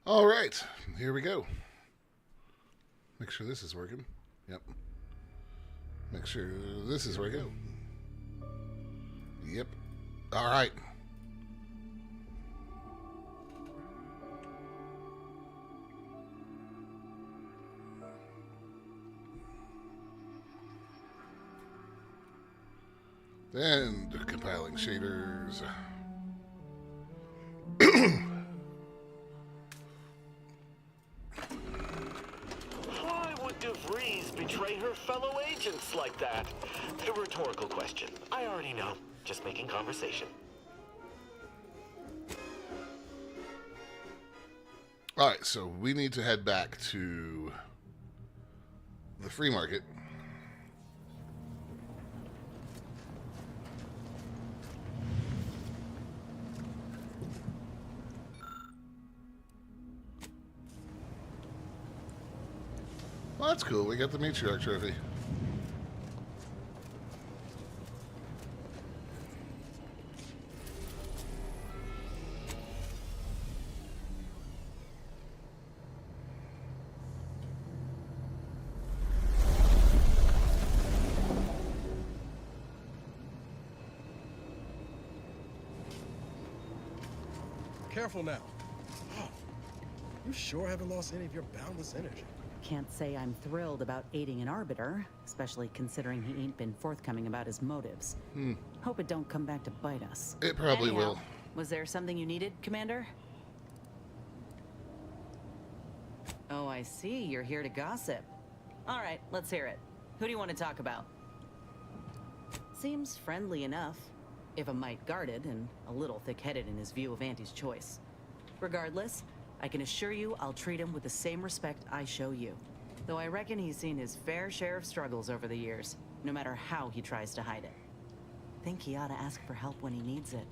All right, here we go. Make sure this is working. Yep. Make sure this is where I go. Yep. All right. And compiling shaders. Why would DeVries betray her fellow agents like that? A rhetorical question. I already know. Just making conversation. All right, so we need to head back to the free market. Well, that's cool. We got the Matriarch trophy. Careful now. Oh, you sure haven't lost any of your boundless energy. Can't say I'm thrilled about aiding an arbiter, especially considering he ain't been forthcoming about his motives. Hope it don't come back to bite us. It probably Anyhow, will. Was there something you needed, Commander? Oh, I see. You're here to gossip. All right, let's hear it. Who do you want to talk about? Seems friendly enough, if a mite guarded and a little thick-headed in his view of Auntie's choice. Regardless, I can assure you I'll treat him with the same respect I show you. Though I reckon he's seen his fair share of struggles over the years, no matter how he tries to hide it. Think he ought to ask for help when he needs it.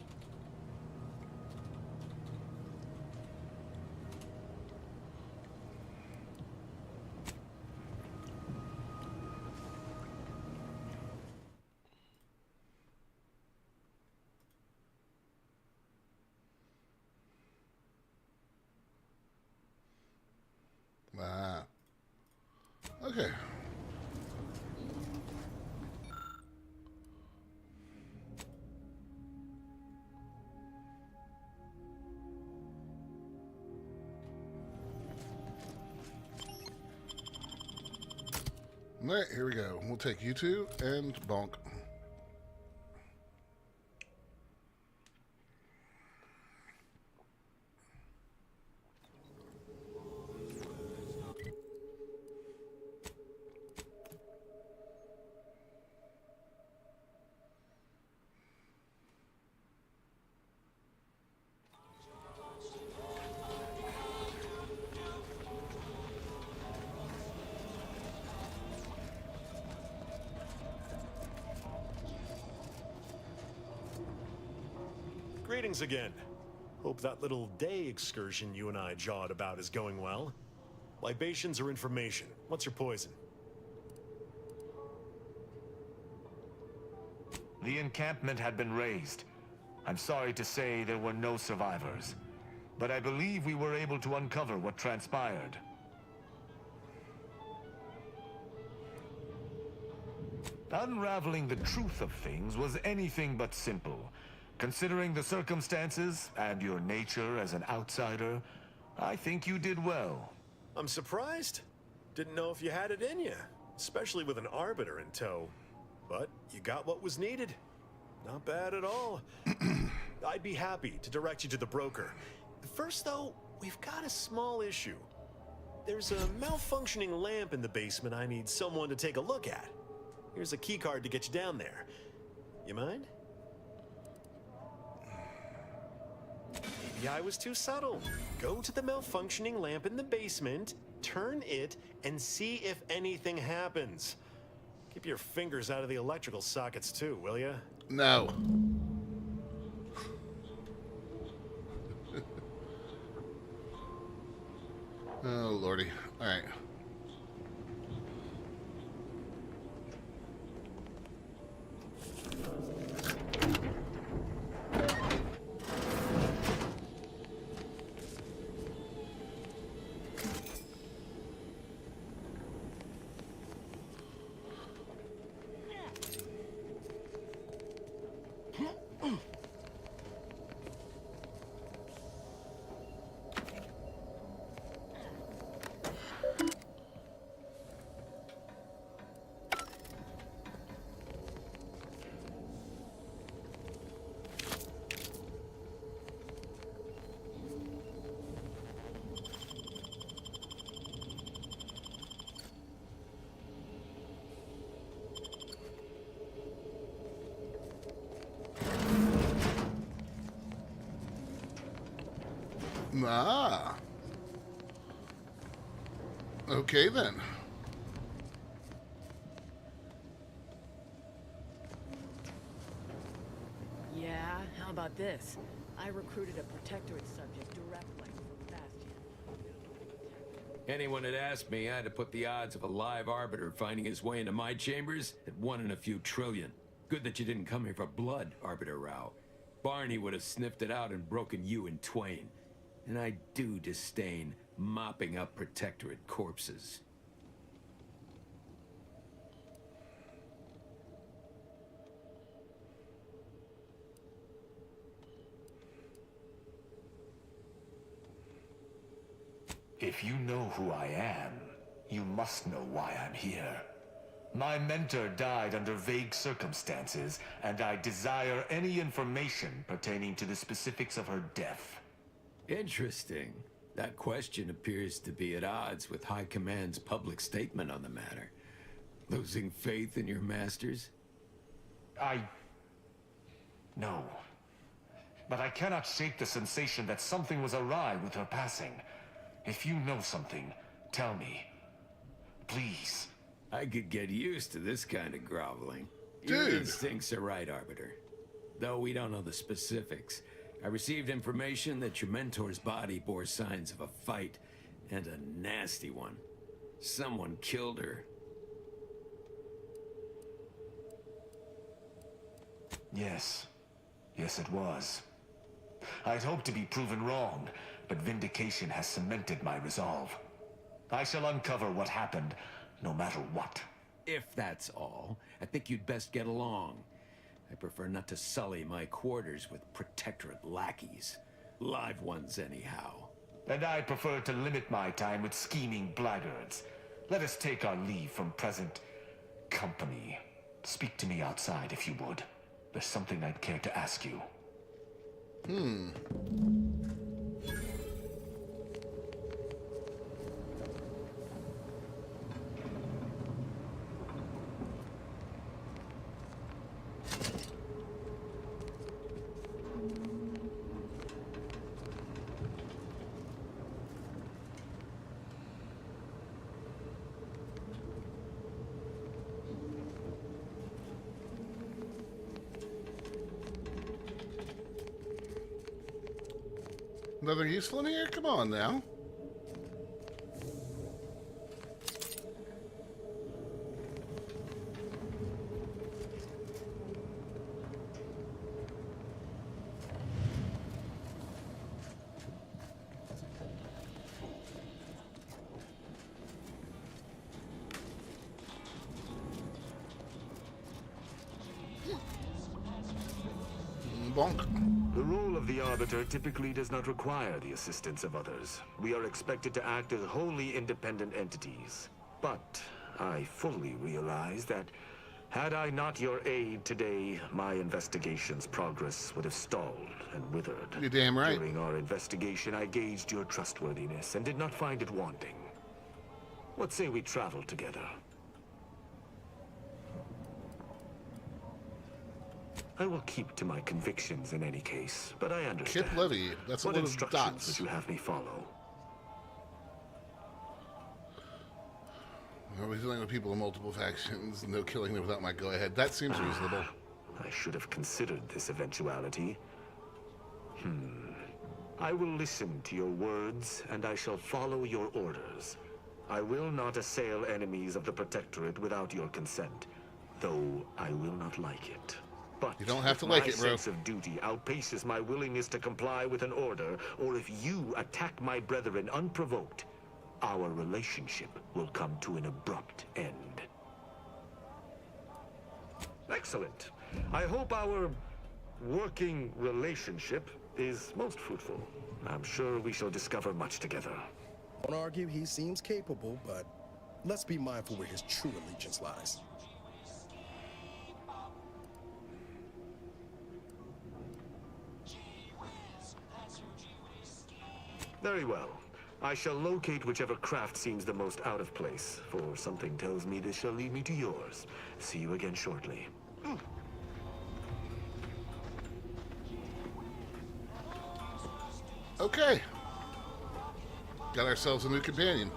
Ah. Okay. All right, here we go. We'll take you two and bonk. Greetings again. Hope that little day excursion you and I jawed about is going well. Libations or information? What's your poison? The encampment had been razed. I'm sorry to say there were no survivors, but I believe we were able to uncover what transpired. Unraveling the truth of things was anything but simple. Considering the circumstances and your nature as an outsider, I think you did well. I'm surprised. Didn't know if you had it in you, especially with an arbiter in tow. But you got what was needed. Not bad at all. I'd be happy to direct you to the broker. First, though, we've got a small issue. There's a malfunctioning lamp in the basement I need someone to take a look at. Here's a keycard to get you down there. You mind? Maybe I was too subtle. Go to the malfunctioning lamp in the basement, turn it, and see if anything happens. Keep your fingers out of the electrical sockets too, will ya? No. Oh, lordy. All right. Ah. Okay, then. Yeah, how about this? I recruited a protectorate subject directly from Bastion. Anyone had asked me, I'd have put the odds of a live arbiter finding his way into my chambers at 1 in a few trillion. Good that you didn't come here for blood, Arbiter Rao. Barney would have sniffed it out and broken you in twain. And I do disdain mopping up protectorate corpses. If you know who I am, you must know why I'm here. My mentor died under vague circumstances, and I desire any information pertaining to the specifics of her death. Interesting. That question appears to be at odds with High Command's public statement on the matter. Losing faith in your masters? No. But I cannot shake the sensation that something was awry with her passing. If you know something, tell me. Please. I could get used to this kind of groveling. Your Dude. instincts are right, Arbiter. Though we don't know the specifics. I received information that your mentor's body bore signs of a fight, and a nasty one. Someone killed her. Yes. Yes, it was. I'd hoped to be proven wrong, but vindication has cemented my resolve. I shall uncover what happened, no matter what. If that's all, I think you'd best get along. I prefer not to sully my quarters with protectorate lackeys. Live ones, anyhow. And I prefer to limit my time with scheming blackguards. Let us take our leave from present company. Speak to me outside, if you would. There's something I'd care to ask you. Nothing useful in here? Come on now. Bonk. The role of the Arbiter typically does not require the assistance of others. We are expected to act as wholly independent entities. But I fully realize that had I not your aid today, my investigation's progress would have stalled and withered. You're damn right. During our investigation, I gauged your trustworthiness and did not find it wanting. What say we travel together? I will keep to my convictions in any case, but I understand. Kip Levy. That's a What lot of instructions dots. would you have me follow? Are we dealing with people in multiple factions? No killing them without my go-ahead. That seems reasonable. I should have considered this eventuality. I will listen to your words, and I shall follow your orders. I will not assail enemies of the Protectorate without your consent, though I will not like it. But You don't have to if like my it, bro. sense of duty outpaces my willingness to comply with an order, or if you attack my brethren unprovoked, our relationship will come to an abrupt end. Excellent. I hope our working relationship is most fruitful. I'm sure we shall discover much together. Won't argue he seems capable, but let's be mindful where his true allegiance lies. Very well. I shall locate whichever craft seems the most out of place, for something tells me this shall lead me to yours. See you again shortly. Okay. got ourselves a new companion.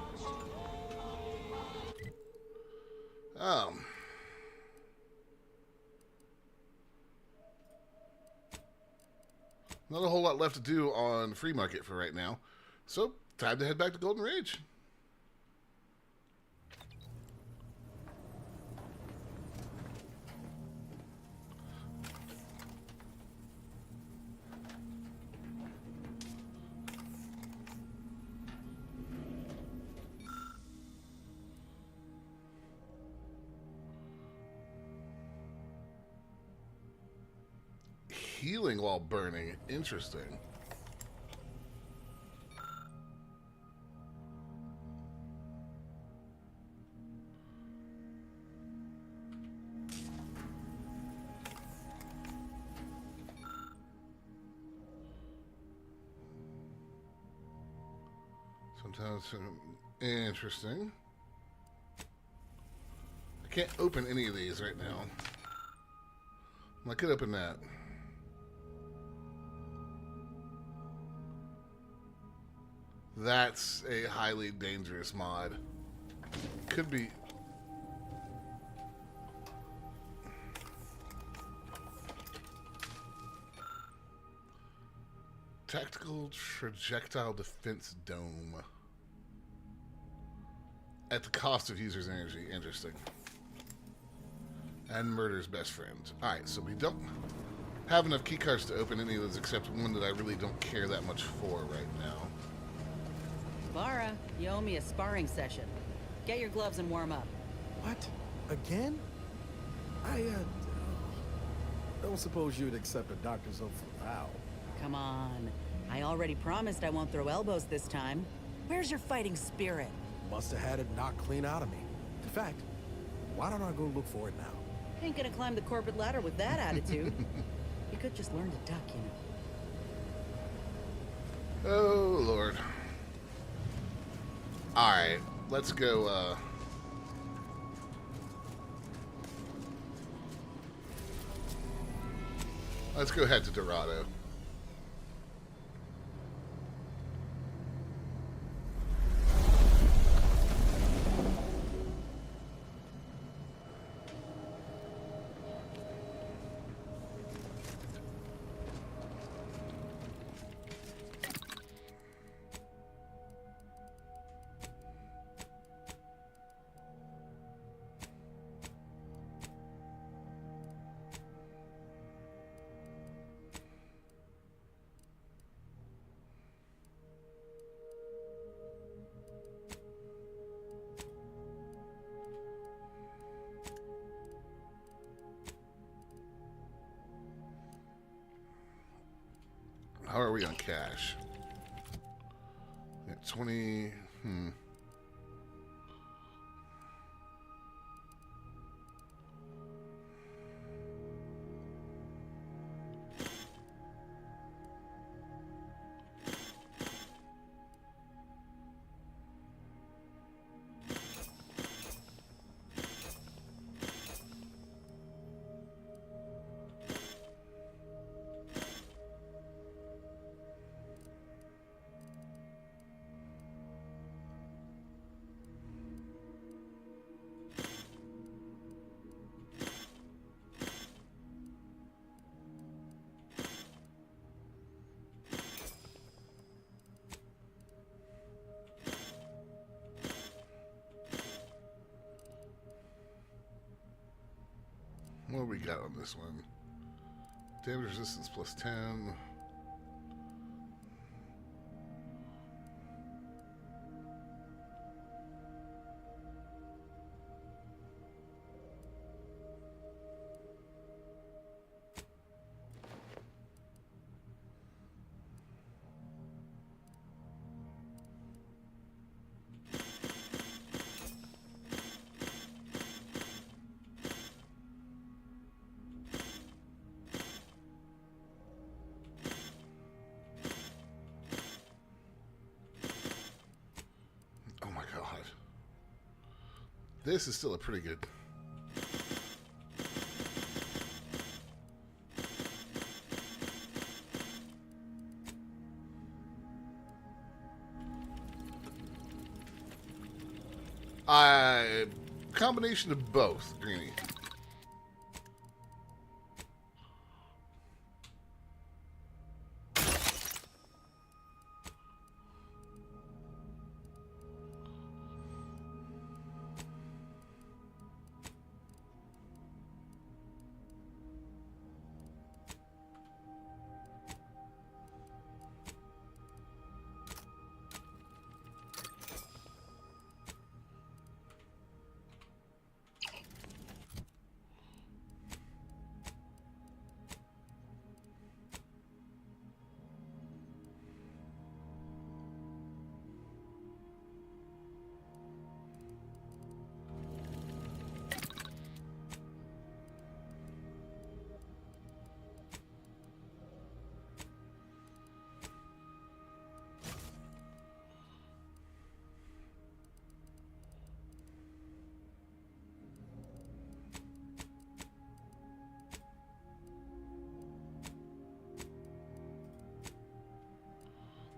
Not a whole lot left to do on Free Market for right now. So, time to head back to Golden Ridge. Healing while burning. Interesting. Sometimes interesting. I can't open any of these right now. I could open that. That's a highly dangerous mod. Could be. Tactical Projectile Defense Dome. At the cost of users' energy. Interesting. And Murder's best friend. Alright, so we don't have enough keycards to open any of those except one that I really don't care that much for right now. Bara, you owe me a sparring session. Get your gloves and warm up. What? Again? I don't suppose you'd accept a doctor's oath for Val. Come on. I already promised I won't throw elbows this time. Where's your fighting spirit? Must have had it knocked clean out of me. In fact, why don't I go look for it now? Ain't gonna climb the corporate ladder with that attitude. You could just learn to duck, you know. Oh, Lord. Alright, let's go, let's go head to Dorado. How are we on cash? At 20. What do we got on this one? Damage resistance plus 10. This is still a pretty good. Combination of both, Greenie.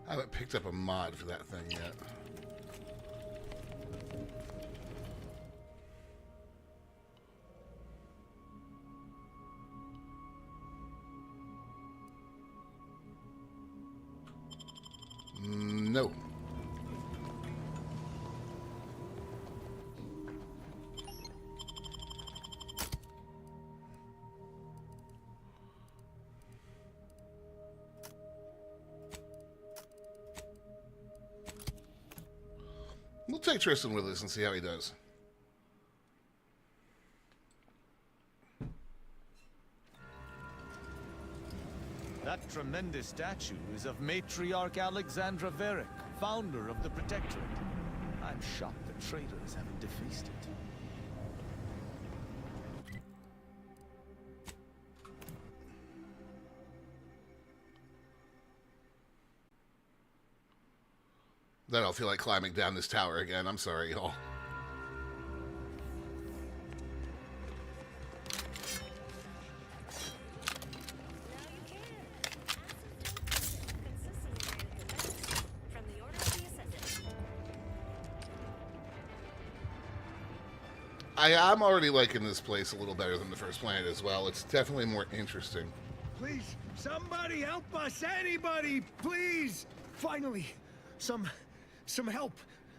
I haven't picked up a mod for that thing yet. No. We'll take Tristan with us and see how he does. That tremendous statue is of Matriarch Alexandra Varick, founder of the Protectorate. I'm shocked the traitors haven't defaced it. Then I'll feel like climbing down this tower again. I'm sorry, y'all. I'm already liking this place a little better than the first planet as well. It's definitely more interesting. Please, somebody help us! Anybody, please! Finally, some help.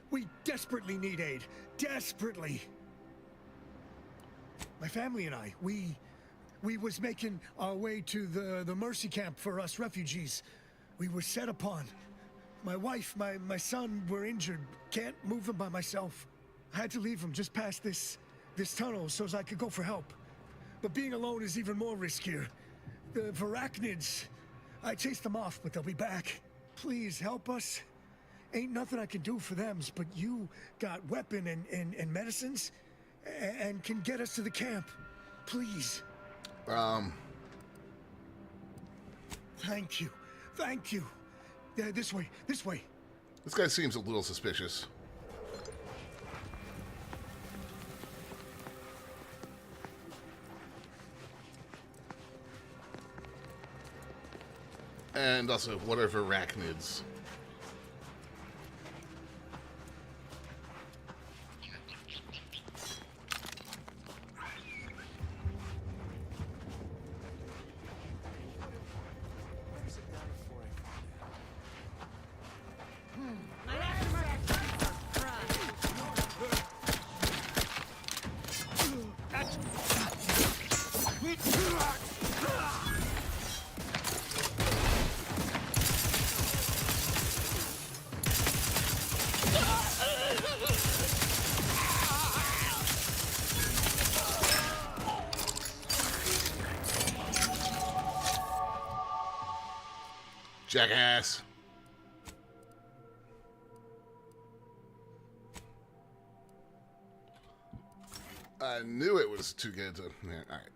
We desperately need aid. Desperately. My family and I, we was making our way to the Mercy camp for us refugees. We were set upon. My wife, my son were injured. Can't move them by myself. I had to leave them just past this tunnel so as I could go for help. But being alone is even more riskier. The Varachnids, I chased them off, but they'll be back. Please help us. Ain't nothing I can do for them, but you got weapon and medicines and can get us to the camp. Please. Thank you. Thank you. This way. This way. This guy seems a little suspicious. And also, what are arachnids? Jackass. I knew it was too good to... Yeah, all right.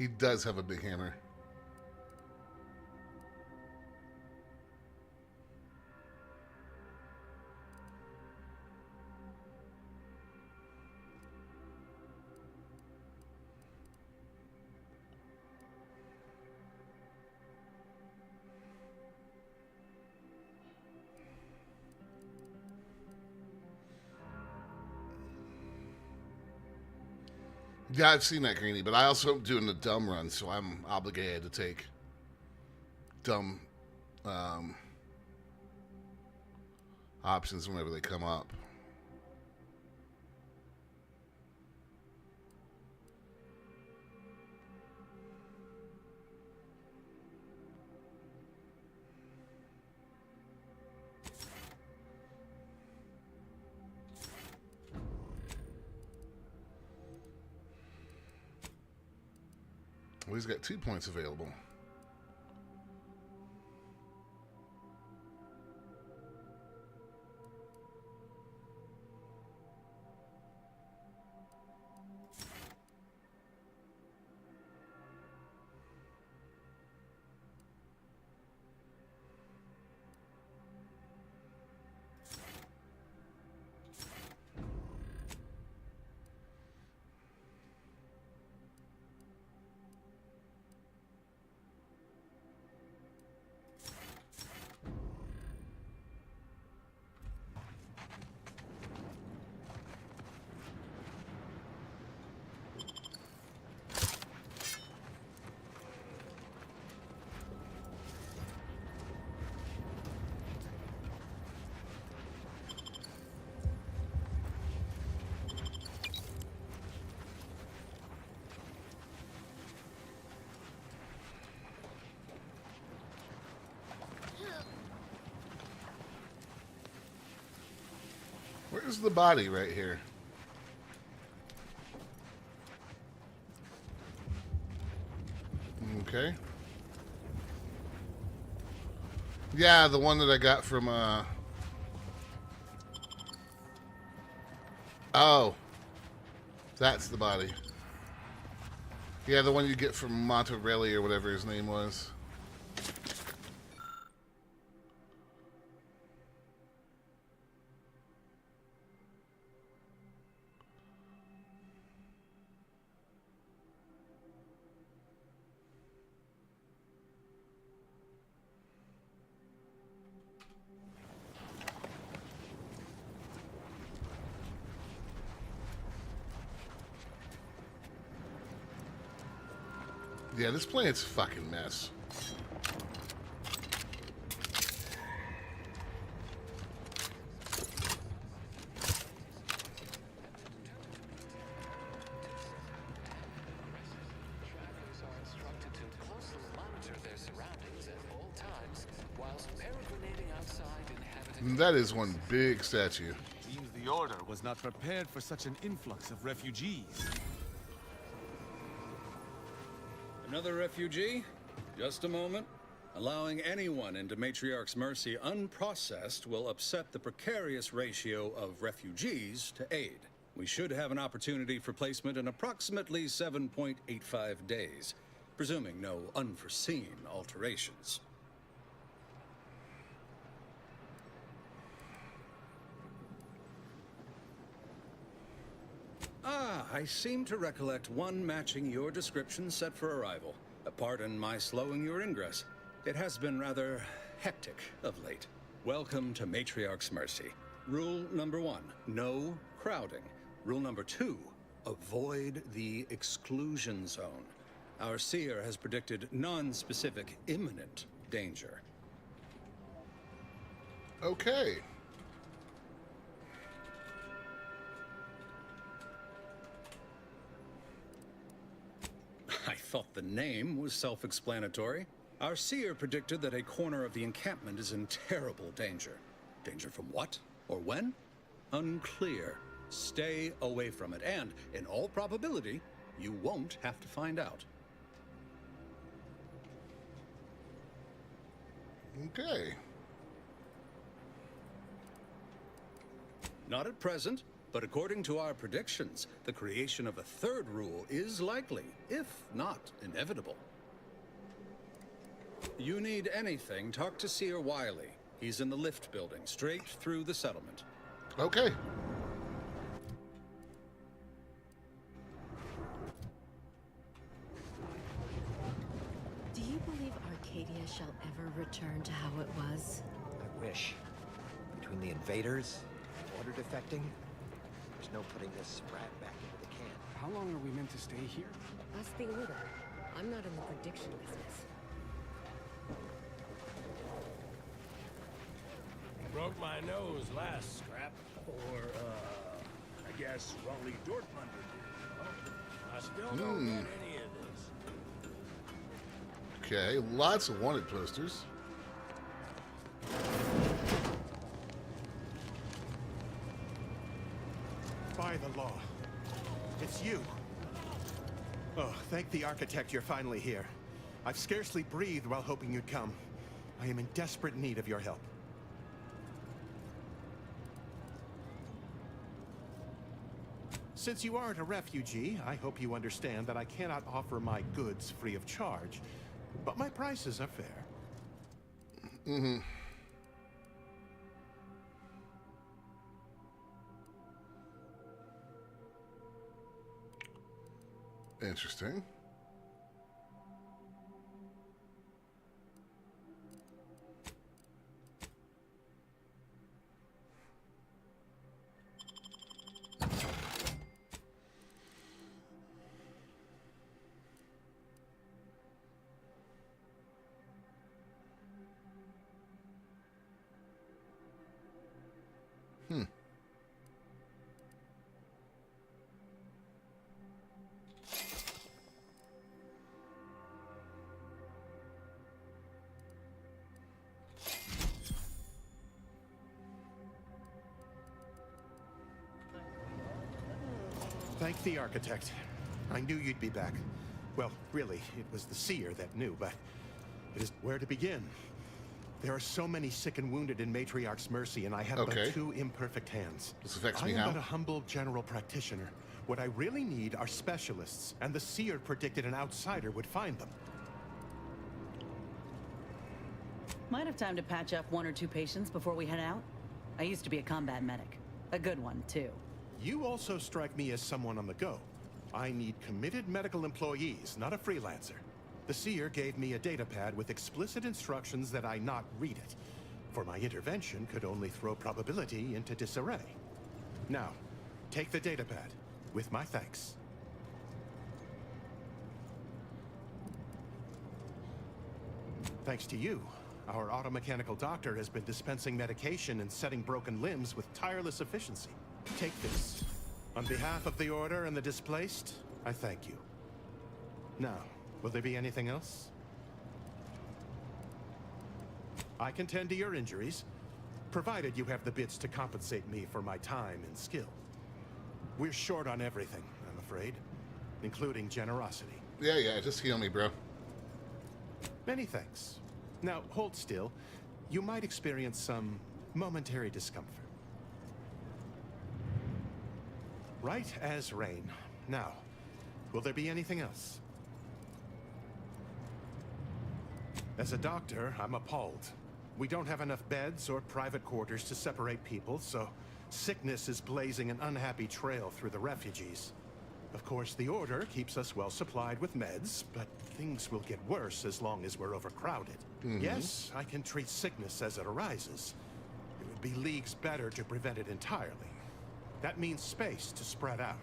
He does have a big hammer. Yeah, I've seen that, Greenie, but I also am doing the dumb run, so I'm obligated to take dumb options whenever they come up. Well, he's got 2 points available. Where's the body right here? Okay. Yeah, the one that I got from, oh. That's the body. Yeah, the one you get from Monterelli or whatever his name was. Yeah, this planet's a fucking mess. And that is one big statue. Seems the Order was not prepared for such an influx of refugees. Another refugee? Just a moment. Allowing anyone into Matriarch's Mercy unprocessed will upset the precarious ratio of refugees to aid. We should have an opportunity for placement in approximately 7.85 days, presuming no unforeseen alterations. Ah, I seem to recollect one matching your description set for arrival. Pardon my slowing your ingress. It has been rather hectic of late. Welcome to Matriarch's Mercy. Rule number 1, no crowding. Rule number 2, avoid the exclusion zone. Our seer has predicted non-specific imminent danger. Okay. I thought the name was self-explanatory. Our seer predicted that a corner of the encampment is in terrible danger. Danger from what? Or when? Unclear. Stay away from it, and, in all probability, you won't have to find out. Okay. Not at present. But according to our predictions, the creation of a third rule is likely, if not inevitable. You need anything, talk to Seer Wiley. He's in the lift building, straight through the settlement. Okay. Do you believe Arcadia shall ever return to how it was? I wish. Between the invaders, order defecting, there's no putting this sprat back into the can. How long are we meant to stay here? Ask the Order. I'm not in the prediction business. Broke my nose last scrap. Or, I guess Raleigh Dortmunder did. I still don't get any of this. Okay, lots of wanted posters. By the law. It's you. Oh, thank the architect you're finally here. I've scarcely breathed while hoping you'd come. I am in desperate need of your help. Since you aren't a refugee, I hope you understand that I cannot offer my goods free of charge, but my prices are fair. Mm-hmm. Interesting. Thank the architect. I knew you'd be back. Well, really, it was the seer that knew, but it is where to begin. There are so many sick and wounded in Matriarch's mercy, and I have but two imperfect hands. This affects me I how? am but a humble general practitioner. What I really need are specialists, and the seer predicted an outsider would find them. Might have time to patch up 1 or 2 patients before we head out. I used to be a combat medic. A good one, too. You also strike me as someone on the go. I need committed medical employees, not a freelancer. The seer gave me a datapad with explicit instructions that I not read it, for my intervention could only throw probability into disarray. Now, take the datapad, with my thanks. Thanks to you, our automechanical doctor has been dispensing medication and setting broken limbs with tireless efficiency. Take this. On behalf of the Order and the displaced, I thank you. Now, will there be anything else? I can tend to your injuries, provided you have the bits to compensate me for my time and skill. We're short on everything, I'm afraid, including generosity. Yeah, just heal me, bro. Many thanks. Now, hold still. You might experience some momentary discomfort. Right as rain. Now, will there be anything else? As a doctor, I'm appalled. We don't have enough beds or private quarters to separate people, so sickness is blazing an unhappy trail through the refugees. Of course, the Order keeps us well supplied with meds, but things will get worse as long as we're overcrowded. Yes, I can treat sickness as it arises. It would be leagues better to prevent it entirely. That means space to spread out.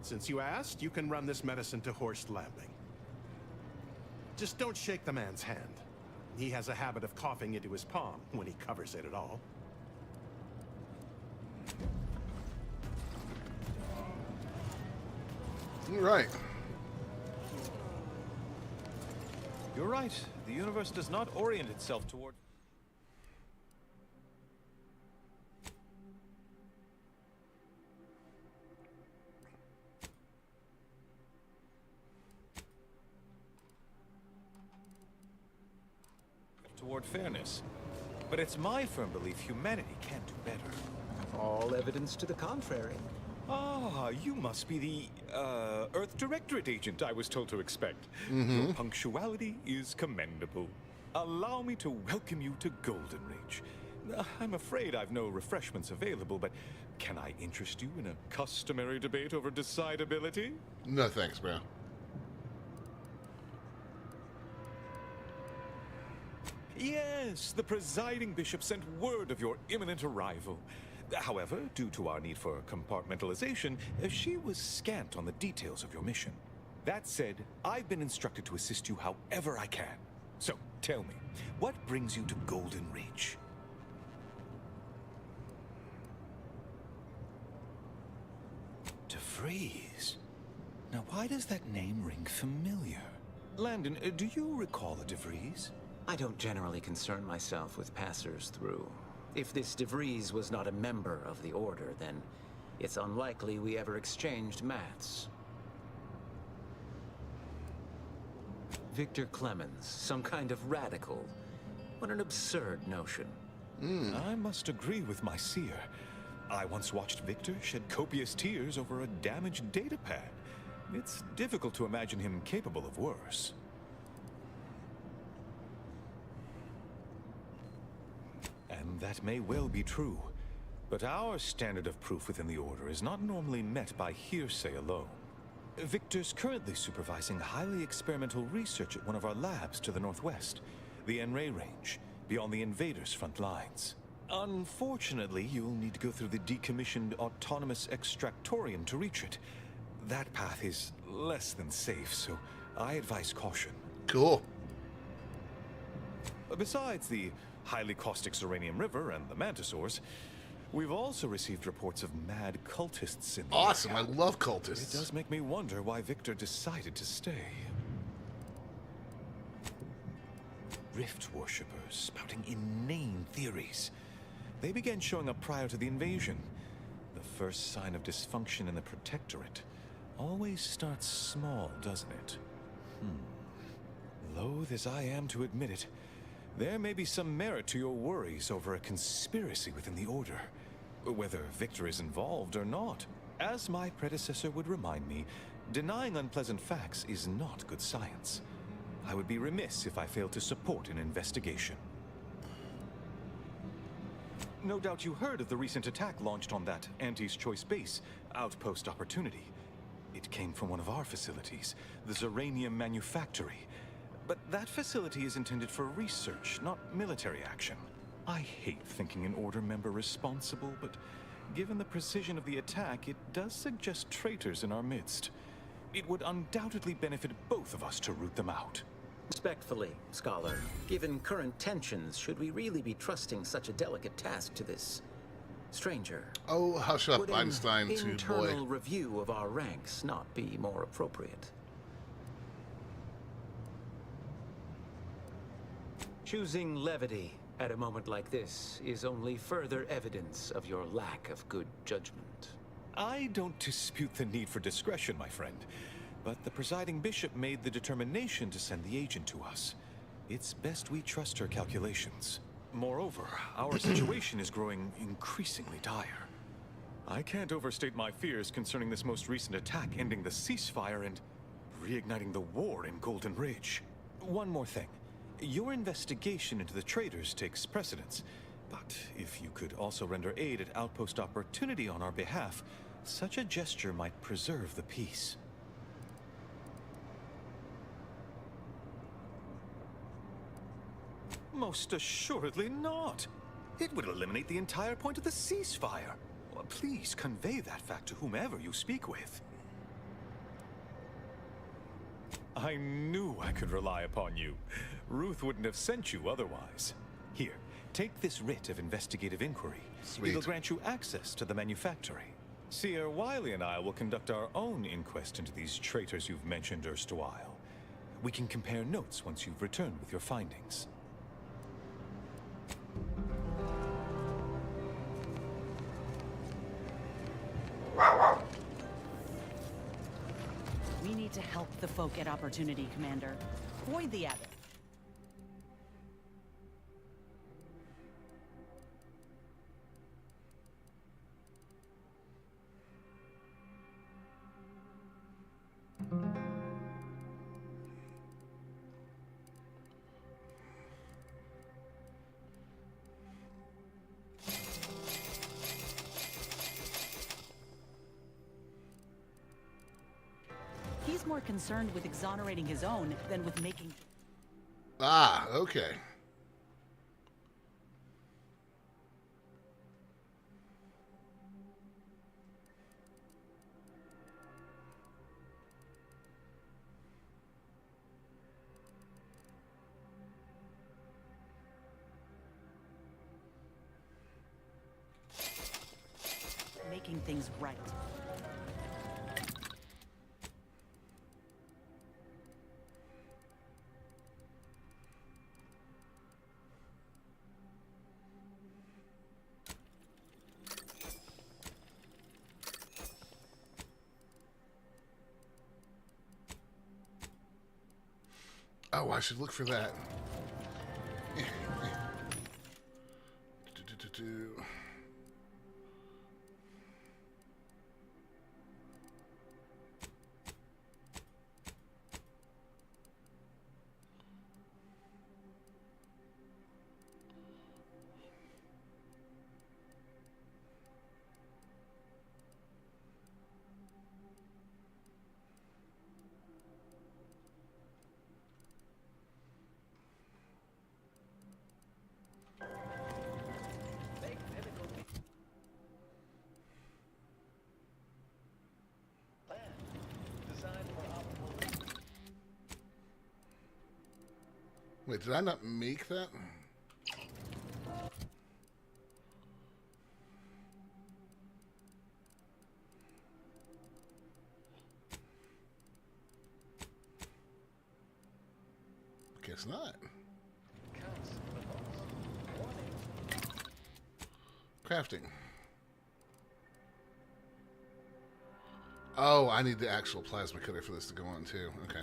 Since you asked, you can run this medicine to Horst Lambing. Just don't shake the man's hand. He has a habit of coughing into his palm when he covers it at all. You're right. You're right. The universe does not orient itself toward... toward fairness. But it's my firm belief humanity can do better. all evidence to the contrary. Ah, you must be the, Earth Directorate agent I was told to expect. Your punctuality is commendable. Allow me to welcome you to Golden Ridge. I'm afraid I've no refreshments available, but can I interest you in a customary debate over decidability? No thanks, bro. Yes, the presiding bishop sent word of your imminent arrival. However, due to our need for compartmentalization, she was scant on the details of your mission. That said, I've been instructed to assist you however I can. So, tell me, what brings you to Golden Ridge? DeVries? Now, why does that name ring familiar? Landon, do you recall a DeVries? I don't generally concern myself with passers-through. If this DeVries was not a member of the Order, then it's unlikely we ever exchanged mats. Victor Clemens, some kind of radical. What an absurd notion. I must agree with my seer. I once watched Victor shed copious tears over a damaged datapad. It's difficult to imagine him capable of worse. And that may well be true. But our standard of proof within the Order is not normally met by hearsay alone. Victor's currently supervising highly experimental research at one of our labs to the northwest, the N-Ray range, beyond the invaders' front lines. Unfortunately, you'll need to go through the decommissioned autonomous extractorium to reach it. That path is less than safe, so I advise caution. Cool. Besides the highly caustic Zeranium River and the Mantisaurs, we've also received reports of mad cultists in the Awesome, area. I love cultists. It does make me wonder why Victor decided to stay. Rift worshippers spouting inane theories. They began showing up prior to the invasion. The first sign of dysfunction in the Protectorate always starts small, doesn't it? Loath as I am to admit it, there may be some merit to your worries over a conspiracy within the Order, whether Victor is involved or not. As my predecessor would remind me, denying unpleasant facts is not good science. I would be remiss if I failed to support an investigation. No doubt you heard of the recent attack launched on that Anti's Choice base, Outpost Opportunity. It came from one of our facilities, the Zeranium Manufactory. But that facility is intended for research, not military action. I hate thinking an Order member responsible, but given the precision of the attack, it does suggest traitors in our midst. It would undoubtedly benefit both of us to root them out. Respectfully, Scholar, given current tensions, should we really be trusting such a delicate task to this stranger? Oh, hush up, Would an Einstein, too, boy. internal review of our ranks not be more appropriate? Choosing levity at a moment like this is only further evidence of your lack of good judgment. I don't dispute the need for discretion, my friend. But the presiding bishop made the determination to send the agent to us. It's best we trust her calculations. Moreover, our situation is growing increasingly dire. I can't overstate my fears concerning this most recent attack ending the ceasefire and reigniting the war in Golden Ridge. One more thing. Your investigation into the traitors takes precedence. But if you could also render aid at Outpost Opportunity on our behalf, such a gesture might preserve the peace. Most assuredly not. It would eliminate the entire point of the ceasefire. Please convey that fact to whomever you speak with. I knew I could rely upon you. Ruth wouldn't have sent you otherwise. Here, take this writ of investigative inquiry. Sweet. It'll grant you access to the manufactory. Seer Wiley and I will conduct our own inquest into these traitors you've mentioned erstwhile. We can compare notes once you've returned with your findings. We need to help the folk at Opportunity, Commander. Void the abbot. more concerned with exonerating his own than with making... Ah, okay. making things right. Oh, I should look for that. Wait, did I not make that? Guess not. Crafting. Oh, I need the actual plasma cutter for this to go on too. Okay.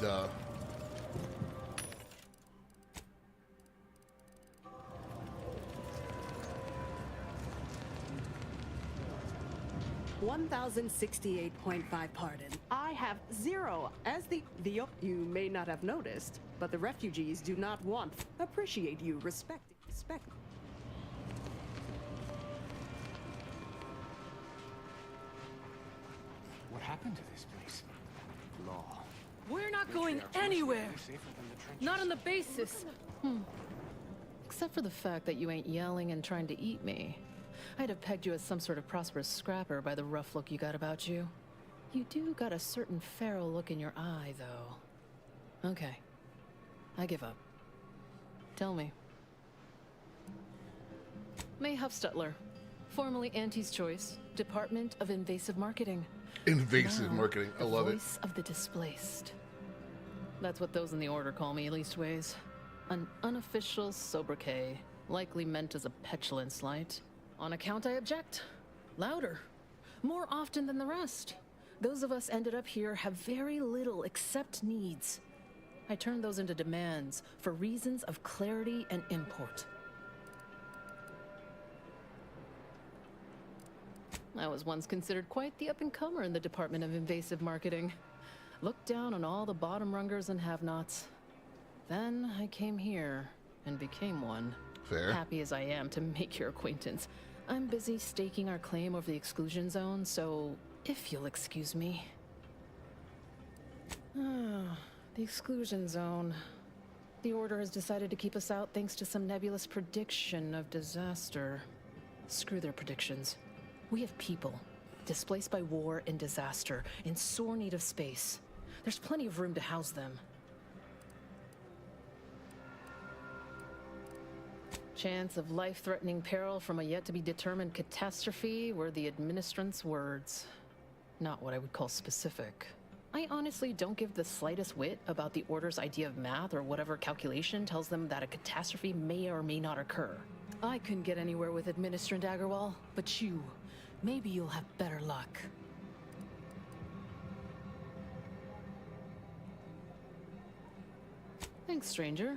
Duh. $1,068.5 pardon. I have 0 as the you may not have noticed, but the refugees do not want appreciate you respect. What happened to this place? Law. We're not going anywhere. Not on the basis. Except for the fact that you ain't yelling and trying to eat me. I'd have pegged you as some sort of prosperous scrapper by the rough look you got about you. You do got a certain feral look in your eye, though. Okay. I give up. Tell me. May Huffstutler, formerly Auntie's Choice, Department of Invasive Marketing. Invasive Now, marketing. I love the it. voice of the displaced. That's what those in the order call me, leastways. An unofficial sobriquet, likely meant as a petulant slight. On account I object. Louder. More often than the rest. Those of us ended up here have very little except needs. I turn those into demands for reasons of clarity and import. I was once considered quite the up-and-comer in the Department of Invasive Marketing. Looked down on all the bottom-rungers and have-nots. Then I came here and became one. Fair. Happy as I am to make your acquaintance, I'm busy staking our claim over the exclusion zone, so if you'll excuse me. The exclusion zone. The Order has decided to keep us out thanks to some nebulous prediction of disaster. Screw their predictions. We have people, displaced by war and disaster, in sore need of space. There's plenty of room to house them. Chance of life-threatening peril from a yet-to-be-determined catastrophe were the administrant's words. Not what I would call specific. I honestly don't give the slightest whit about the Order's idea of math or whatever calculation tells them that a catastrophe may or may not occur. I couldn't get anywhere with Administrant Agarwal, but you, maybe you'll have better luck. Thanks, stranger.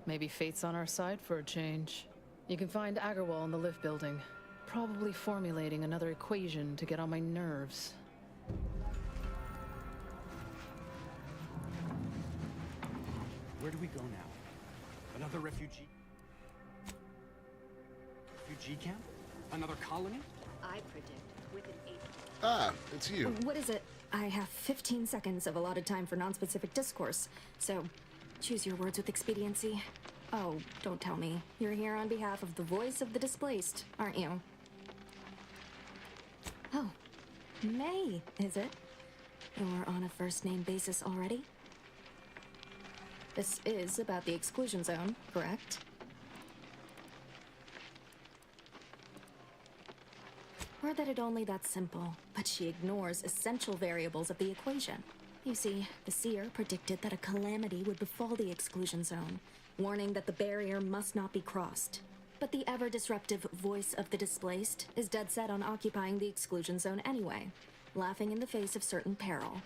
Maybe fate's on our side for a change. You can find Agarwal in the lift building, probably formulating another equation to get on my nerves. Where do we go now? Another refugee camp? Another colony? I predict Ah, it's you. What is it? I have 15 seconds of allotted time for non-specific discourse, so choose your words with expediency. Oh, don't tell me. You're here on behalf of the voice of the displaced, aren't you? Oh, May, is it? You're on a first-name basis already? This is about the exclusion zone, correct? Or that it only that simple, but she ignores essential variables of the equation. You see, the seer predicted that a calamity would befall the exclusion zone, warning that the barrier must not be crossed. But the ever-disruptive voice of the displaced is dead set on occupying the exclusion zone anyway, laughing in the face of certain peril.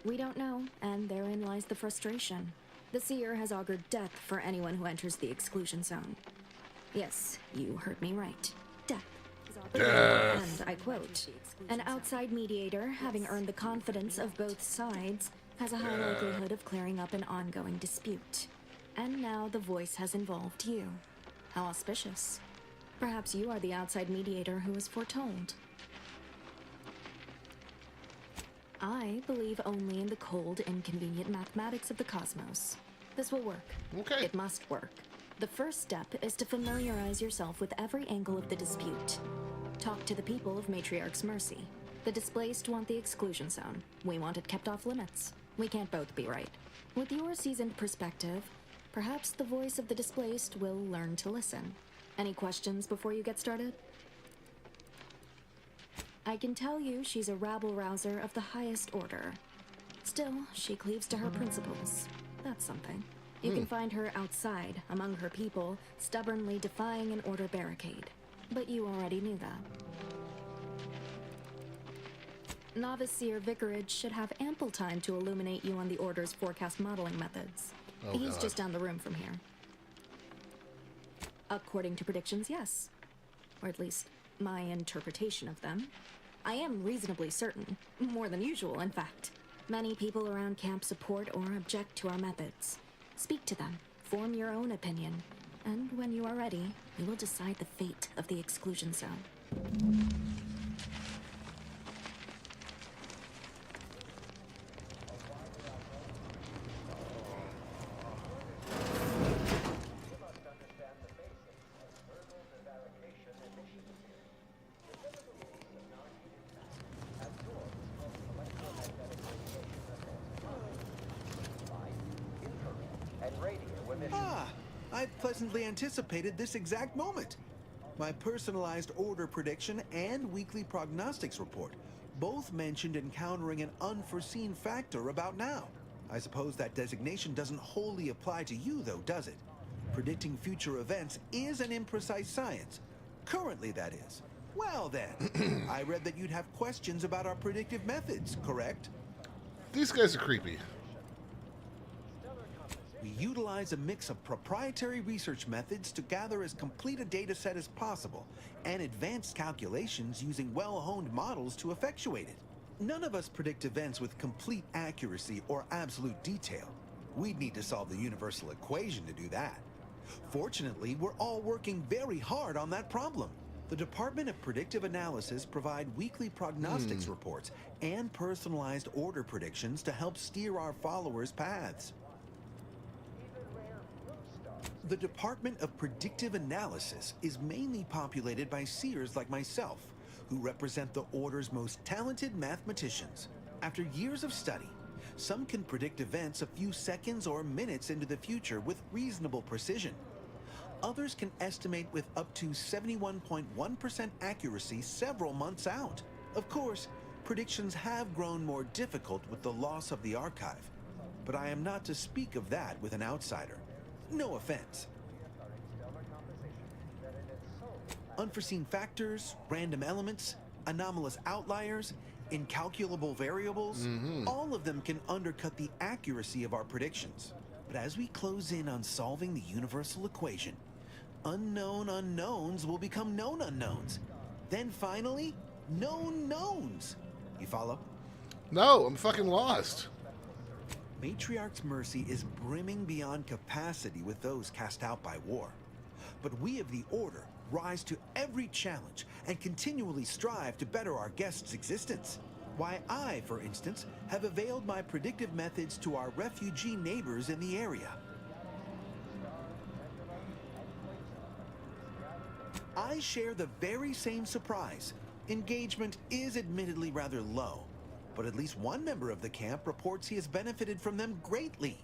We don't know, and therein lies the frustration. The seer has augured death for anyone who enters the exclusion zone. Yes, you heard me right. Death. And I quote, an outside mediator, having earned the confidence of both sides, has a high likelihood of clearing up an ongoing dispute. And now the voice has involved you. How auspicious. Perhaps you are the outside mediator who was foretold. I believe only in the cold, inconvenient mathematics of the cosmos. This will work. Okay. It must work. The first step is to familiarize yourself with every angle of the dispute. Talk to the people of Matriarch's Mercy. The displaced want the exclusion zone. We want it kept off limits. We can't both be right. With your seasoned perspective, perhaps the voice of the displaced will learn to listen. Any questions before you get started? I can tell you she's a rabble-rouser of the highest order. Still, she cleaves to her principles. That's something. You can find her outside, among her people, stubbornly defying an order barricade. But you already knew that. Novice Seer Vicarage should have ample time to illuminate you on the Order's forecast modeling methods. Oh, He's God. just down the room from here. According to predictions, yes. Or at least, my interpretation of them. I am reasonably certain. More than usual, in fact. Many people around camp support or object to our methods. Speak to them, form your own opinion, and when you are ready, you will decide the fate of the exclusion zone. Ah, I pleasantly anticipated this exact moment. My personalized order prediction and weekly prognostics report both mentioned encountering an unforeseen factor about now. I suppose that designation doesn't wholly apply to you, though, does it? Predicting future events is an imprecise science. Currently, that is. Well, then, I read that you'd have questions about our predictive methods, correct? These guys are creepy. We utilize a mix of proprietary research methods to gather as complete a data set as possible, and advanced calculations using well-honed models to effectuate it. None of us predict events with complete accuracy or absolute detail. We'd need to solve the universal equation to do that. Fortunately, we're all working very hard on that problem. The Department of Predictive Analysis provide weekly prognostics reports and personalized order predictions to help steer our followers' paths. The Department of Predictive Analysis is mainly populated by seers like myself, who represent the Order's most talented mathematicians. After years of study, some can predict events a few seconds or minutes into the future with reasonable precision. Others can estimate with up to 71.1% accuracy several months out. Of course, predictions have grown more difficult with the loss of the archive, but I am not to speak of that with an outsider. No offense. Unforeseen factors, random elements, anomalous outliers, incalculable variables, all of them can undercut the accuracy of our predictions. But as we close in on solving the universal equation, unknown unknowns will become known unknowns. Then finally, known knowns. You follow? No, I'm fucking lost. Matriarch's Mercy is brimming beyond capacity with those cast out by war. But we of the Order rise to every challenge and continually strive to better our guests' existence. Why, I, for instance, have availed my predictive methods to our refugee neighbors in the area. I share the very same surprise. Engagement is admittedly rather low, but at least one member of the camp reports he has benefited from them greatly.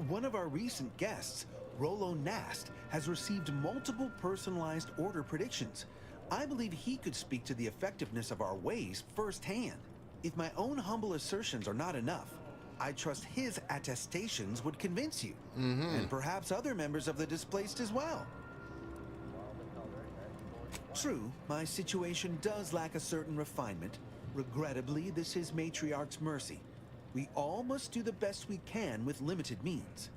One of our recent guests, Rollo Nast, has received multiple personalized order predictions. I believe he could speak to the effectiveness of our ways firsthand. If my own humble assertions are not enough, I trust his attestations would convince you, and perhaps other members of the displaced as well. True, my situation does lack a certain refinement. Regrettably, this is Matriarch's mercy. We all must do the best we can with limited means.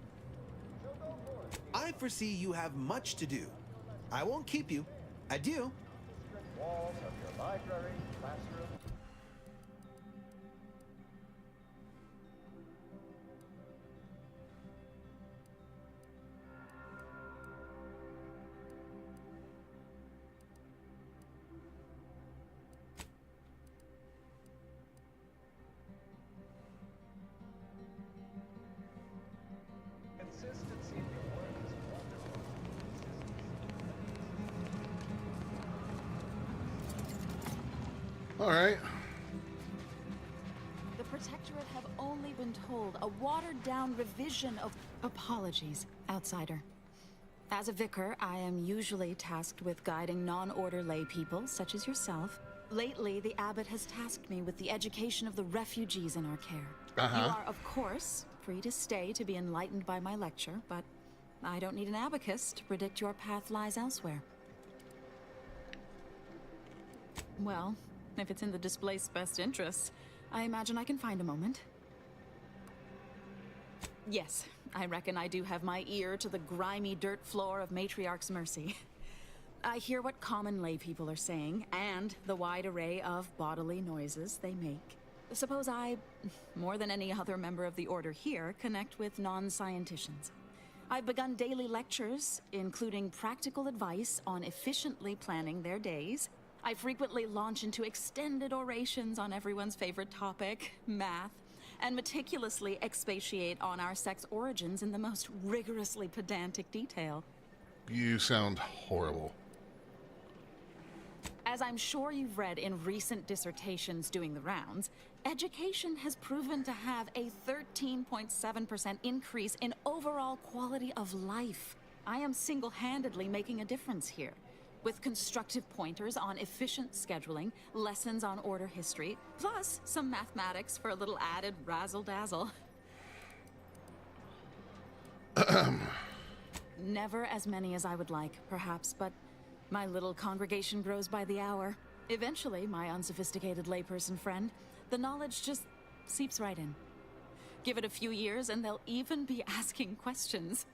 I foresee you have much to do. I won't keep you. Adieu. Walls of your library, classroom. Consistency in your work is wonderful. All right. The Protectorate have only been told a watered-down revision of... Apologies, outsider. As a vicar, I am usually tasked with guiding non-order lay people, such as yourself. Lately, the abbot has tasked me with the education of the refugees in our care. You are, of course, free to stay to be enlightened by my lecture, but I don't need an abacus to predict your path lies elsewhere. Well, if it's in the displaced's best interests, I imagine I can find a moment. Yes, I reckon I do have my ear to the grimy dirt floor of Matriarch's mercy. I hear what common lay people are saying, and the wide array of bodily noises they make. Suppose I, more than any other member of the Order here, connect with non-scienticians. I've begun daily lectures, including practical advice on efficiently planning their days. I frequently launch into extended orations on everyone's favorite topic, math, and meticulously expatiate on our sex origins in the most rigorously pedantic detail. You sound horrible. As I'm sure you've read in recent dissertations doing the rounds, education has proven to have a 13.7% increase in overall quality of life. I am single-handedly making a difference here, with constructive pointers on efficient scheduling, lessons on order history, plus some mathematics for a little added razzle-dazzle. Never as many as I would like, perhaps, but my little congregation grows by the hour. Eventually, my unsophisticated layperson friend, the knowledge just seeps right in. Give it a few years and they'll even be asking questions.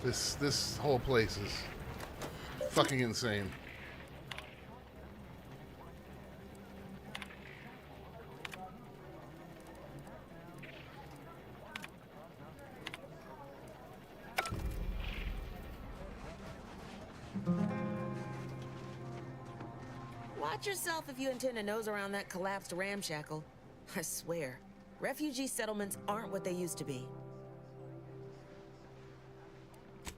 This whole place is fucking insane. Watch yourself if you intend to nose around that collapsed ramshackle. I swear, refugee settlements aren't what they used to be.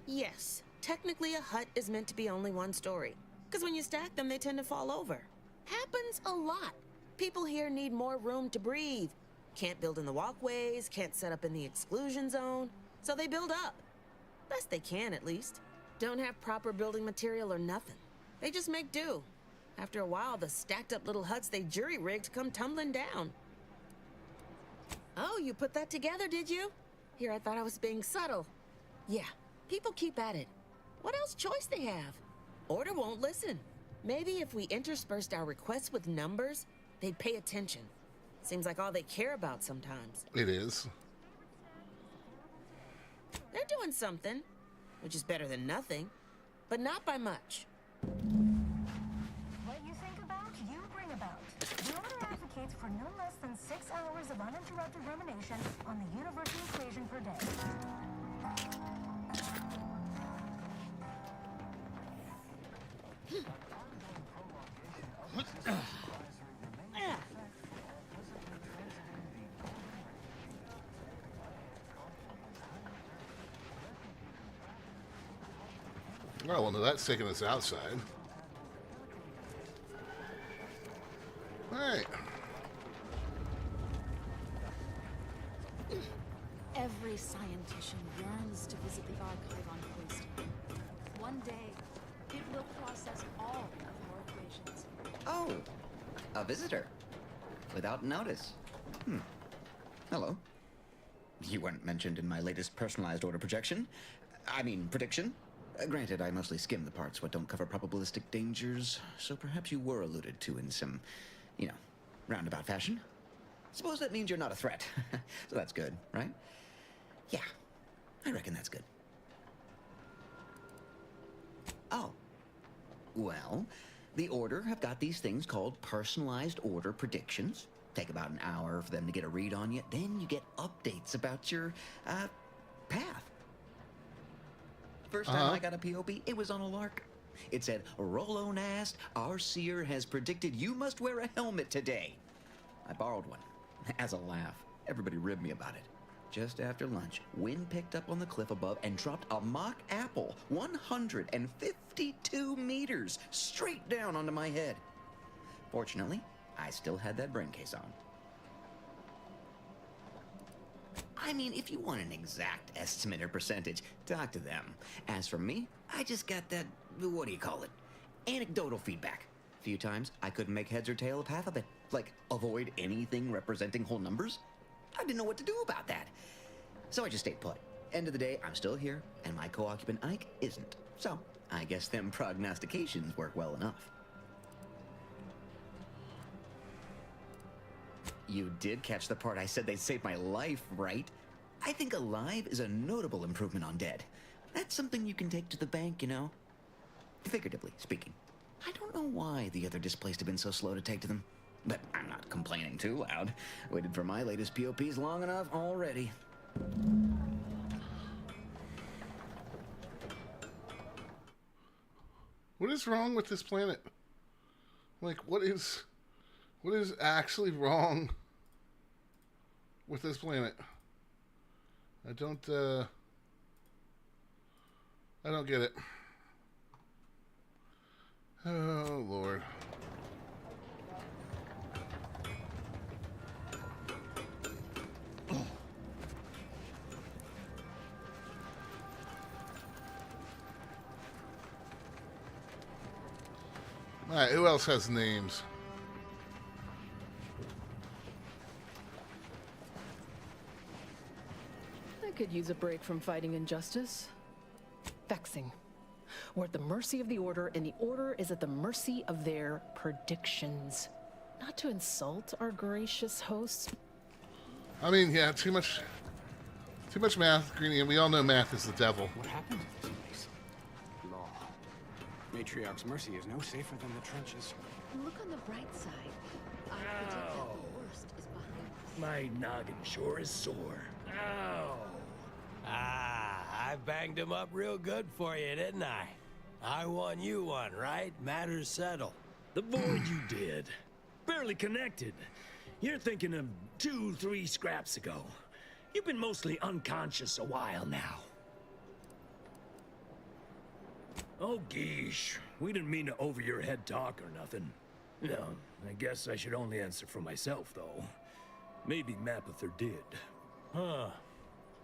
Yes, technically a hut is meant to be only one story, because when you stack them, they tend to fall over. Happens a lot. People here need more room to breathe. Can't build in the walkways, can't set up in the exclusion zone, so they build up. Best they can, at least. Don't have proper building material or nothing. They just make do. After a while, the stacked up little huts they jury-rigged come tumbling down. Oh, you put that together, did you? Here, I thought I was being subtle. Yeah, people keep at it. What else choice they have? Order won't listen. Maybe if we interspersed our requests with numbers, they'd pay attention. Seems like all they care about sometimes. It is. They're doing something, which is better than nothing. but not by much. What you think about, you bring about. The order advocates for no less than 6 hours of uninterrupted rumination on the universal equation per day. Oh, well, no, that's taking us outside. All right. Every scientician yearns to visit the archive on Hoist. One day, it will process all of our equations. Oh, a visitor. Without notice. Hello. You weren't mentioned in my latest personalized order projection. I mean, prediction. Granted, I mostly skim the parts what don't cover probabilistic dangers, so perhaps you were alluded to in some, roundabout fashion. Suppose that means you're not a threat. So that's good, right? Yeah, I reckon that's good. Oh. Well, the Order have got these things called personalized order predictions. Take about an hour for them to get a read on you. Then you get updates about your, path. First time I got a POP, it was on a lark. It said, Rolo Nast, our seer has predicted you must wear a helmet today. I borrowed one. As a laugh, everybody ribbed me about it. Just after lunch, wind picked up on the cliff above and dropped a mock apple 152 meters straight down onto my head. Fortunately, I still had that brain case on. I mean, if you want an exact estimate or percentage, talk to them. As for me, I just got that, what do you call it? Anecdotal feedback. A few times, I couldn't make heads or tail of half of it. Like, avoid anything representing whole numbers. I didn't know what to do about that. So I just stayed put. End of the day, I'm still here, and my co-occupant Ike isn't. So, I guess them prognostications work well enough. You did catch the part I said they'd save my life, right? I think alive is a notable improvement on dead. That's something you can take to the bank, Figuratively speaking. I don't know why the other displaced have been so slow to take to them. But I'm not complaining too loud. Waited for my latest POPs long enough already. What is wrong with this planet? Like, what is actually wrong with this planet? I don't get it. Oh, Lord. All right, who else has names? I could use a break from fighting injustice. Vexing. We're at the mercy of the Order, and the Order is at the mercy of their predictions. Not to insult our gracious hosts. I mean, yeah, too much math, Greenie, and we all know math is the devil. What happened to this place? Law. Matriarch's mercy is no safer than the trenches. Look on the bright side. I predict that the worst is behind us. My noggin sure is sore. Ow. I banged him up real good for you, didn't I? I won you one, right? Matters settled. The void you did. Barely connected. You're thinking of 2-3 scraps ago. You've been mostly unconscious a while now. Oh, geesh. We didn't mean to over your head talk or nothing. No, I guess I should only answer for myself, though. Maybe Mapother did. Huh.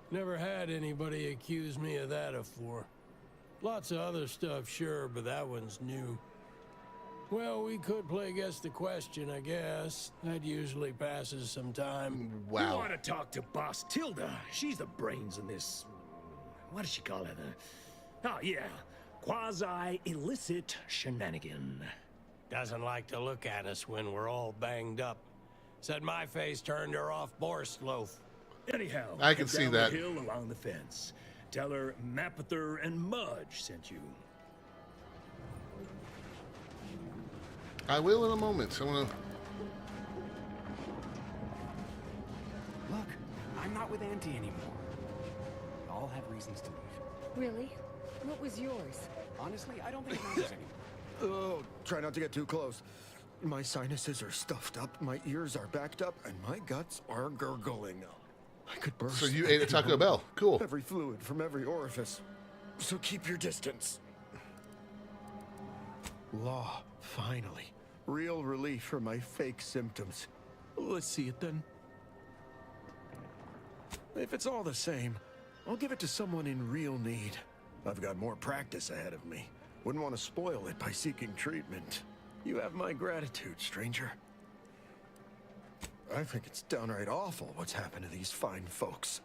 Never had anybody accuse me of that afore. Lots of other stuff, sure, but that one's new. Well, we could play guess the question, I guess. That usually passes some time. Wow. You want to talk to Boss Tilda. She's the brains in this... What does she call it? Oh, yeah. Quasi-illicit shenanigan. Doesn't like to look at us when we're all banged up. Said my face turned her off Borscht loaf. Anyhow, I can see down that. The hill along the fence. Tell her Mapother and Mudge sent you. I will in a moment. I want to... Look, I'm not with Auntie anymore. We all have reasons to leave. Really? What was yours? Honestly, I don't think it matters anymore. Oh, try not to get too close. My sinuses are stuffed up, my ears are backed up, and my guts are gurgling. I could burst. So you ate at Taco Bell. Cool. Every fluid from every orifice. So keep your distance. Law, finally. Real relief for my fake symptoms. Let's see it then. If it's all the same, I'll give it to someone in real need. I've got more practice ahead of me. Wouldn't want to spoil it by seeking treatment. You have my gratitude, stranger. I think it's downright awful what's happened to these fine folks.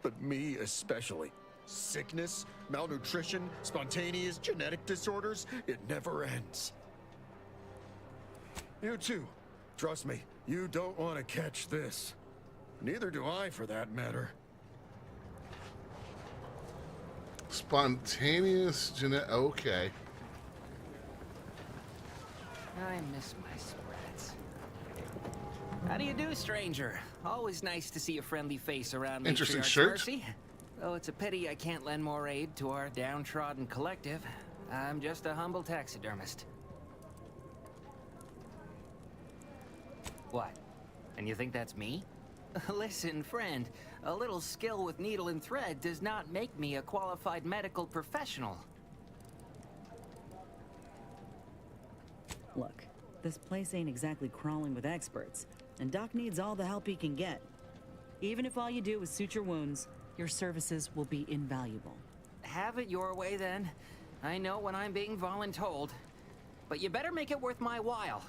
But me especially. Sickness, malnutrition, spontaneous genetic disorders, it never ends. You too. Trust me, you don't want to catch this. Neither do I, for that matter. Spontaneous genetic... Okay. I miss my sprats. How do you do, stranger? Always nice to see a friendly face around Interesting Matriarch's shirt. Mercy. Though it's a pity I can't lend more aid to our downtrodden collective. I'm just a humble taxidermist. What? And you think that's me? Listen, friend, a little skill with needle and thread does not make me a qualified medical professional. Look, this place ain't exactly crawling with experts, and Doc needs all the help he can get. Even if all you do is suture wounds, your services will be invaluable. Have it your way, then. I know when I'm being voluntold. But you better make it worth my while.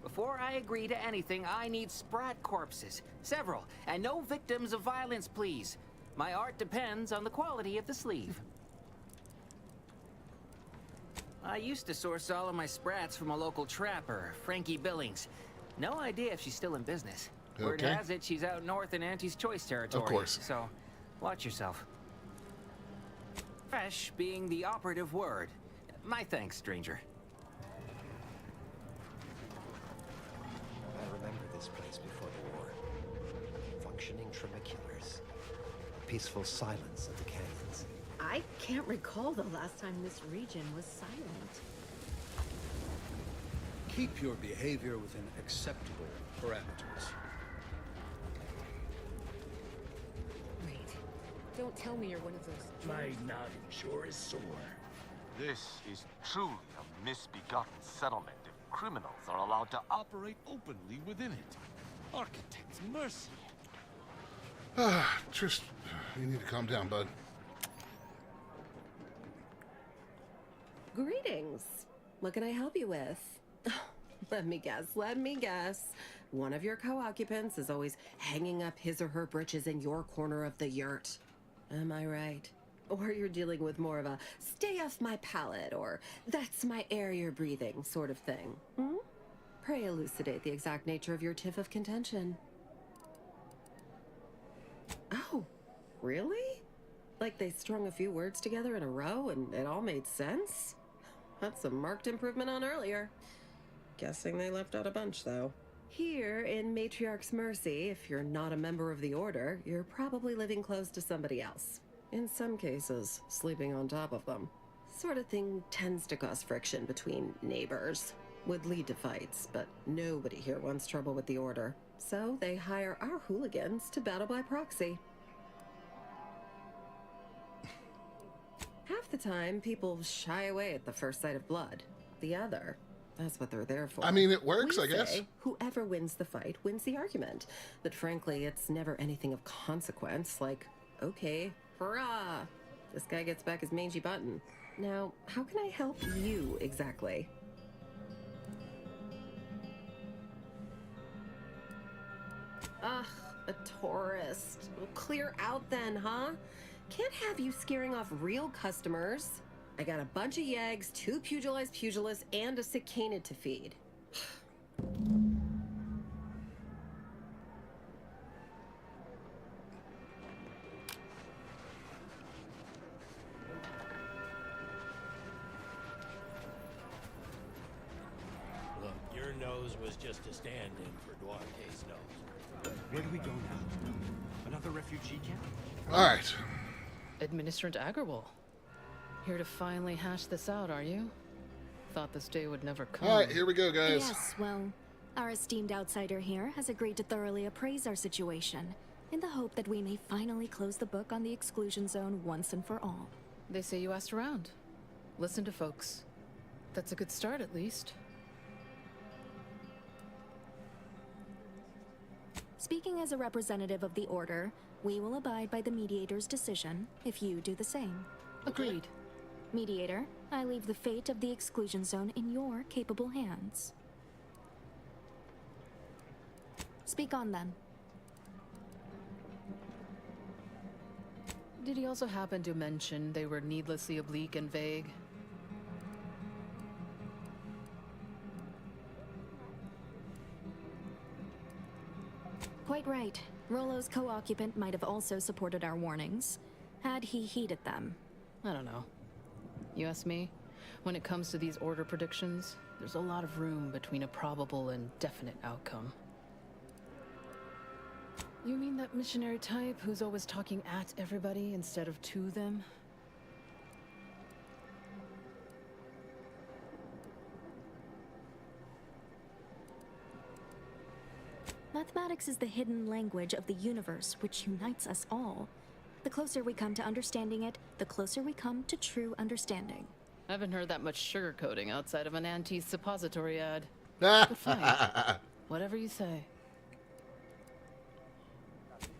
Before I agree to anything, I need sprat corpses. Several. And no victims of violence, please. My art depends on the quality of the sleeve. I used to source all of my sprats from a local trapper, Frankie Billings. No idea if she's still in business. Word Okay. has it she's out north in Auntie's Choice territory. Of course. So, watch yourself. Fresh being the operative word. My thanks, stranger. I remember this place before the war. Functioning tramiculars. Peaceful silence of the canyons. I can't recall the last time this region was silent. Keep your behavior within acceptable parameters. Wait, don't tell me you're one of those... My noggin sure is sore. This is truly a misbegotten settlement if criminals are allowed to operate openly within it. Architect's mercy. Trist, you need to calm down, bud. Greetings. What can I help you with? Let me guess. One of your co-occupants is always hanging up his or her britches in your corner of the yurt. Am I right? Or you're dealing with more of a stay off my palate or that's my air you're breathing sort of thing. Hmm? Pray elucidate the exact nature of your tiff of contention. Oh, really? Like they strung a few words together in a row and it all made sense? That's a marked improvement on earlier. Guessing they left out a bunch, though. Here in Matriarch's Mercy, if you're not a member of the Order, you're probably living close to somebody else. In some cases, sleeping on top of them. Sort of thing tends to cause friction between neighbors. Would lead to fights, but nobody here wants trouble with the Order. So they hire our hooligans to battle by proxy. Half the time, people shy away at the first sight of blood. The other, that's what they're there for. I mean, it works, We I guess. say, whoever wins the fight wins the argument. But frankly, it's never anything of consequence, like, okay, hurrah! This guy gets back his mangy button. Now, how can I help you exactly? Ugh, a tourist. Well, clear out then, huh? Can't have you scaring off real customers. I got a bunch of yeggs, 2 pugilized pugilists, and a cicada to feed. Look, was just a stand-in for Duarte's nose. Where do we go now? Another refugee camp? All right. Administrant Agarwal. Here to finally hash this out, are you? Thought this day would never come. All right, here we go, guys. Yes, well, our esteemed outsider here has agreed to thoroughly appraise our situation, in the hope that we may finally close the book on the exclusion zone once and for all. They say you asked around. Listen to folks. That's a good start, at least. Speaking as a representative of the Order, we will abide by the Mediator's decision if you do the same. Agreed. Mediator, I leave the fate of the exclusion zone in your capable hands. Speak on, then. Did he also happen to mention they were needlessly oblique and vague? Quite right. Rollo's co-occupant might have also supported our warnings, had he heeded them. I don't know. You ask me? When it comes to these Order predictions, there's a lot of room between a probable and definite outcome. You mean that missionary type who's always talking at everybody instead of to them? Mathematics is the hidden language of the universe which unites us all. The closer we come to understanding it, the closer we come to true understanding. I haven't heard that much sugarcoating outside of an anti-suppository ad. But fine. Whatever you say.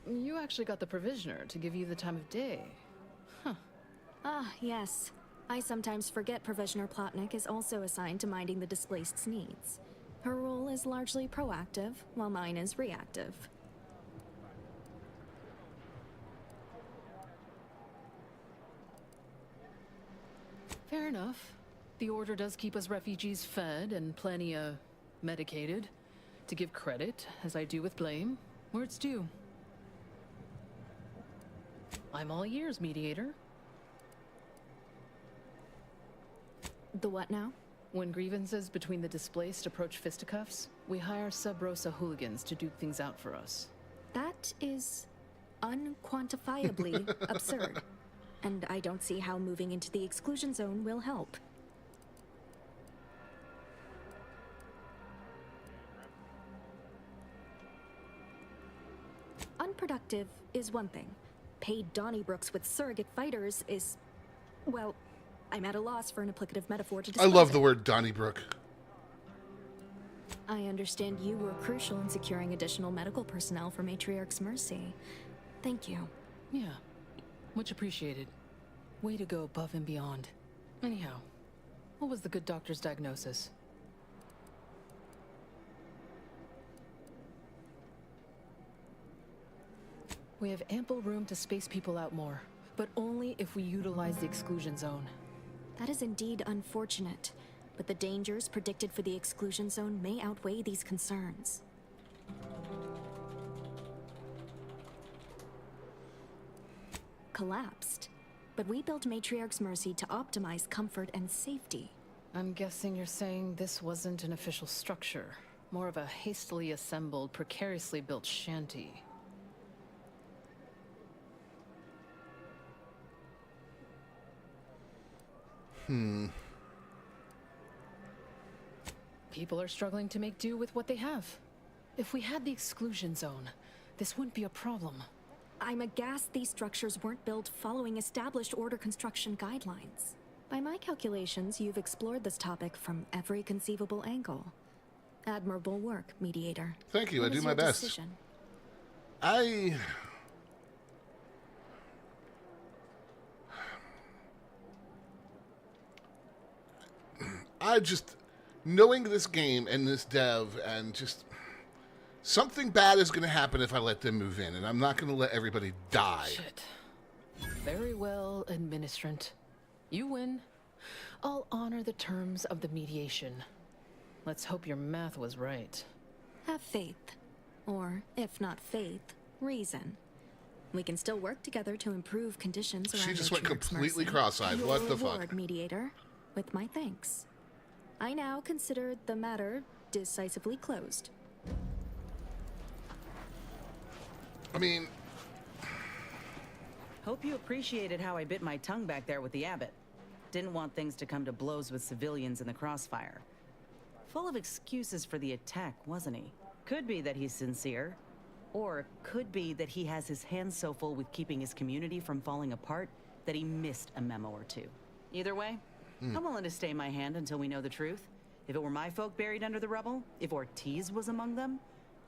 You actually got the Provisioner to give you the time of day. Huh. Ah, yes. I sometimes forget Provisioner Plotnik is also assigned to minding the displaced's needs. Her role is largely proactive, while mine is reactive. Fair enough. The Order does keep us refugees fed and plenty, medicated. To give credit, as I do with blame, where it's due. I'm all ears, Mediator. The what now? When grievances between the displaced approach fisticuffs, we hire Sub-Rosa hooligans to duke things out for us. That is unquantifiably absurd. And I don't see how moving into the exclusion zone will help. Unproductive is one thing. Paid Donnybrooks with surrogate fighters is... well, I'm at a loss for an applicative metaphor to I describe love the it. word Donnybrook. I understand you were crucial in securing additional medical personnel for Matriarch's Mercy. Thank you. Yeah, much appreciated. Way to go above and beyond. Anyhow, what was the good doctor's diagnosis? We have ample room to space people out more, but only if we utilize the exclusion zone. That is indeed unfortunate, but the dangers predicted for the exclusion zone may outweigh these concerns. Collapsed. But we built Matriarch's Mercy to optimize comfort and safety. I'm guessing you're saying this wasn't an official structure, more of a hastily assembled, precariously built shanty. People are struggling to make do with what they have. If we had the exclusion zone, this wouldn't be a problem. I'm aghast these structures weren't built following established Order construction guidelines. By my calculations, you've explored this topic from every conceivable angle. Admirable work, Mediator. Thank you, What I do is my your best. decision? I just, knowing this game and this dev, and just, something bad is going to happen if I let them move in, and I'm not going to let everybody die. Shit. Very well, Administrant. You win. I'll honor the terms of the mediation. Let's hope your math was right. Have faith. Or, if not faith, reason. We can still work together to improve conditions around She just went Matriarch's completely Mercy. cross-eyed. What Your the fuck? reward, Mediator, with my thanks. I now consider the matter decisively closed. I mean... Hope you appreciated how I bit my tongue back there with the abbot. Didn't want things to come to blows with civilians in the crossfire. Full of excuses for the attack, wasn't he? Could be that he's sincere. Or could be that he has his hands so full with keeping his community from falling apart that he missed a memo or two. Either way, I'm willing to stay my hand until we know the truth. If it were my folk buried under the rubble, if Ortiz was among them,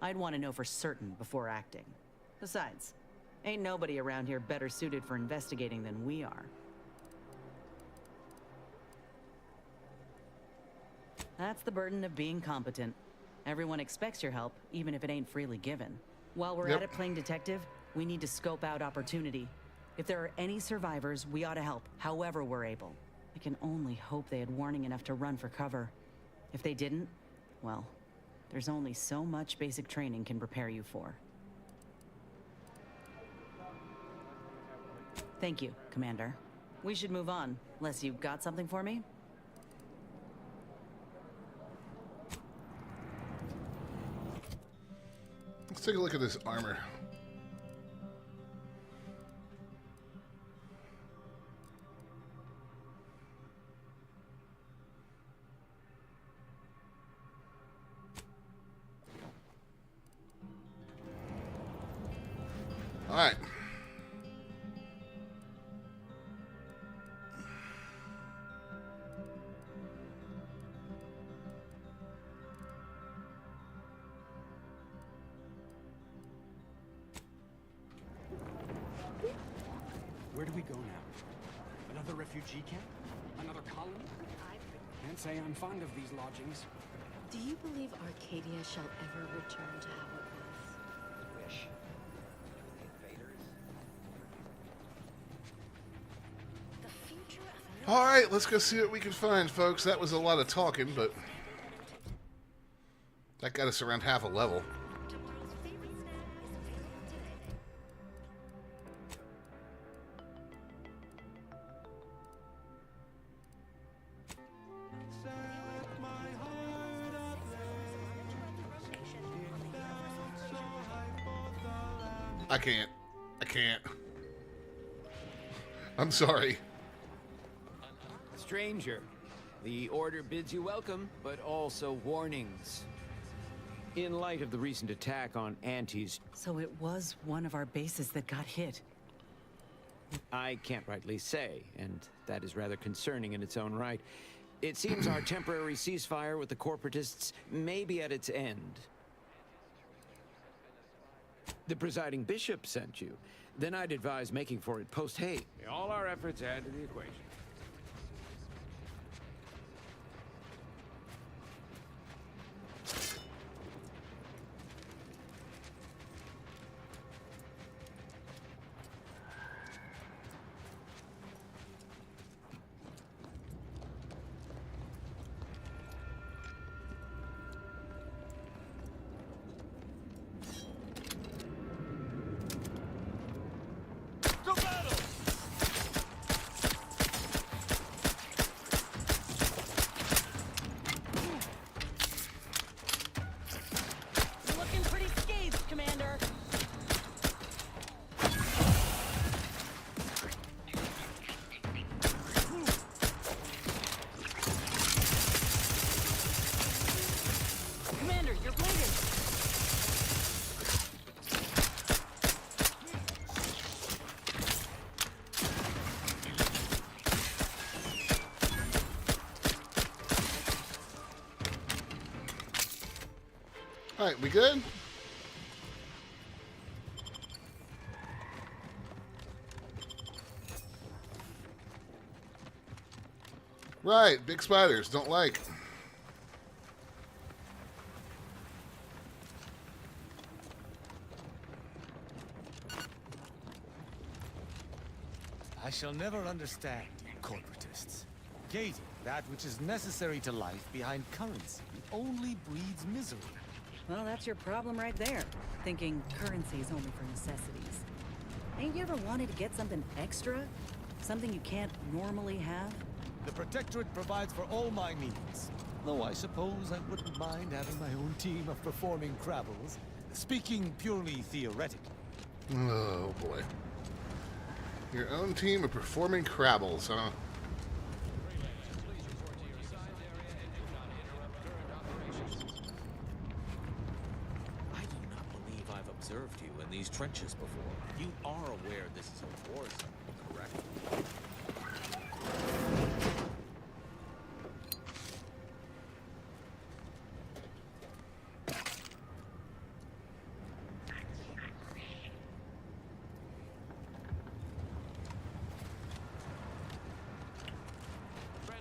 I'd want to know for certain before acting. Besides, ain't nobody around here better suited for investigating than we are. That's the burden of being competent. Everyone expects your help, even if it ain't freely given. While we're at it playing detective, we need to scope out opportunity. If there are any survivors, we ought to help, however we're able. I can only hope they had warning enough to run for cover. If they didn't, well, there's only so much basic training can prepare you for. Thank you, Commander. We should move on, unless you've got something for me? Let's take a look at this armor. All right. Where do we go now? Another refugee camp? Another colony? Can't say I'm fond of these lodgings. Do you believe Arcadia shall ever return to how it was? Wish. All right, let's go see what we can find, folks. That was a lot of talking, but that got us around half a level. I can't. I'm sorry. Stranger, the Order bids you welcome, but also warnings. In light of the recent attack on Auntie's... So it was one of our bases that got hit. I can't rightly say, and that is rather concerning in its own right. It seems our temporary ceasefire with the corporatists may be at its end. The presiding bishop sent you. Then I'd advise making for it post-haste. All our efforts add to the equation. Looking pretty scathed, Commander. Commander, you're bleeding. All right, we good? Right, big spiders, don't like. I shall never understand you corporatists. Gating that which is necessary to life behind currency only breeds misery. Well, that's your problem right there. Thinking currency is only for necessities. Ain't you ever wanted to get something extra? Something you can't normally have? The Protectorate provides for all my needs. Though I suppose I wouldn't mind having my own team of performing Crabbles. Speaking purely theoretically. Oh, boy. Your own team of performing Crabbles, huh? I do not believe I've observed you in these trenches before. You are aware this is a war zone, correct?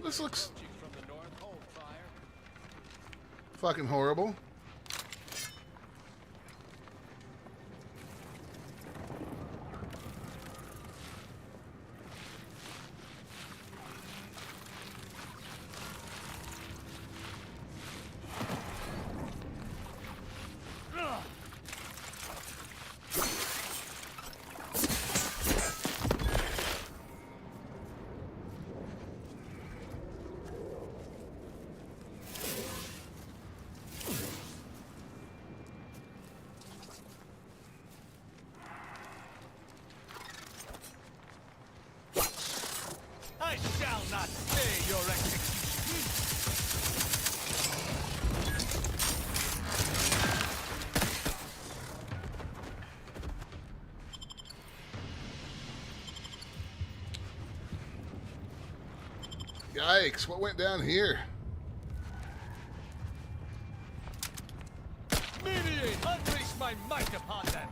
This looks fucking horrible. I shall not stay your execution. Yikes, what went down here? Mediate! Unleash my might upon them!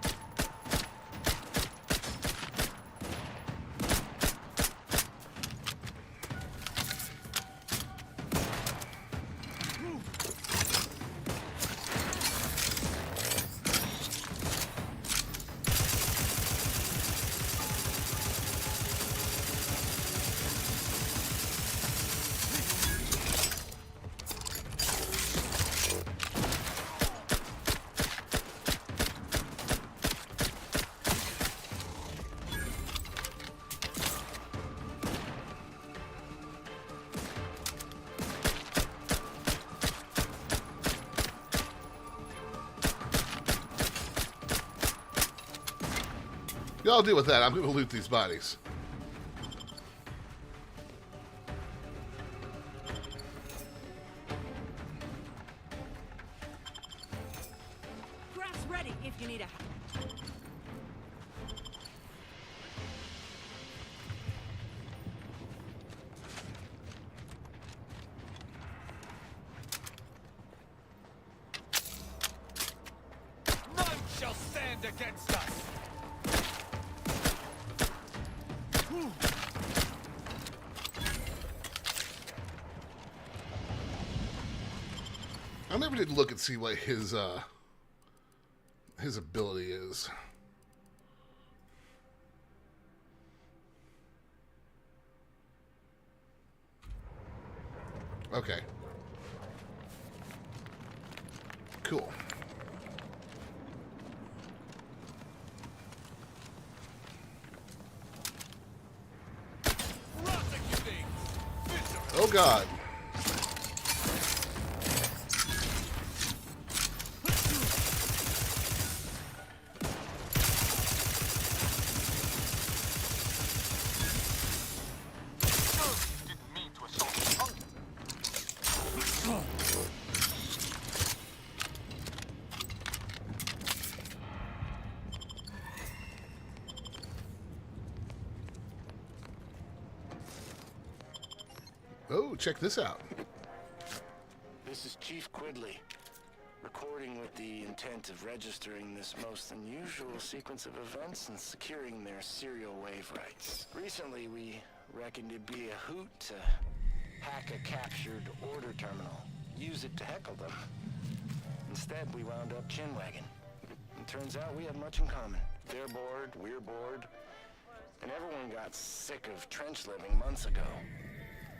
Y'all deal with that. I'm going to loot these bodies. Grass ready if you need a... None shall stand against us! I never did look and see what his ability is. Okay. Cool. Oh God. Oh, check this out. This is Chief Quidley, recording with the intent of registering this most unusual sequence of events and securing their serial wave rights. Recently, we reckoned it'd be a hoot to hack a captured order terminal, use it to heckle them. Instead, we wound up chinwagging. It turns out we have much in common. They're bored, we're bored, and everyone got sick of trench living months ago.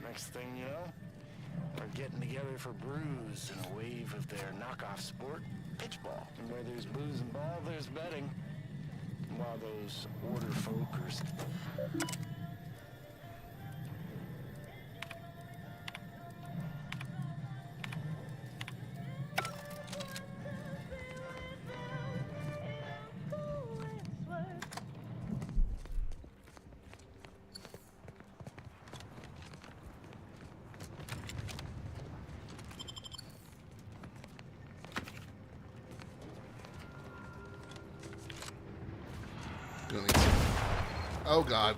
Next thing you know, we're getting together for brews in a wave of their knockoff sport, pitchball. And where there's booze and ball, there's betting. And while those order folk are... Gonna need some... Oh god.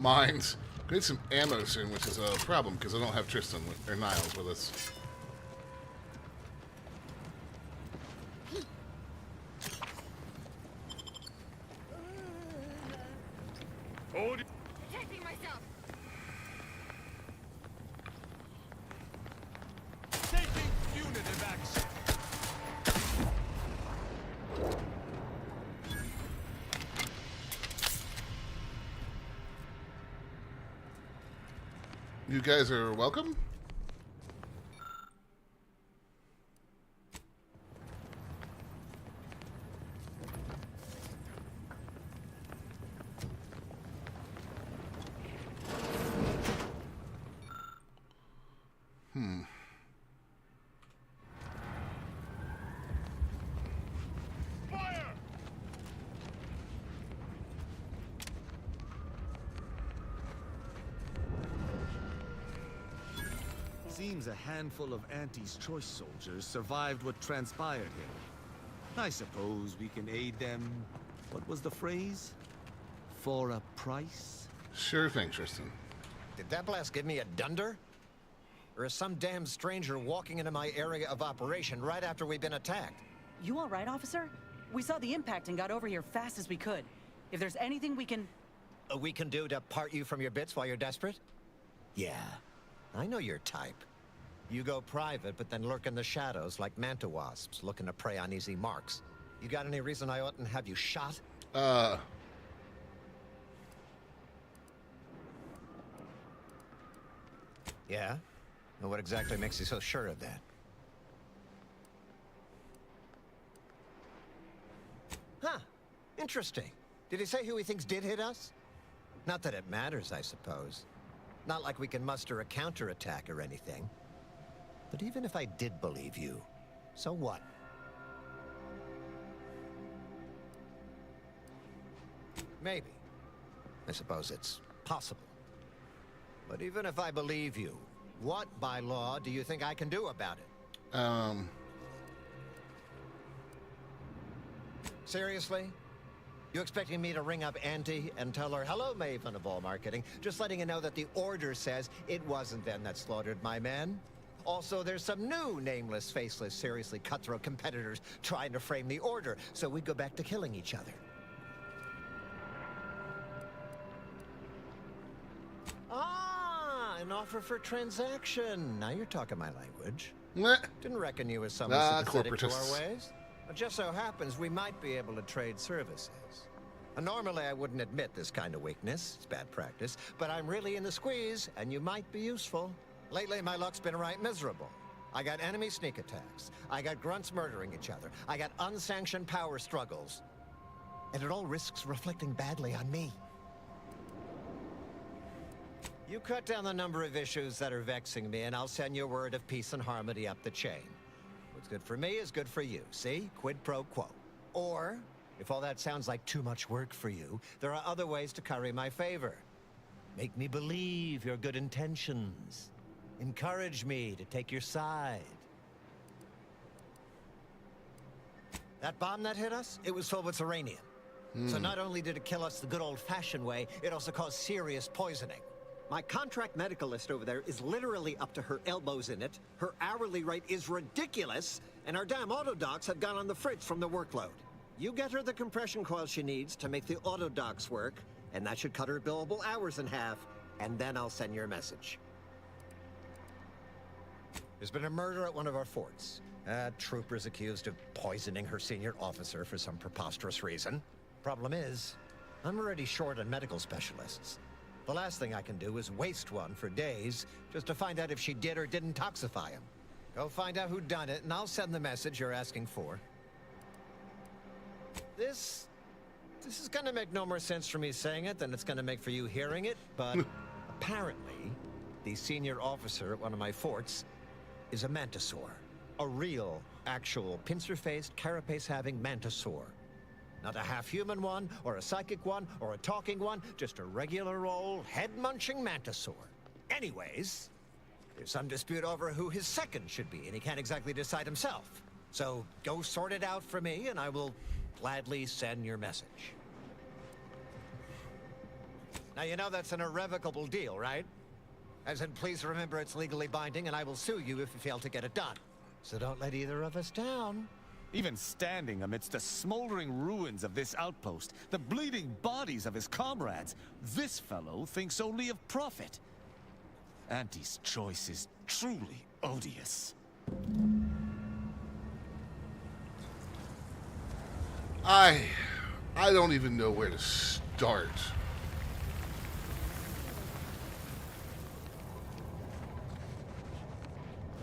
Mines. Gonna need some ammo soon, which is a problem because I don't have Tristan or Niles with us. Protecting myself. Taking punitive action. You guys are welcome. Seems a handful of Auntie's choice soldiers survived what transpired here. I suppose we can aid them. What was the phrase? For a price? Sure thing, Tristan. Did that blast give me a dunder? Or is some damn stranger walking into my area of operation right after we've been attacked? You all right, officer? We saw the impact and got over here fast as we could. If there's anything we can do to part you from your bits while you're desperate? Yeah, I know your type. You go private, but then lurk in the shadows like manta wasps looking to prey on easy marks. You got any reason I oughtn't have you shot? Yeah? Well, what exactly makes you so sure of that? Huh. Interesting. Did he say who he thinks did hit us? Not that it matters, I suppose. Not like we can muster a counterattack or anything. But even if I did believe you, so what? Maybe. I suppose it's possible. But even if I believe you, what, by law, do you think I can do about it? Seriously? You expecting me to ring up Auntie and tell her, hello, Maven of all marketing, just letting you know that the order says it wasn't them that slaughtered my men? Also, there's some new nameless, faceless, seriously cutthroat competitors trying to frame the order, so we go back to killing each other. Ah, an offer for transaction. Now you're talking my language. Didn't reckon you was someone sympathetic to our ways. It just so happens we might be able to trade services. Normally, I wouldn't admit this kind of weakness. It's bad practice. But I'm really in the squeeze, and you might be useful. Lately, my luck's been right miserable. I got enemy sneak attacks. I got grunts murdering each other. I got unsanctioned power struggles. And it all risks reflecting badly on me. You cut down the number of issues that are vexing me, and I'll send you word of peace and harmony up the chain. What's good for me is good for you. See? Quid pro quo. Or, if all that sounds like too much work for you, there are other ways to curry my favor. Make me believe your good intentions. Encourage me to take your side. That bomb that hit us, it was filled with uranium. So not only did it kill us the good old-fashioned way, it also caused serious poisoning. My contract medicalist over there is literally up to her elbows in it, her hourly rate is ridiculous, and our damn auto docks have gone on the fritz from the workload. You get her the compression coil she needs to make the auto docks work, and that should cut her billable hours in half, and then I'll send your a message. There's been a murder at one of our forts. Trooper's accused of poisoning her senior officer for some preposterous reason. Problem is, I'm already short on medical specialists. The last thing I can do is waste one for days just to find out if she did or didn't toxify him. Go find out who done it, and I'll send the message you're asking for. This is gonna make no more sense for me saying it than it's gonna make for you hearing it, but apparently, the senior officer at one of my forts is a mantisaur. A real, actual, pincer-faced, carapace-having mantisaur. Not a half-human one, or a psychic one, or a talking one, just a regular old, head-munching mantisaur. Anyways, there's some dispute over who his second should be, and he can't exactly decide himself. So, go sort it out for me, and I will gladly send your message. Now, you know that's an irrevocable deal, right? As in, please remember it's legally binding, and I will sue you if you fail to get it done. So don't let either of us down. Even standing amidst the smoldering ruins of this outpost, the bleeding bodies of his comrades, this fellow thinks only of profit. Auntie's choice is truly odious. I don't even know where to start.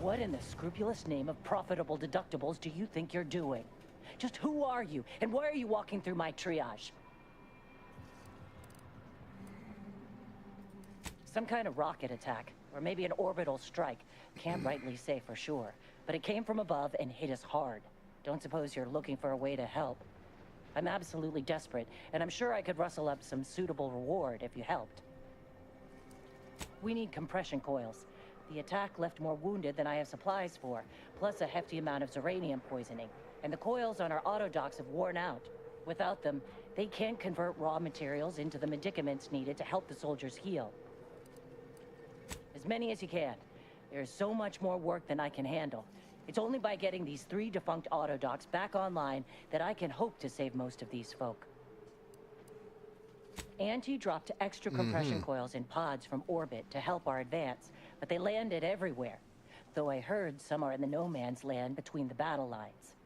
What in the scrupulous name of profitable deductibles do you think you're doing? Just who are you, and why are you walking through my triage? Some kind of rocket attack, or maybe an orbital strike. Can't rightly say for sure, but it came from above and hit us hard. Don't suppose you're looking for a way to help? I'm absolutely desperate, and I'm sure I could rustle up some suitable reward if you helped. We need compression coils. The attack left more wounded than I have supplies for, plus a hefty amount of uranium poisoning. And the coils on our autodocs have worn out. Without them, they can't convert raw materials into the medicaments needed to help the soldiers heal. As many as you can. There's so much more work than I can handle. It's only by getting these 3 defunct autodocs back online that I can hope to save most of these folk. Auntie dropped extra compression coils in pods from orbit to help our advance, but they landed everywhere. Though I heard some are in the no man's land between the battle lines.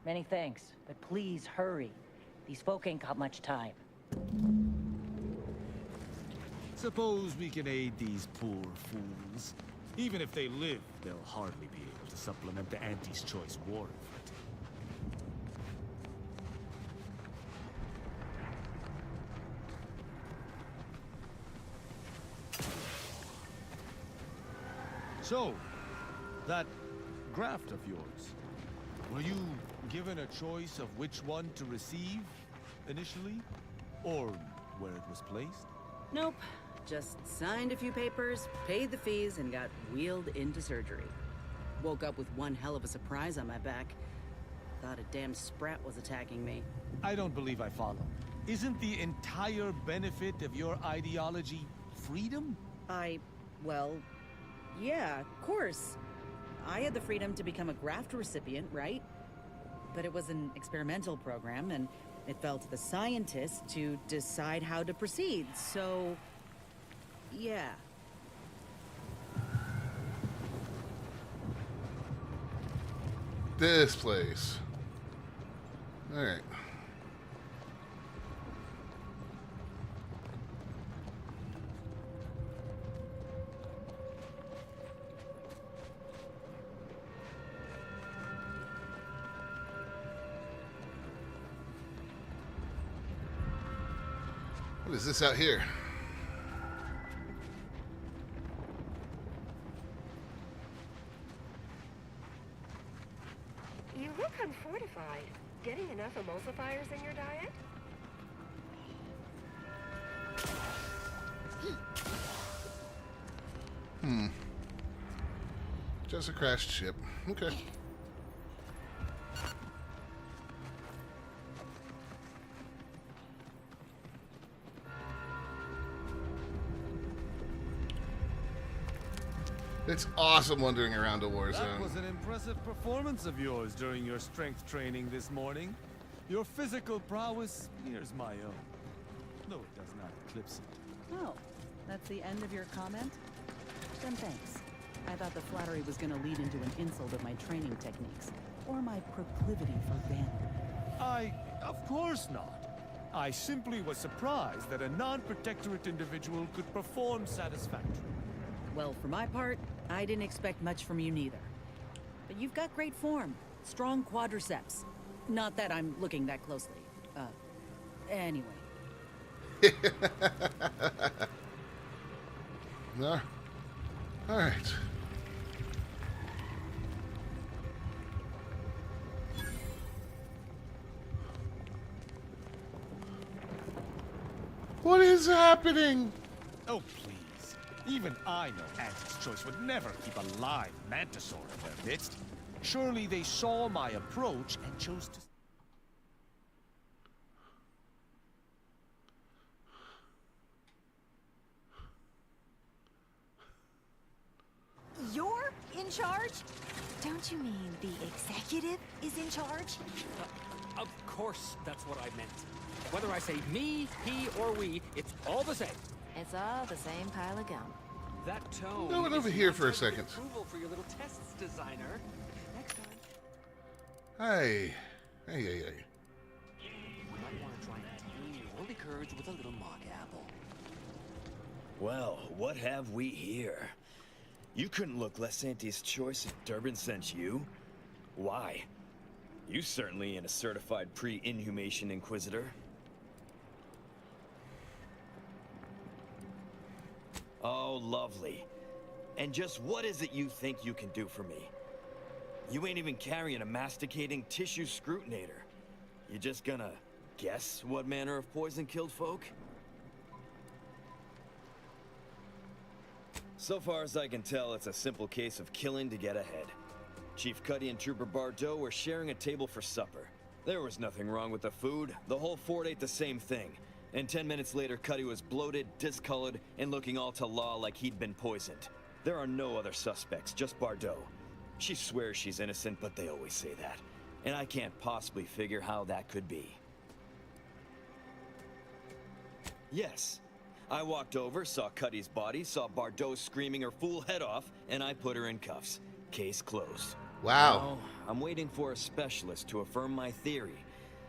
Many thanks, but please hurry. These folk ain't got much time. Suppose we can aid these poor fools. Even if they live, they'll hardly be able to supplement the Auntie's Choice war effort. So, that graft of yours, were you given a choice of which one to receive initially? Or where it was placed? Nope. Just signed a few papers, paid the fees, and got wheeled into surgery. Woke up with one hell of a surprise on my back. Thought a damn sprat was attacking me. I don't believe I follow. Isn't the entire benefit of your ideology freedom? Well, yeah, of course. I had the freedom to become a graft recipient, right? But it was an experimental program, and it fell to the scientists to decide how to proceed, so... yeah. This place. Alright. What is this out here? You look unfortified. Getting enough emulsifiers in your diet? Just a crashed ship. Okay. It's awesome wandering around a war zone. That was an impressive performance of yours during your strength training this morning. Your physical prowess mirrors my own, though it does not eclipse it. Oh, that's the end of your comment? Then thanks. I thought the flattery was gonna lead into an insult of my training techniques, or my proclivity for vanity. Of course not. I simply was surprised that a non-protectorate individual could perform satisfactorily. Well, for my part, I didn't expect much from you neither. But you've got great form. Strong quadriceps. Not that I'm looking that closely. Anyway. No. All right. What is happening? Oh, please. Even I know Auntie's Choice would never keep a live mantisaur in their midst. Surely they saw my approach and chose to... You're in charge? Don't you mean the executive is in charge? Of course that's what I meant. Whether I say me, he, or we, it's all the same. It's all the same pile of gum. That tone. No one over here for a second. Approval for your little tests, designer. Next time. Hey. Hey. You might want to try and tame your early courage with a little mock apple. Well, what have we here? You couldn't look less Auntie's choice if Durbin sent you. Why? You certainly ain't a certified pre-inhumation inquisitor. Oh, lovely. And just what is it you think you can do for me? You ain't even carrying a masticating tissue scrutinator. You just gonna guess what manner of poison killed folk? So far as I can tell, it's a simple case of killing to get ahead. Chief Cuddy and Trooper Bardot were sharing a table for supper. There was nothing wrong with the food. The whole fort ate the same thing. And 10 minutes later, Cuddy was bloated, discolored, and looking all to law like he'd been poisoned. There are no other suspects, just Bardot. She swears she's innocent, but they always say that. And I can't possibly figure how that could be. Yes. I walked over, saw Cuddy's body, saw Bardot screaming her fool head off, and I put her in cuffs. Case closed. Wow. Now, I'm waiting for a specialist to affirm my theory,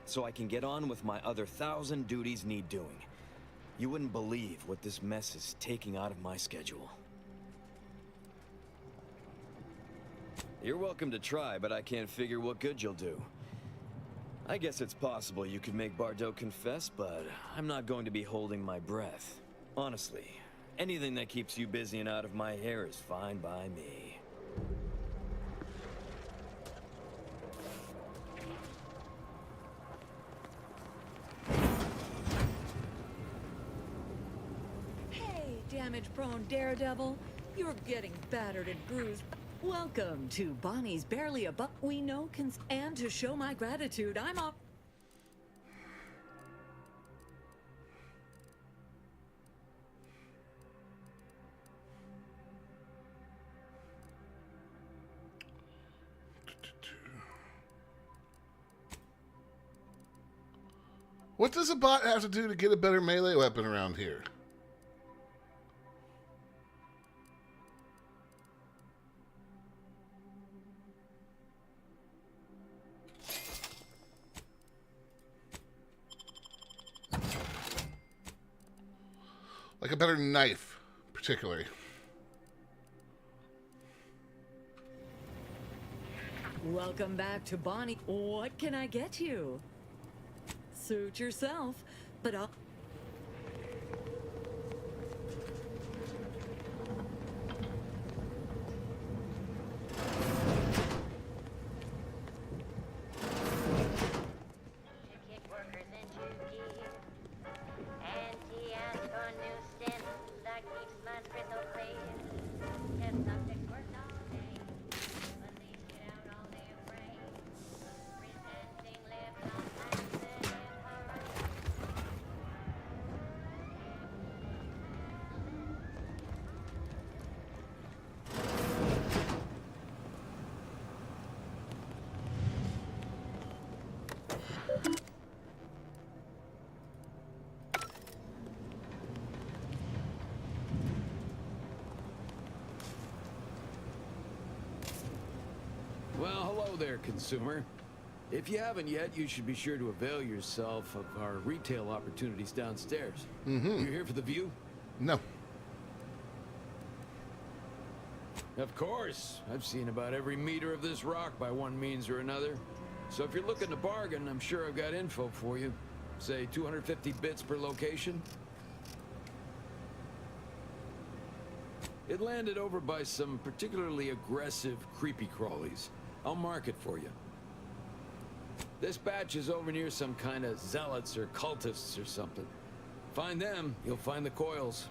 so I can get on with my other 1,000 duties need doing. You wouldn't believe what this mess is taking out of my schedule. You're welcome to try, but I can't figure what good you'll do. I guess it's possible you could make Bardot confess, but I'm not going to be holding my breath. Honestly, anything that keeps you busy and out of my hair is fine by me. Hey, damage-prone daredevil. You're getting battered and bruised. Welcome to Bonnie's Barely a Buck We Know and to show my gratitude, I'm off. What does a bot have to do to get a better melee weapon around here? Like a better knife, particularly. Welcome back to Bonnie. What can I get you? Suit yourself, but I'll... Well, hello there, consumer. If you haven't yet, you should be sure to avail yourself of our retail opportunities downstairs. Mm-hmm. You here for the view? No. Of course. I've seen about every meter of this rock by one means or another. So if you're looking to bargain, I'm sure I've got info for you. Say 250 bits per location. It landed over by some particularly aggressive creepy crawlies. I'll mark it for you. This batch is over near some kind of zealots or cultists or something. Find them, you'll find the coils.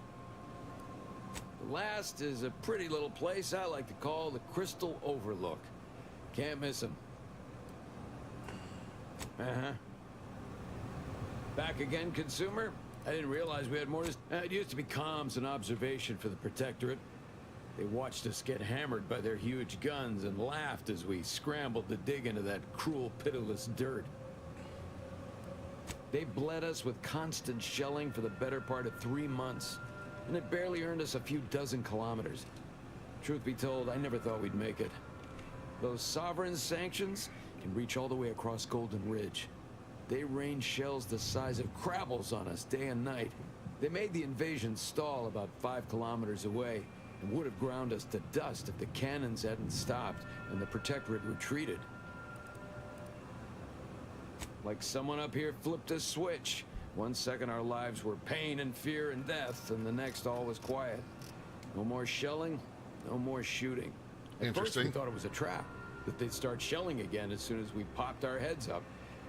The last is a pretty little place I like to call the Crystal Overlook. Can't miss him. Uh-huh. Back again, consumer? I didn't realize we had more to... It used to be comms and observation for the Protectorate. They watched us get hammered by their huge guns and laughed as we scrambled to dig into that cruel, pitiless dirt. They bled us with constant shelling for the better part of 3 months, and it barely earned us a few dozen kilometers. Truth be told, I never thought we'd make it. Those sovereign sanctions can reach all the way across Golden Ridge. They rain shells the size of crabbles on us day and night. They made the invasion stall about 5 kilometers away and would have ground us to dust if the cannons hadn't stopped and the Protectorate retreated. Like someone up here flipped a switch. 1 second our lives were pain and fear and death, and the next all was quiet. No more shelling, no more shooting. At first we thought it was a trap, that they'd start shelling again as soon as we popped our heads up.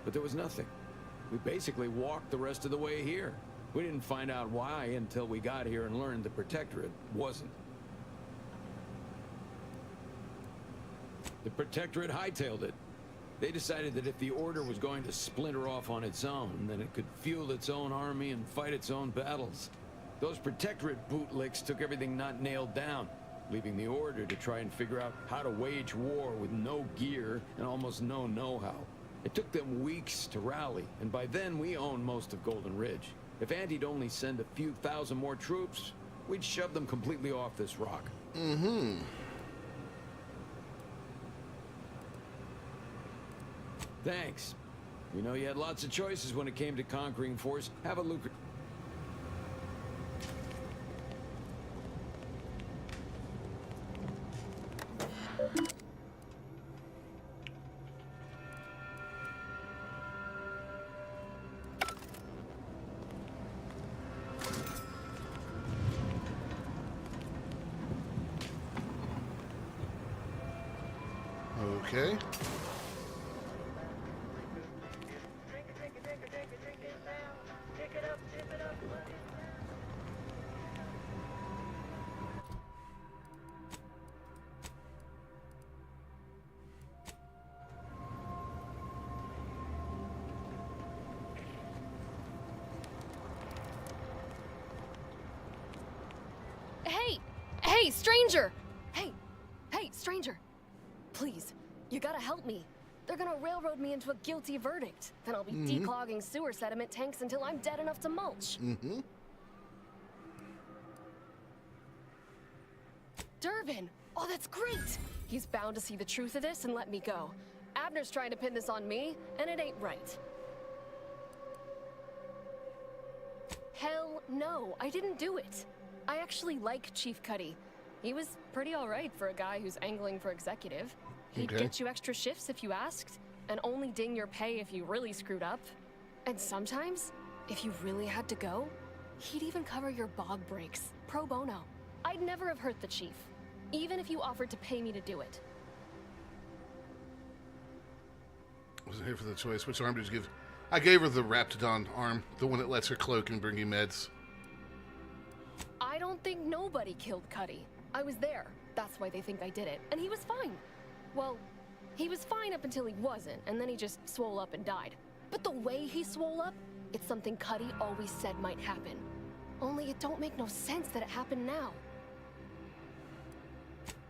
But there was nothing. We basically walked the rest of the way here. We didn't find out why until we got here and learned the Protectorate wasn't. The Protectorate hightailed it. They decided that if the Order was going to splinter off on its own, then it could fuel its own army and fight its own battles. Those Protectorate bootlicks took everything not nailed down, leaving the Order to try and figure out how to wage war with no gear and almost no know-how. It took them weeks to rally, and by then we owned most of Golden Ridge. If Andy'd only send a few thousand more troops, we'd shove them completely off this rock. Mm-hmm. Thanks. You know, you had lots of choices when it came to conquering force. Have a look. Okay. Hey, stranger! Hey, stranger! Please, you gotta help me. They're gonna railroad me into a guilty verdict. Then I'll be declogging sewer sediment tanks until I'm dead enough to mulch. Durbin! Oh, that's great! He's bound to see the truth of this and let me go. Abner's trying to pin this on me, and it ain't right. Hell no, I didn't do it. I actually like Chief Cuddy. He was pretty alright for a guy who's angling for executive. He'd get you extra shifts if you asked, and only ding your pay if you really screwed up. And sometimes, if you really had to go, he'd even cover your bog breaks, pro bono. I'd never have hurt the chief, even if you offered to pay me to do it. Wasn't here for the choice. Which arm did you give? I gave her the Raptidon arm, the one that lets her cloak and bring you meds. I don't think nobody killed Cuddy. I was there. That's why they think I did it. And he was fine. Well, he was fine up until he wasn't, and then he just swole up and died. But the way he swole up, it's something Cuddy always said might happen. Only it don't make no sense that it happened now.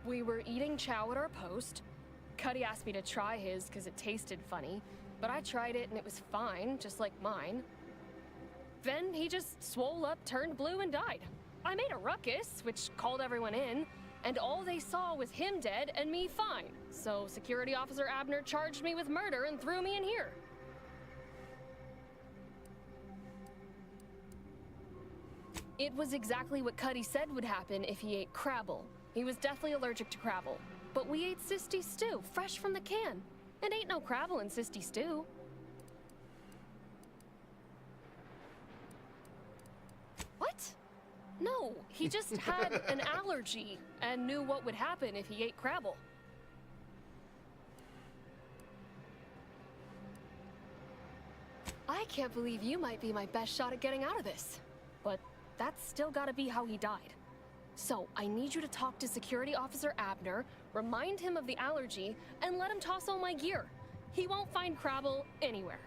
We were eating chow at our post. Cuddy asked me to try his because it tasted funny, but I tried it and it was fine, just like mine. Then he just swole up, turned blue, and died. I made a ruckus, which called everyone in, and all they saw was him dead and me fine. So Security Officer Abner charged me with murder and threw me in here. It was exactly what Cuddy said would happen if he ate Crabble. He was deathly allergic to Crabble. But we ate Sisty stew, fresh from the can. And ain't no Crabble in Sisty stew. What? No, he just had an allergy and knew what would happen if he ate Crabble. I can't believe you might be my best shot at getting out of this. But that's still gotta be how he died. So, I need you to talk to Security Officer Abner, remind him of the allergy, and let him toss all my gear. He won't find Crabble anywhere.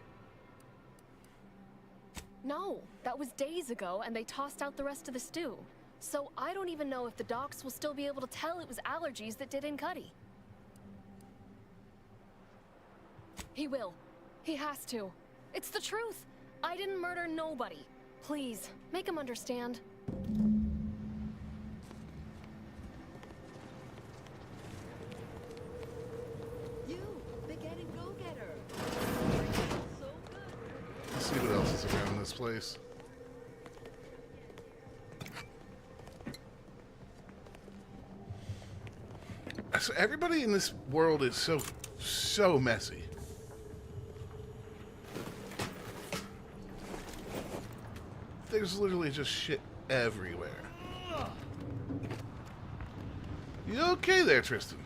No, that was days ago, and they tossed out the rest of the stew. So, I don't even know if the docs will still be able to tell it was allergies that did in Cuddy. He will. He has to. It's the truth. I didn't murder nobody. Please, make him understand. You, beginning go-getter. So good. Let's see what else is around this place. So everybody in this world is so messy. There's literally just shit everywhere. You okay there, Tristan?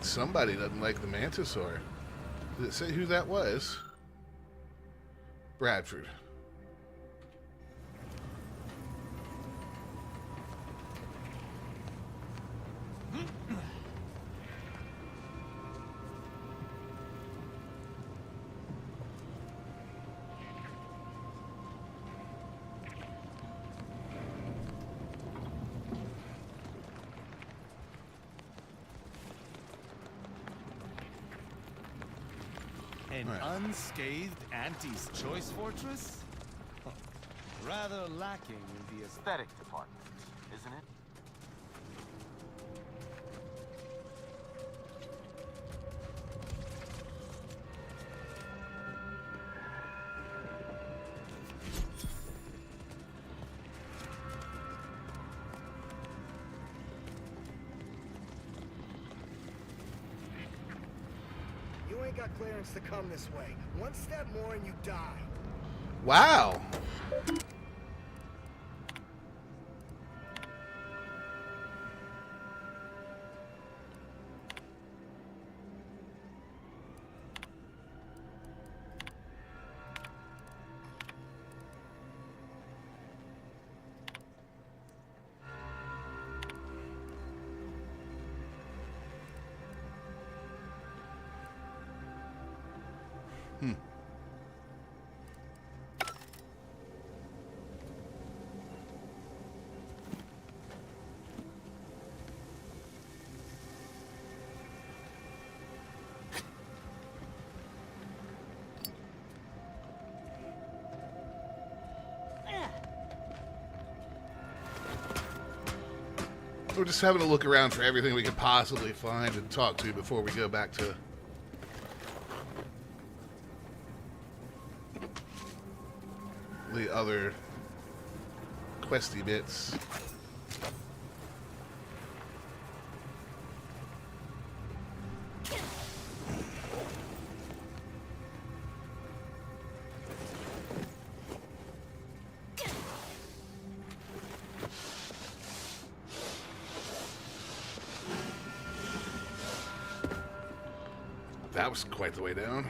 Somebody doesn't like the Mantisaur. Did it say who that was? Bradford. An unscathed Auntie's Choice Fortress? Rather lacking in the aesthetic department, isn't it? Got clearance to come this way. One step more and you die. Wow. We're just having a look around for everything we could possibly find and talk to before we go back to the other questy bits. That was quite the way down.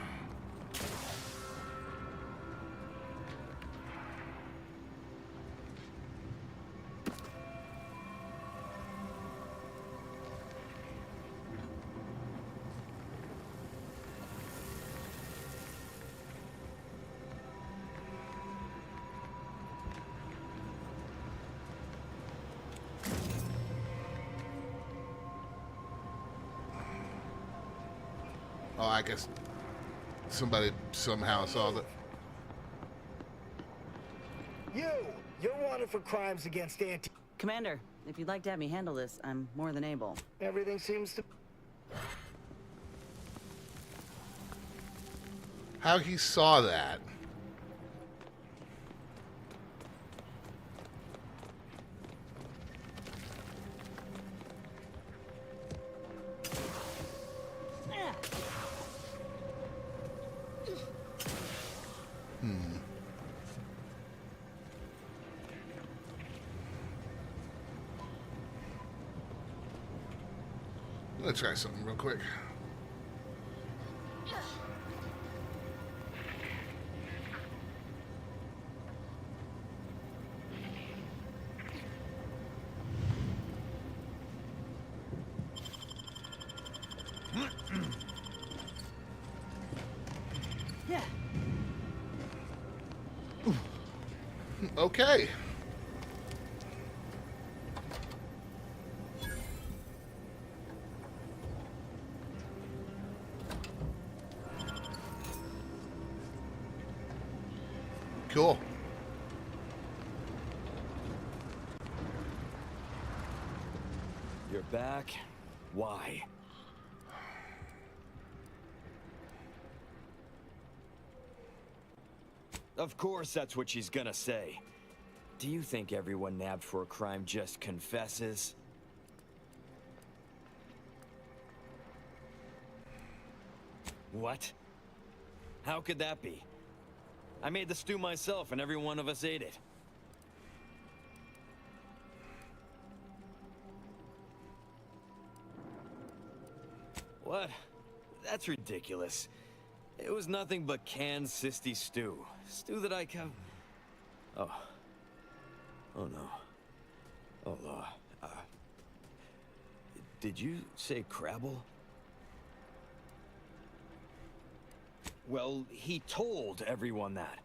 Oh, I guess somebody somehow saw that. You're wanted for crimes against Auntie. Commander, if you'd like to have me handle this, I'm more than able. Everything seems to... how he saw that. Let's try something real quick. Yeah. Okay. Cool. You're back? Why? Of course that's what she's gonna say. Do you think everyone nabbed for a crime just confesses? What? How could that be? I made the stew myself and every one of us ate it. What? That's ridiculous. It was nothing but canned sisty stew. Stew that I can... Oh. Oh no. Oh, did you say Crabble? Well, he told everyone that.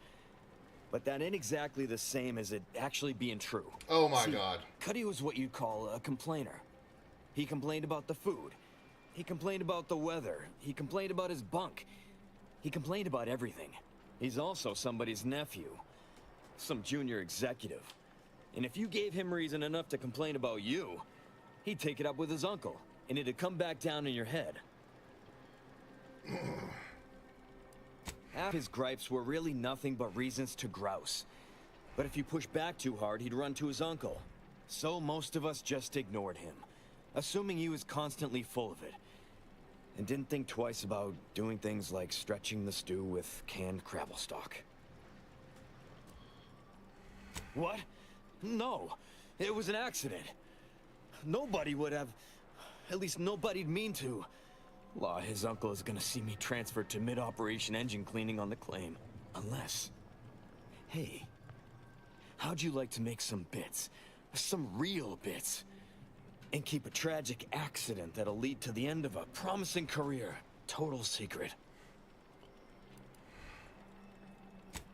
But that ain't exactly the same as it actually being true. Oh my God. Cuddy was what you'd call a complainer. He complained about the food. He complained about the weather. He complained about his bunk. He complained about everything. He's also somebody's nephew. Some junior executive. And if you gave him reason enough to complain about you, he'd take it up with his uncle, and it'd come back down in your head. Half his gripes were really nothing but reasons to grouse. But if you push back too hard, he'd run to his uncle. So most of us just ignored him, assuming he was constantly full of it. And didn't think twice about doing things like stretching the stew with canned Crabble stock. What? No, it was an accident. Nobody would have... At least nobody'd mean to. Law, his uncle is gonna see me transferred to mid-operation engine cleaning on the claim. Unless... Hey, how'd you like to make some bits? Some real bits? And keep a tragic accident that'll lead to the end of a promising career. Total secret.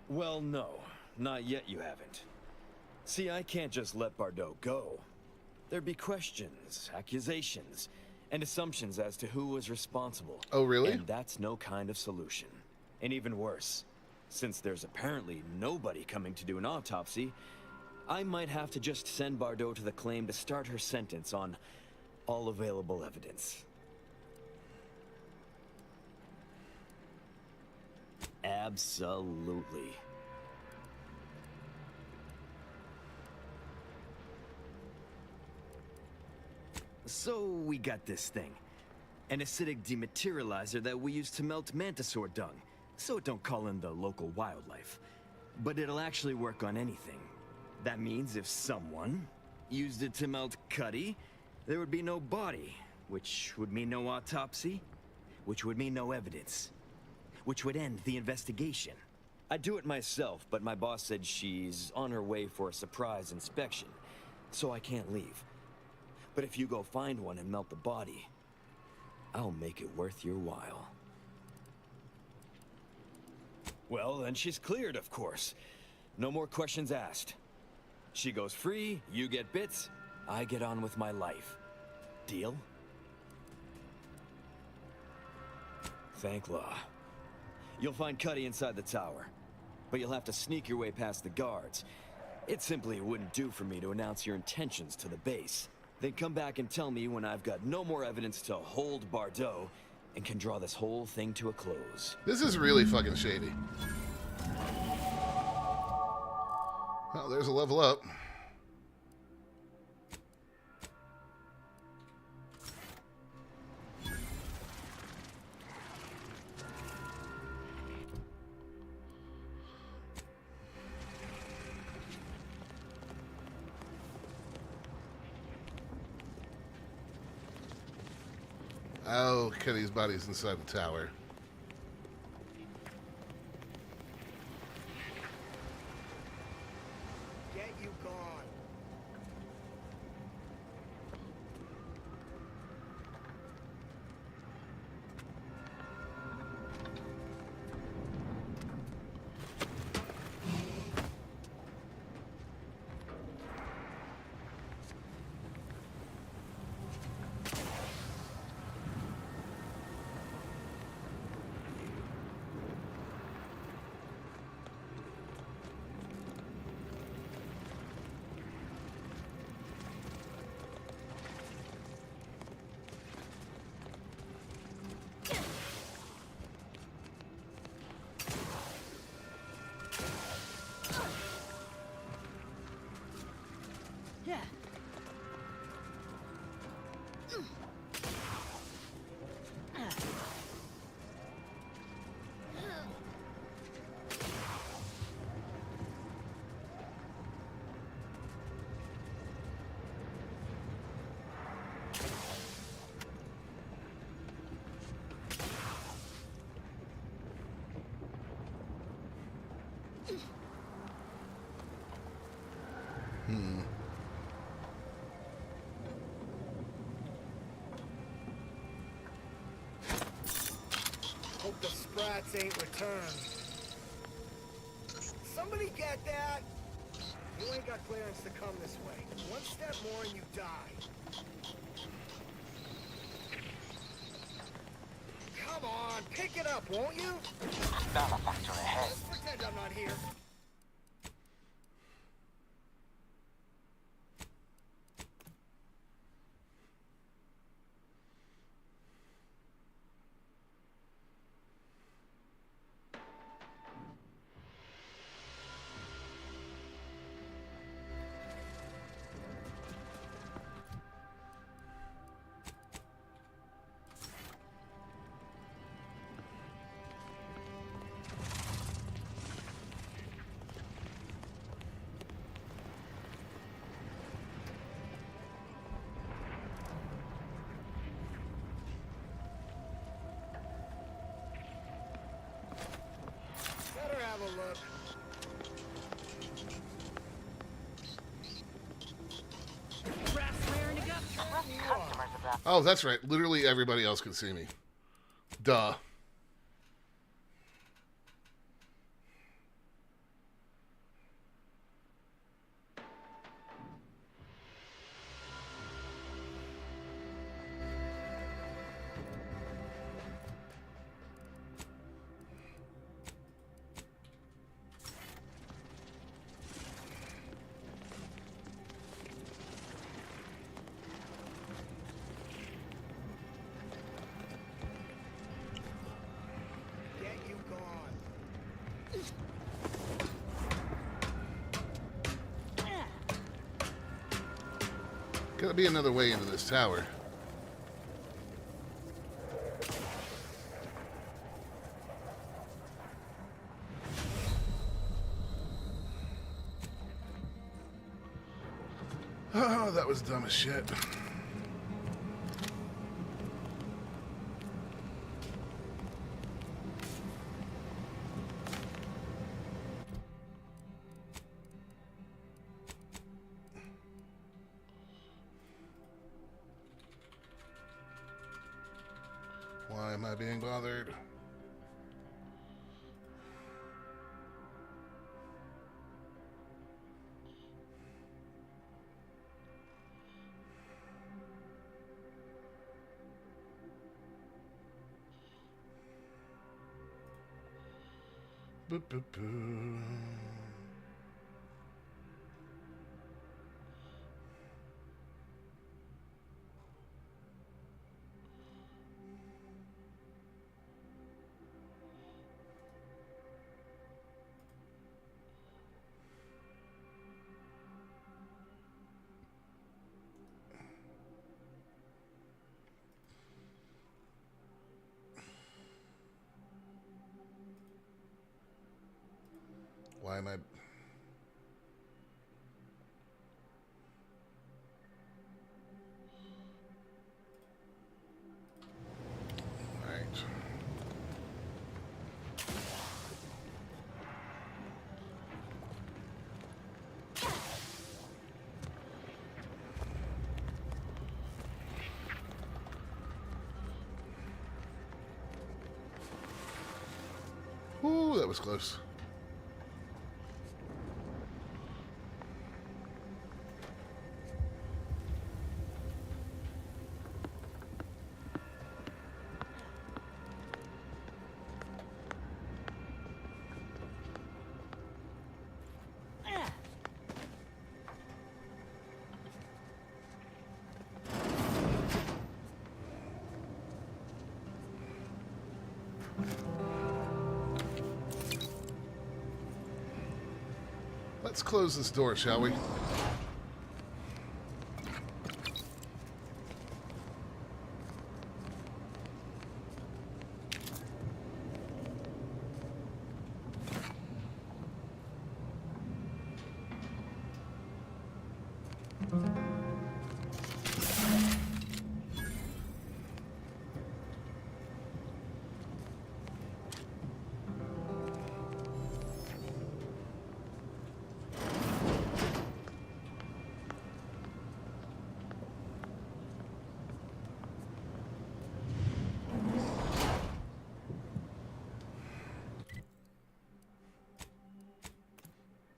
Well, no. Not yet you haven't. See, I can't just let Bardot go. There'd be questions, accusations, and assumptions as to who was responsible. Oh, really? And that's no kind of solution. And even worse, since there's apparently nobody coming to do an autopsy, I might have to just send Bardot to the claim to start her sentence on all available evidence. Absolutely. So we got this thing. An acidic dematerializer that we use to melt mantisaur dung, so it don't call in the local wildlife. But it'll actually work on anything. That means if someone used it to melt Cuddy, there would be no body, which would mean no autopsy, which would mean no evidence, which would end the investigation. I'd do it myself, but my boss said she's on her way for a surprise inspection, so I can't leave. But if you go find one and melt the body, I'll make it worth your while. Well, then she's cleared, of course. No more questions asked. She goes free, you get bits, I get on with my life. Deal? Thank law. You'll find Cuddy inside the tower, but you'll have to sneak your way past the guards. It simply wouldn't do for me to announce your intentions to the base. Then come back and tell me when I've got no more evidence to hold Bardot, and can draw this whole thing to a close. This is really fucking shady. Well, there's a level up. Oh, Kenny's body's inside the tower. Get you gone. Yeah. Hope the sprats ain't returned. Somebody get that? You ain't got clearance to come this way. One step more and you die. Come on, pick it up, won't you? Malefactor ahead. Let's pretend I'm not here. Better have a look. Oh, that's right. Literally everybody else can see me. Duh. Get you gone. Gotta be another way into this tower. Oh, that was dumb as shit. Why am I being bothered? Boop, boop, boop. Why am I... Alright. Ooh, that was close. Let's close this door, shall we?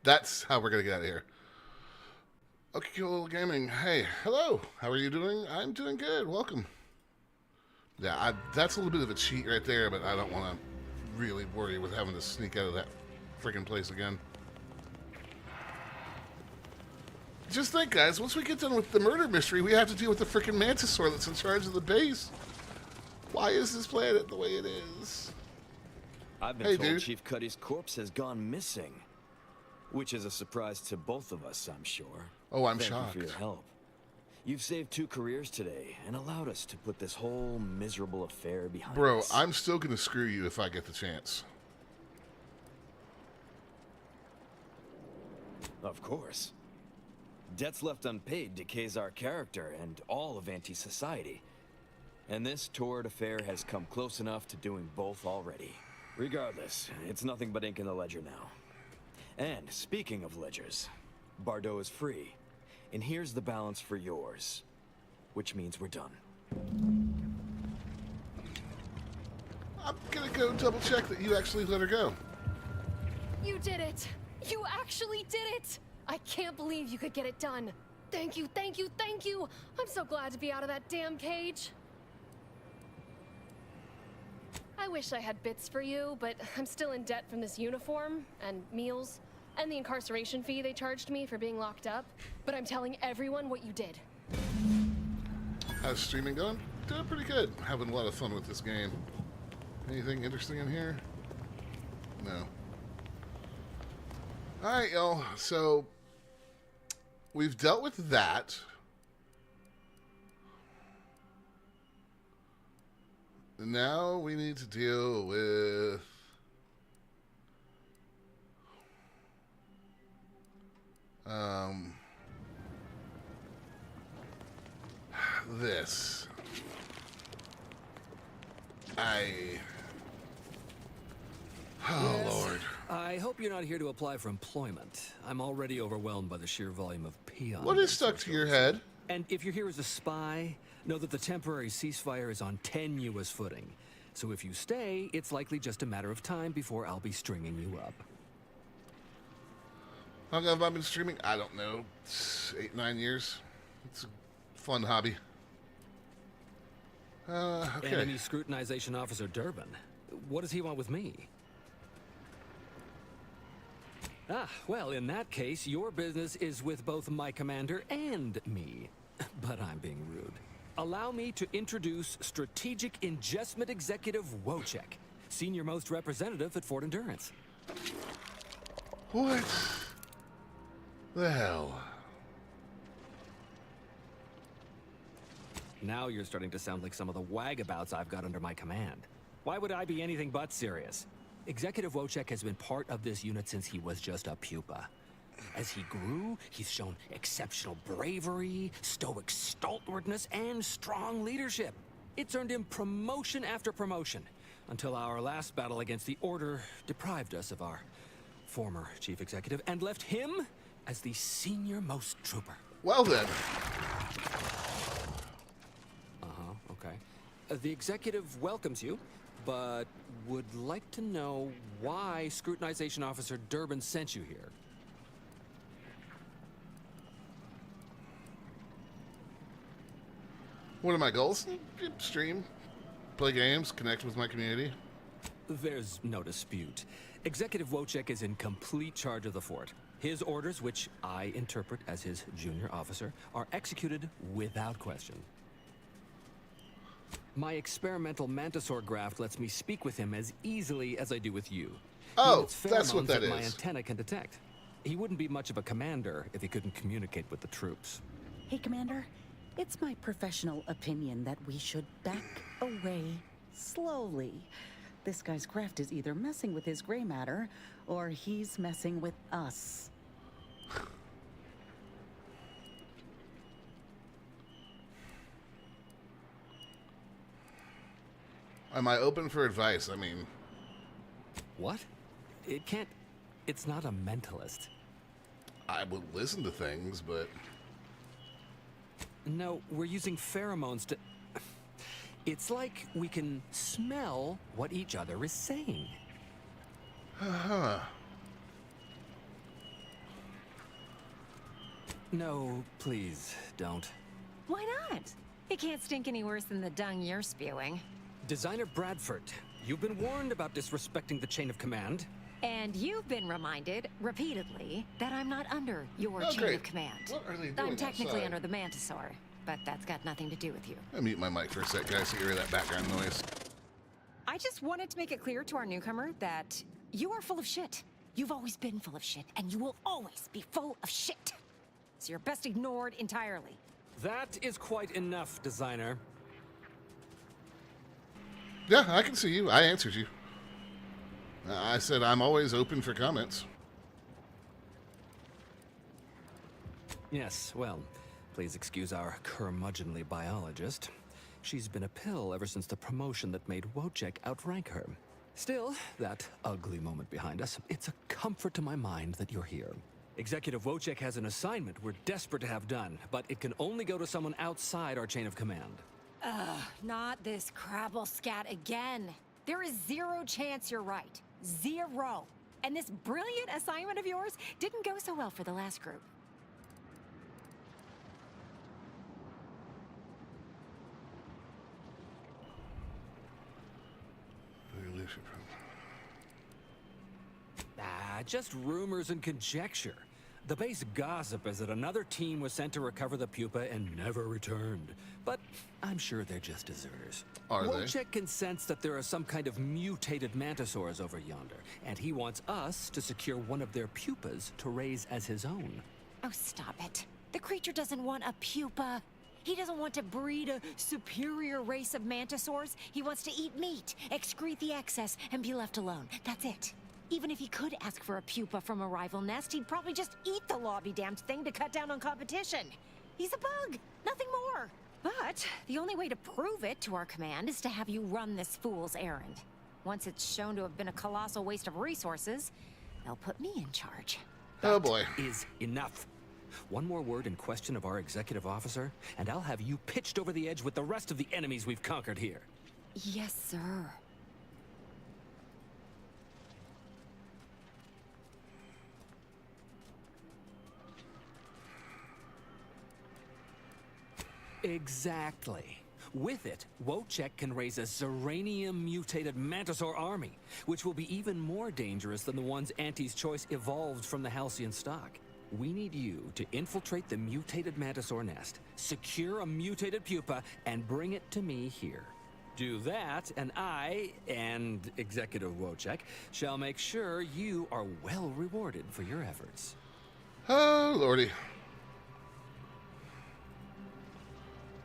That's how we're going to get out of here. Okay, cool gaming. Hey, hello. How are you doing? I'm doing good. Welcome. Yeah, that's a little bit of a cheat right there, but I don't want to really worry with having to sneak out of that freaking place again. Just think, guys, once we get done with the murder mystery, we have to deal with the freaking mantisaur that's in charge of the base. Why is this planet the way it is? I've been told Chief Cuddy's corpse has gone missing. Which is a surprise to both of us, I'm sure. Oh, I'm shocked. shocked. Thank you for your help. You've saved 2 careers today and allowed us to put this whole miserable affair behind us. Bro, I'm still going to screw you if I get the chance. Of course. Debts left unpaid decays our character and all of anti-society. And this torrid affair has come close enough to doing both already. Regardless, it's nothing but ink in the ledger now. And speaking of ledgers, Bardot is free. And here's the balance for yours. Which means we're done. I'm gonna go double check that you actually let her go. You did it! You actually did it! I can't believe you could get it done. Thank you, thank you, thank you! I'm so glad to be out of that damn cage. I wish I had bits for you, but I'm still in debt from this uniform, and meals, and the incarceration fee they charged me for being locked up. But I'm telling everyone what you did. How's streaming going? Doing pretty good. Having a lot of fun with this game. Anything interesting in here? No. Alright, y'all. So, we've dealt with that. And now we need to deal with this. Oh, yes. Lord. I hope you're not here to apply for employment. I'm already overwhelmed by the sheer volume of peons. What is stuck to your head? And if you're here as a spy, know that the temporary ceasefire is on tenuous footing. So if you stay, it's likely just a matter of time before I'll be stringing you up. How long have I been streaming? I don't know. 8, 9 years. It's a fun hobby. Okay. Enemy Scrutinization Officer Durbin. What does he want with me? Ah, well, in that case, your business is with both my commander and me. But I'm being rude. Allow me to introduce Strategic Ingestment Executive Wojciech, Senior Most Representative at Fort Endurance. What the hell? Now you're starting to sound like some of the wagabouts I've got under my command. Why would I be anything but serious? Executive Wojciech has been part of this unit since he was just a pupa. As he grew, he's shown exceptional bravery, stoic stalwartness, and strong leadership. It's earned him promotion after promotion, until our last battle against the Order deprived us of our former chief executive and left him as the senior-most trooper. Well then. Okay. The executive welcomes you, but would like to know why Scrutinization Officer Durbin sent you here. What are my goals? Stream, play games, connect with my community. There's no dispute. Executive Wojciech is in complete charge of the fort. His orders, which I interpret as his junior officer, are executed without question. My experimental Mantisaur graft lets me speak with him as easily as I do with you. Oh, that's what that is. My antenna can detect. He wouldn't be much of a commander if he couldn't communicate with the troops. Hey, Commander. It's my professional opinion that we should back away slowly. This guy's craft is either messing with his gray matter, or he's messing with us. Am I open for advice? I mean... What? It can't... It's not a mentalist. I would listen to things, but... No, we're using pheromones to... It's like we can smell what each other is saying. No, please, don't. Why not? It can't stink any worse than the dung you're spewing. Designer Bradford, you've been warned about disrespecting the chain of command. And you've been reminded, repeatedly, that I'm not under your chain of command. What are they doing I'm technically outside? under the Mantisaur, but that's got nothing to do with you. I'll mute my mic for a sec, guys, so you hear that background noise. I just wanted to make it clear to our newcomer that you are full of shit. You've always been full of shit, and you will always be full of shit. So you're best ignored entirely. That is quite enough, designer. Yeah, I can see you. I answered you. I said I'm always open for comments. Yes, well, please excuse our curmudgeonly biologist. She's been a pill ever since the promotion that made Wojciech outrank her. Still, that ugly moment behind us, it's a comfort to my mind that you're here. Executive Wojciech has an assignment we're desperate to have done, but it can only go to someone outside our chain of command. Ugh, not this crabble scat again. There is zero chance you're right. Zero. And this brilliant assignment of yours didn't go so well for the last group. Just rumors and conjecture. The base gossip is that another team was sent to recover the pupa and never returned. But I'm sure they're just deserters. Are they? Wojciech can sense that there are some kind of mutated mantisaurs over yonder, and he wants us to secure one of their pupas to raise as his own. Oh, stop it. The creature doesn't want a pupa. He doesn't want to breed a superior race of mantisaurs. He wants to eat meat, excrete the excess, and be left alone. That's it. Even if he could ask for a pupa from a rival nest, he'd probably just eat the lobby damned thing to cut down on competition. He's a bug, nothing more. But the only way to prove it to our command is to have you run this fool's errand. Once it's shown to have been a colossal waste of resources, they'll put me in charge. Oh boy. Is enough. One more word in question of our executive officer, and I'll have you pitched over the edge with the rest of the enemies we've conquered here. Yes, sir. Exactly. With it, Wojciech can raise a Zeranium-mutated Mantisaur army, which will be even more dangerous than the ones Auntie's Choice evolved from the Halcyon stock. We need you to infiltrate the mutated Mantisaur nest, secure a mutated pupa, and bring it to me here. Do that, and I, and Executive Wojciech, shall make sure you are well rewarded for your efforts. Oh, lordy.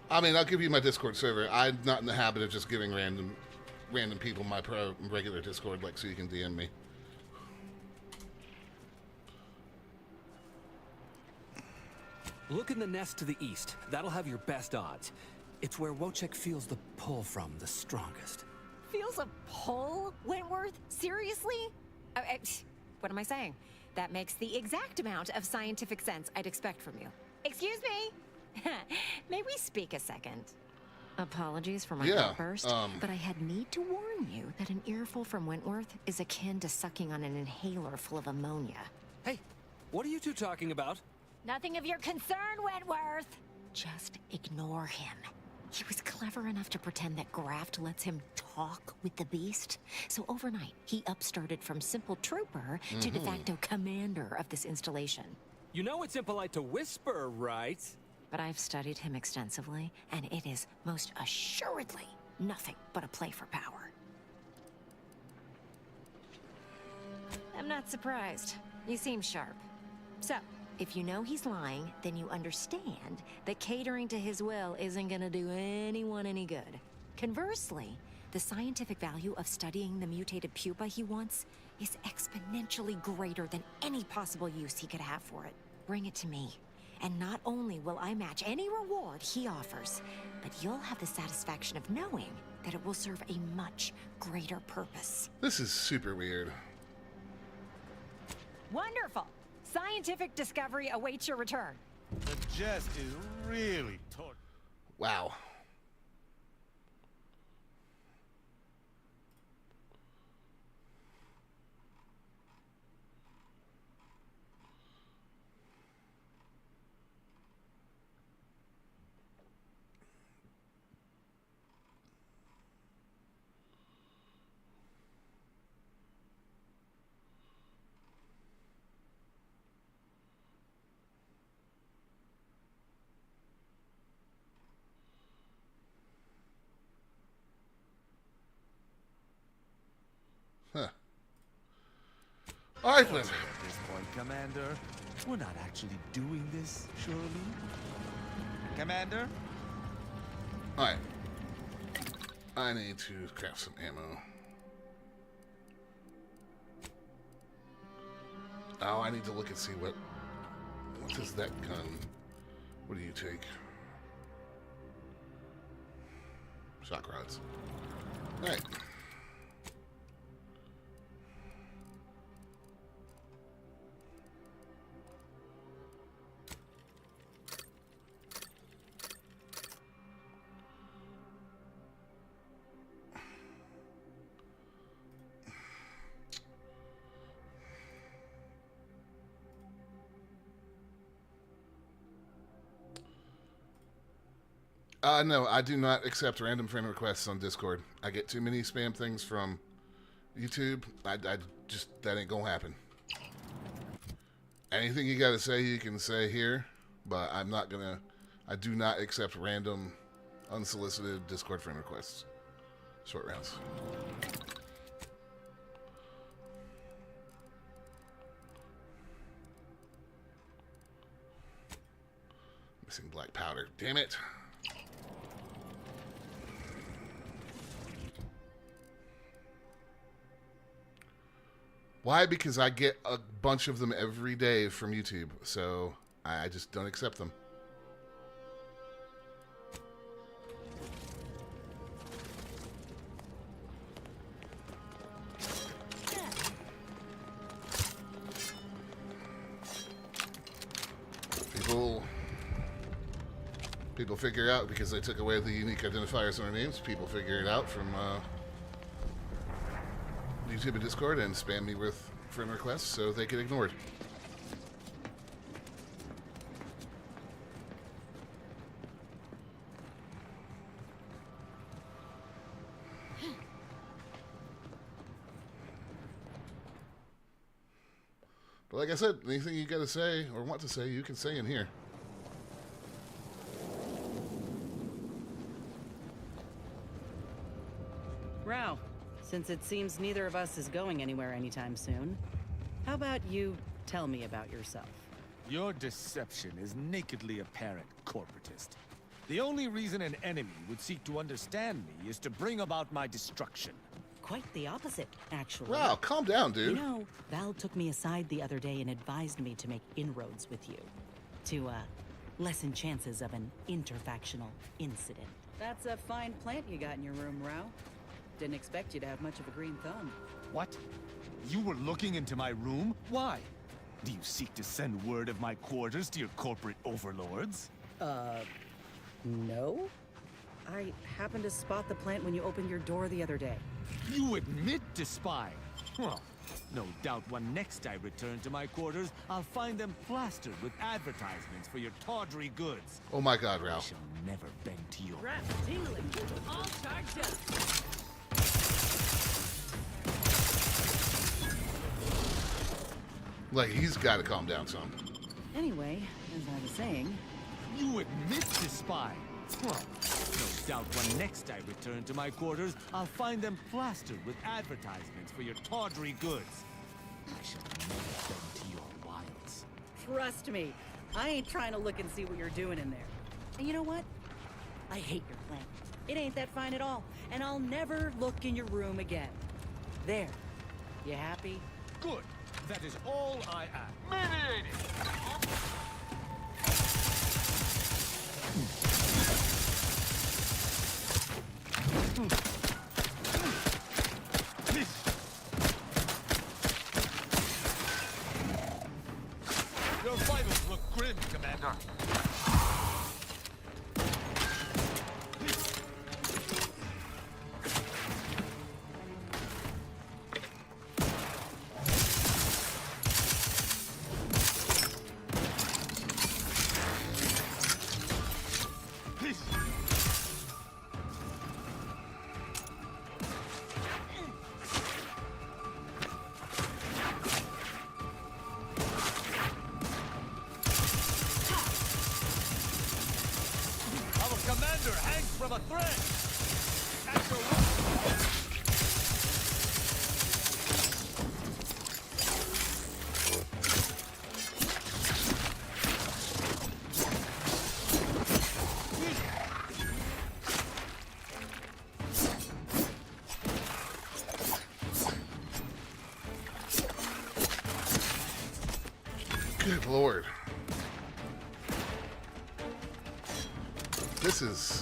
I mean, I'll give you my Discord server. I'm not in the habit of just giving random random people in my regular Discord, like, so you can DM me. Look in the nest to the east. That'll have your best odds. It's where Wojciech feels the pull from the strongest. Feels a pull, Wentworth? Seriously? What am I saying? That makes the exact amount of scientific sense I'd expect from you. Excuse me? May we speak a second? Apologies for my outburst, but I had need to warn you that an earful from Wentworth is akin to sucking on an inhaler full of ammonia. Hey, what are you two talking about? Nothing of your concern, Wentworth! Just ignore him. He was clever enough to pretend that Graft lets him talk with the beast. So overnight, he upstarted from simple trooper to de facto commander of this installation. You know it's impolite to whisper, right? But I've studied him extensively, and it is most assuredly nothing but a play for power. I'm not surprised. You seem sharp. So, if you know he's lying, then you understand that catering to his will isn't gonna do anyone any good. Conversely, the scientific value of studying the mutated pupa he wants is exponentially greater than any possible use he could have for it. Bring it to me, and not only will I match any reward he offers, but you'll have the satisfaction of knowing that it will serve a much greater purpose. This is super weird. Wonderful! Scientific discovery awaits your return. The jest is really torture. Wow. Huh. All right, then. At this point, Commander, we're not actually doing this, surely? Commander? All right. I need to craft some ammo. Oh, I need to look and see what does that gun. What do you take? Shock rods. All right. No, I do not accept random friend requests on Discord. I get too many spam things from YouTube. I just, that ain't gonna happen. Anything you gotta say, you can say here, but I do not accept random, unsolicited Discord friend requests. Short rounds. Missing black powder. Damn it. Why? Because I get a bunch of them every day from YouTube, so I just don't accept them. People figure out, because they took away the unique identifiers on our names, people figure it out from YouTube and Discord and spam me with friend requests so they get ignored. But like I said, anything you gotta say or want to say, you can say in here. Rao, since it seems neither of us is going anywhere anytime soon, how about you tell me about yourself? Your deception is nakedly apparent, corporatist. The only reason an enemy would seek to understand me is to bring about my destruction. Quite the opposite, actually. Wow, calm down, dude. You know, Val took me aside the other day and advised me to make inroads with you. To, lessen chances of an interfactional incident. That's a fine plant you got in your room, Rao. Didn't expect you to have much of a green thumb. What? You were looking into my room? Why? Do you seek to send word of my quarters to your corporate overlords? No? I happened to spot the plant when you opened your door the other day. You admit to spying? Well, no doubt when next I return to my quarters, I'll find them plastered with advertisements for your tawdry goods. Oh my God, I Ralph. shall never bend to your... Crap, tingling. All charged up. Like, he's got to calm down some. Anyway, as I was saying... You admit to spying? Well, no doubt when next I return to my quarters, I'll find them plastered with advertisements for your tawdry goods. I shall never bend to your wiles. Trust me, I ain't trying to look and see what you're doing in there. And you know what? I hate your plant. It ain't that fine at all, and I'll never look in your room again. There. You happy? Good. That is all I ask. Mediating! Your vitals look grim, Commander. Commander hangs from a thread! At your Good Lord. This is...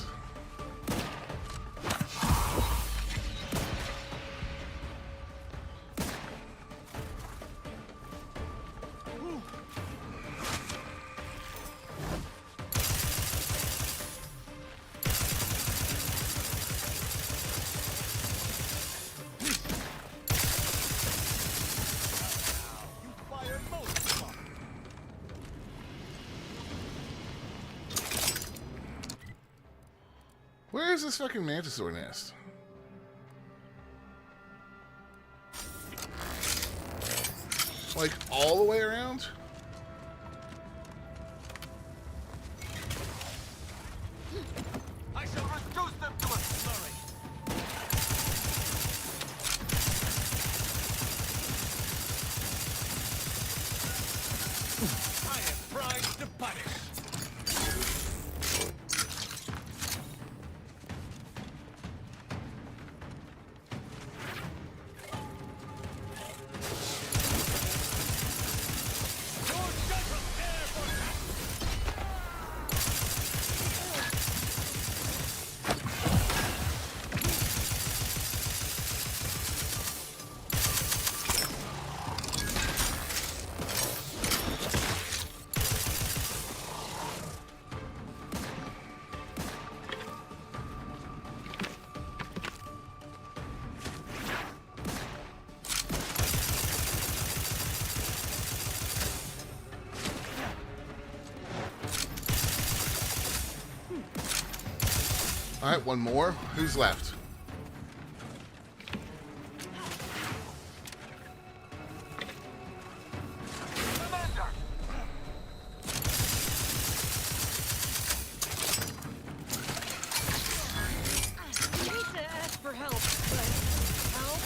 Where is this fucking mantisaur nest? Like, all the way around? I shall reduce them to a slurry! I am primed to punish! All right, one more. Who's left? I hate to ask for help, but help?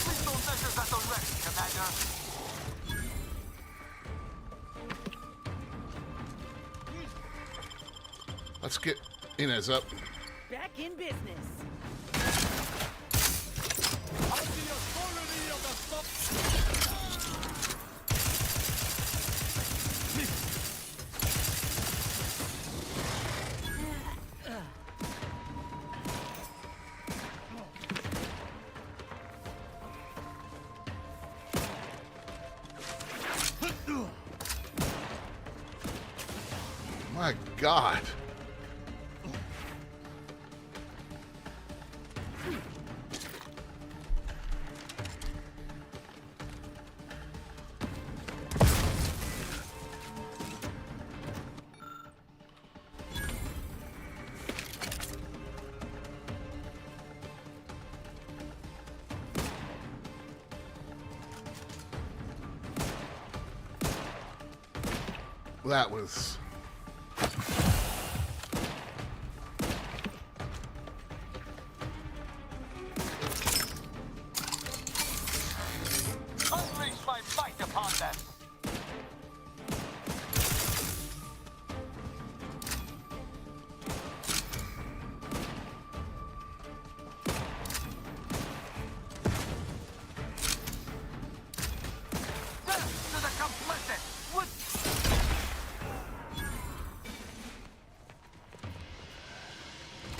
Lethal measures at the ready, Commander! Let's get Inez up. Back in business. My God. That was... Unleash my might upon them! Death to the complicit!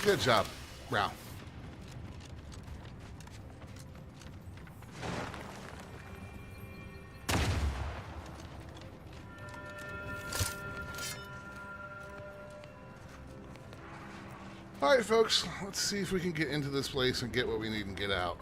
Good job, Rao. All right, folks, let's see if we can get into this place and get what we need and get out.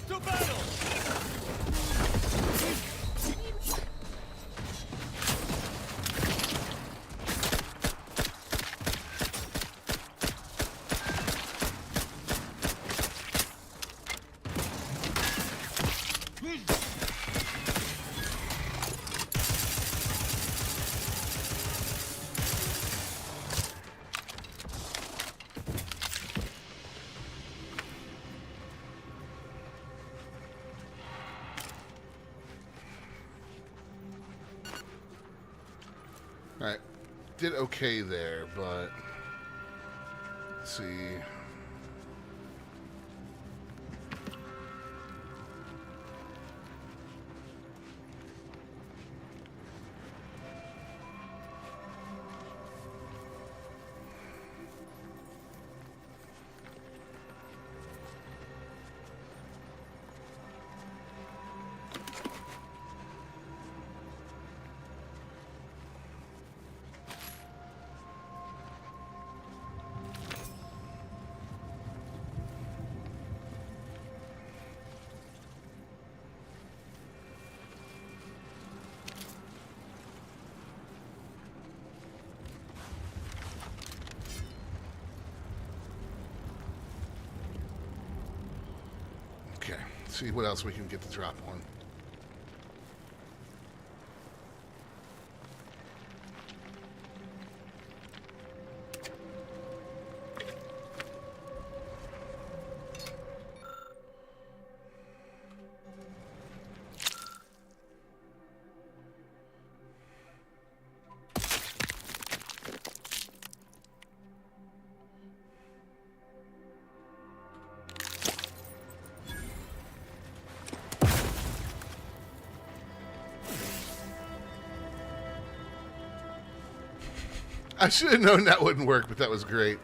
To battle! Alright, did okay there, but let's see. Okay, let's see what else we can get the drop on. I should have known that wouldn't work, but that was great.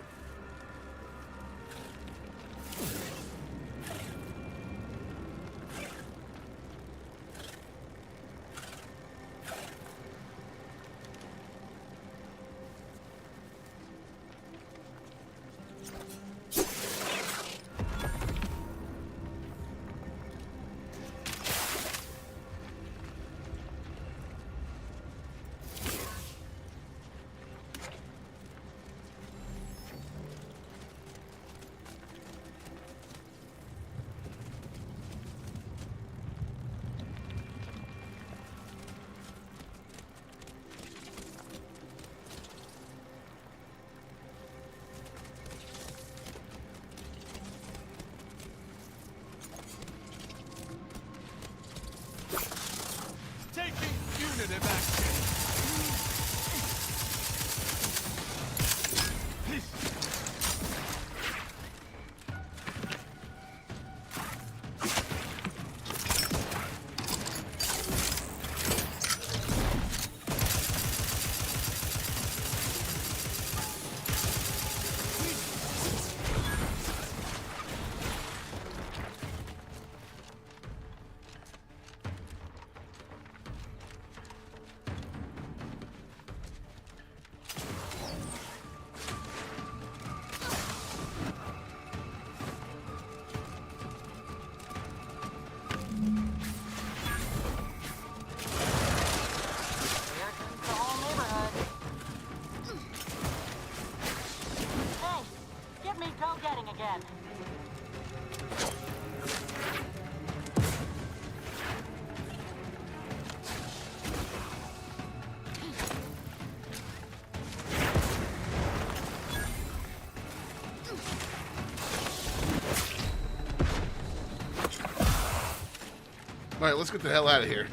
Alright, let's get the hell out of here.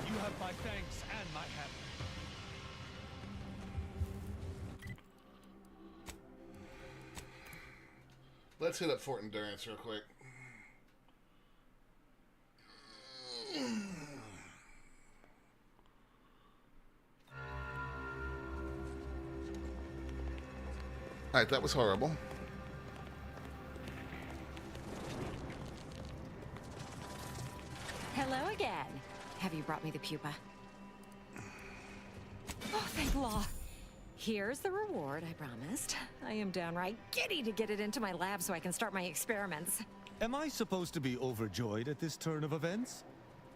You have my thanks and my help. Let's hit up Fort Endurance real quick. Alright, that was horrible. Hello again. Have you brought me the pupa? Oh, thank law. Here's the reward I promised. I am downright giddy to get it into my lab so I can start my experiments. Am I supposed to be overjoyed at this turn of events?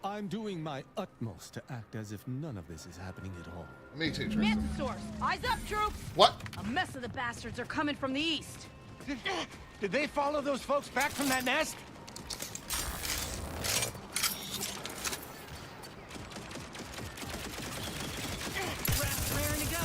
I'm doing my utmost to act as if none of this is happening at all. Me too, Tristan. Mantisaurs, eyes up, troops! What? A mess of the bastards are coming from the east. Did they follow those folks back from that nest? Raring to go.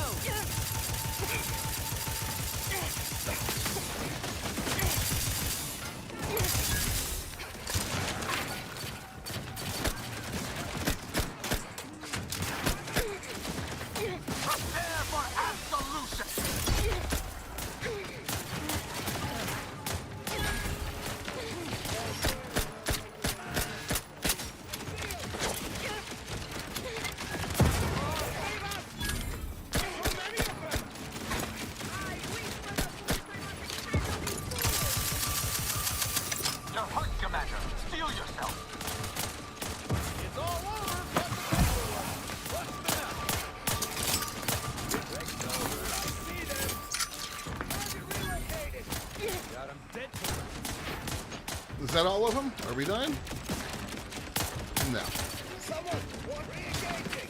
Prepare for absolution! You're hurt, Commander. Steel yourself. It's all over. Got him dead. Is that all of them? Are we done? No. Someone, re-engaging.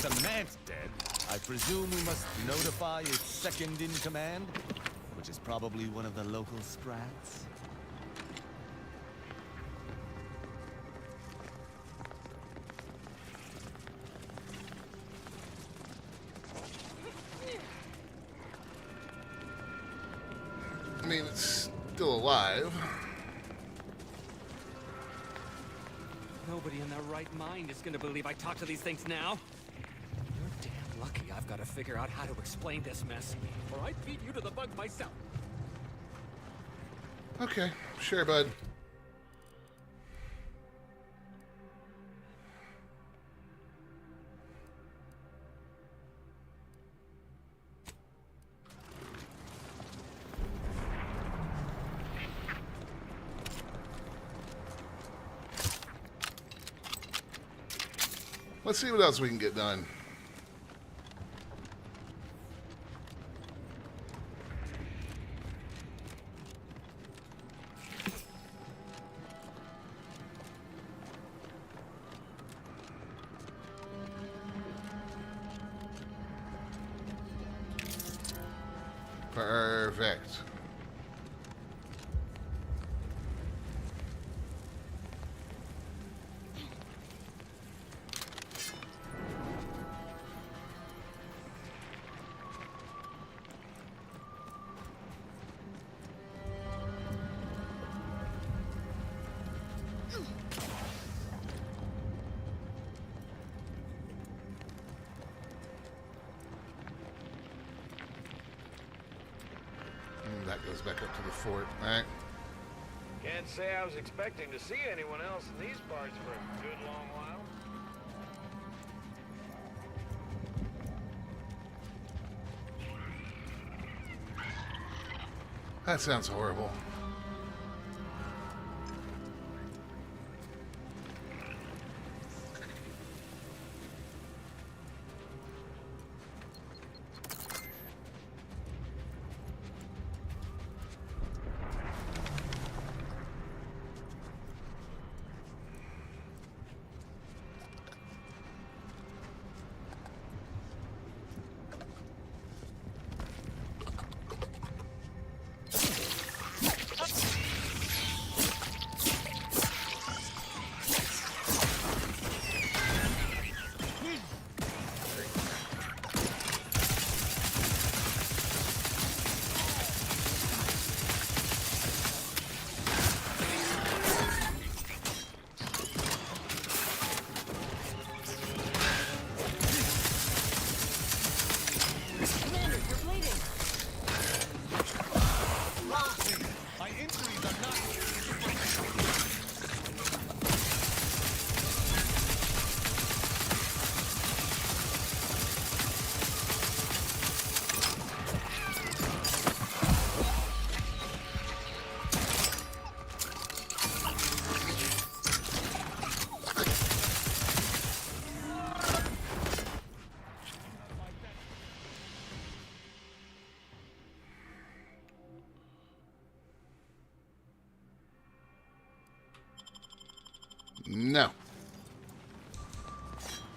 The man's dead. I presume we must notify its second in command, which is probably one of the local sprats. I mean, it's still alive. Nobody in their right mind is gonna believe I talk to these things now. You're damn lucky I've got to figure out how to explain this mess, or I'd feed you to the bugs myself. Okay, sure, bud. Let's see what else we can get done. Perfect. That goes back up to the fort. All right. Can't say I was expecting to see anyone else in these parts for a good long while. That sounds horrible.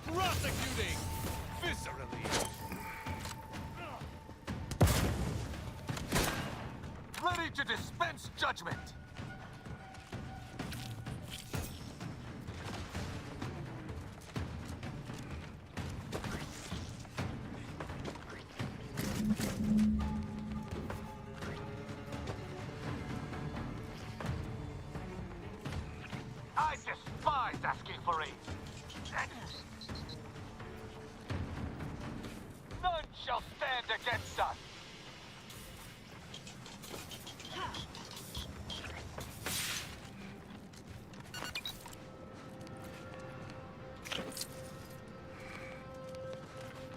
Prosecuting! Viscerally! Ready to dispense judgment! I despise asking for aid. None shall stand against us.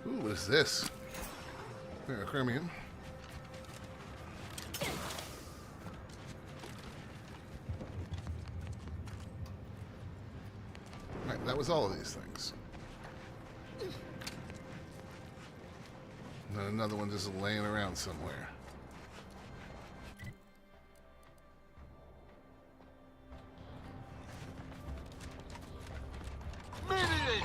Ooh, what is this? Chromium. Right, that was all of these things. And then another one just laying around somewhere. Lethally!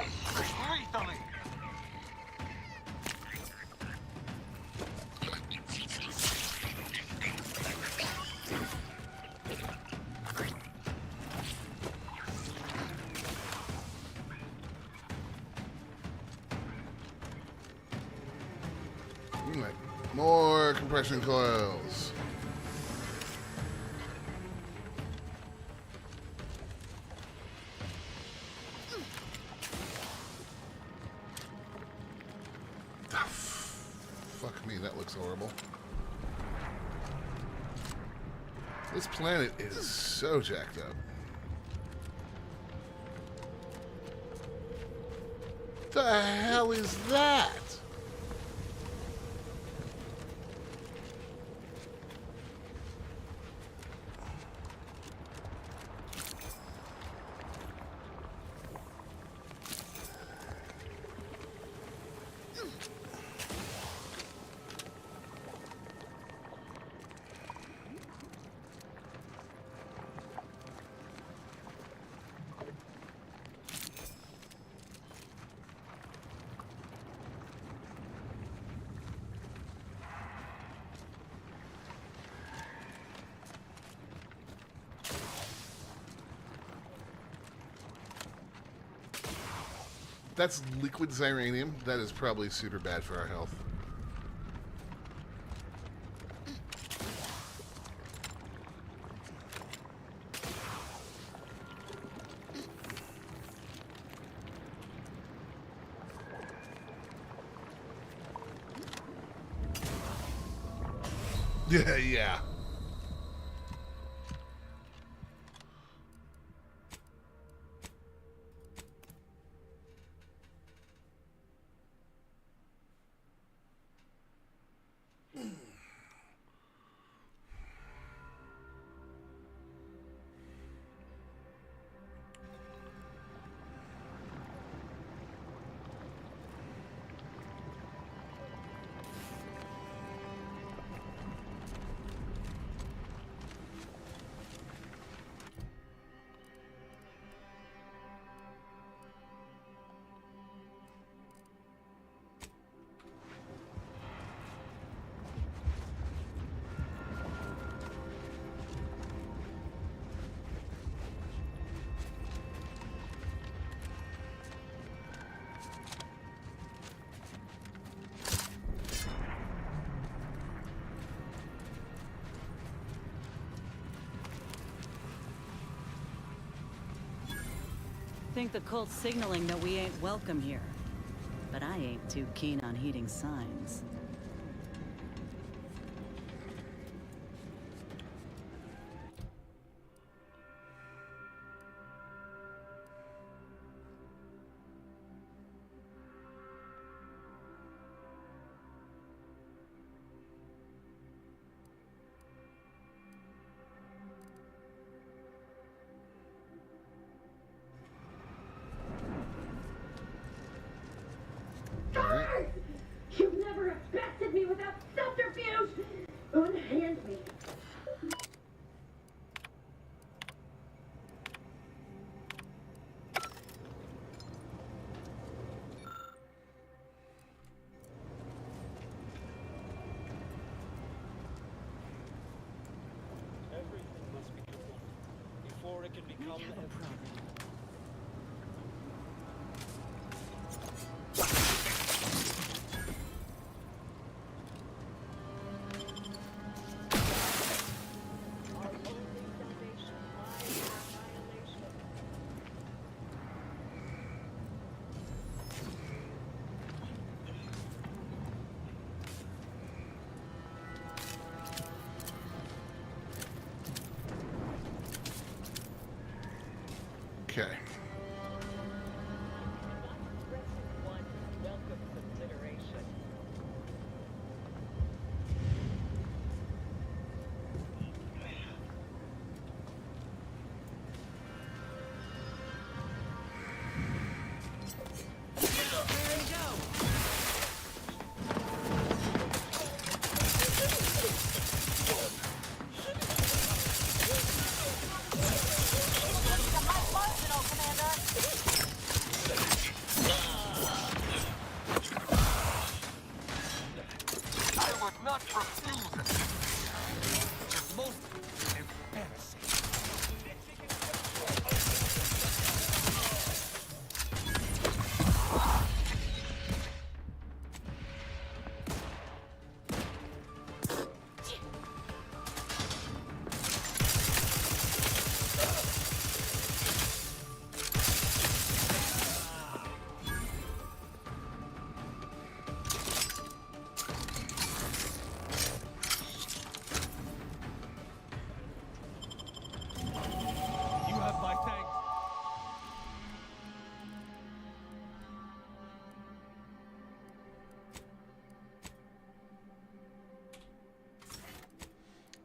Right. More compression coils. Fuck me, that looks horrible. This planet is so jacked up. The hell is that? That's liquid xyranium. That is probably super bad for our health. Yeah, yeah. Think the cult's signaling that we ain't welcome here. But I ain't too keen on heeding signs. You never have bested me without subterfuge! Unhand me! Okay.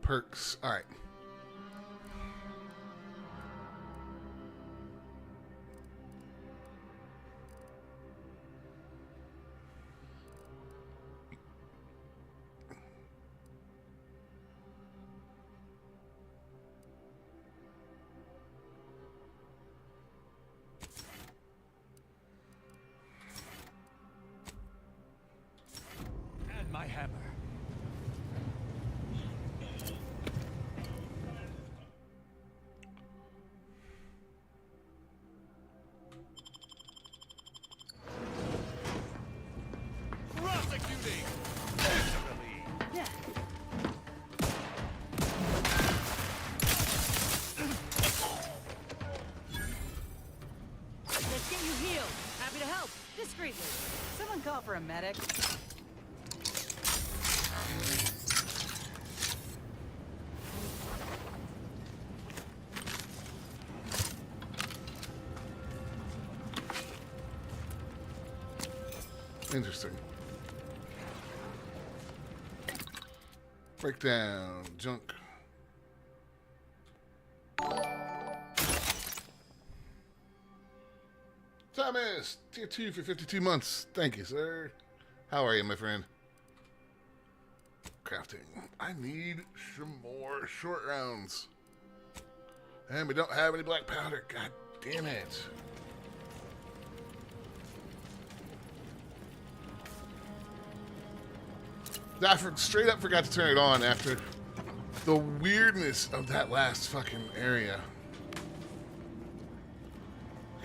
Perks. All right. And my hammer. Someone call for a medic. Interesting. Breakdown. Junk. Thomas, tier 2 for 52 months. Thank you, sir. How are you, my friend? Crafting. I need some more short rounds. And we don't have any black powder. God damn it. I straight up forgot to turn it on after the weirdness of that last fucking area.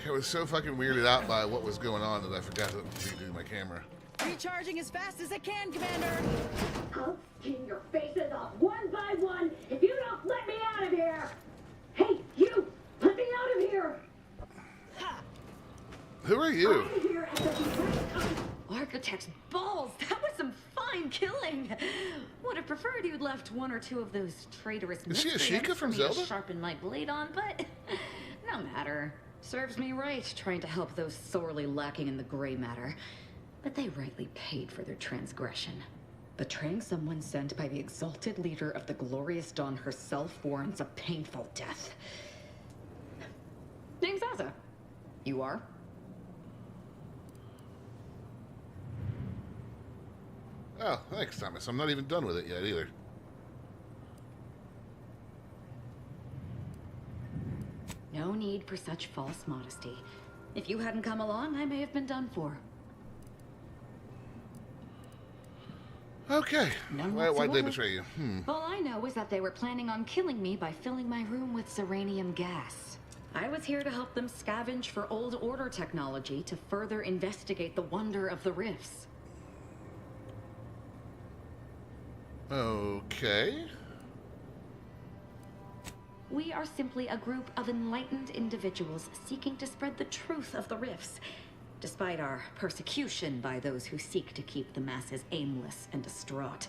I was so fucking weirded out by what was going on that I forgot to redo my camera. Recharging as fast as I can, Commander. I'll skin your faces off one by one if you don't let me out of here. Hey, you! Let me out of here! Who are you? I'm here at the Architect's balls! That was some fine killing! Would have preferred you'd left one or two of those traitorous Is she a miscreants Sheikah from for me to Zelda? sharpen my blade on, but no matter. Serves me right trying to help those sorely lacking in the gray matter. But they rightly paid for their transgression. Betraying someone sent by the exalted leader of the glorious dawn herself warrants a painful death. Name's Asa. You are? Oh, thanks, Thomas. I'm not even done with it yet, either. No need for such false modesty. If you hadn't come along, I may have been done for. Okay. Why'd they betray you? All I know is that they were planning on killing me by filling my room with Serenium gas. I was here to help them scavenge for old order technology to further investigate the wonder of the rifts. Okay. We are simply a group of enlightened individuals seeking to spread the truth of the rifts, despite our persecution by those who seek to keep the masses aimless and distraught.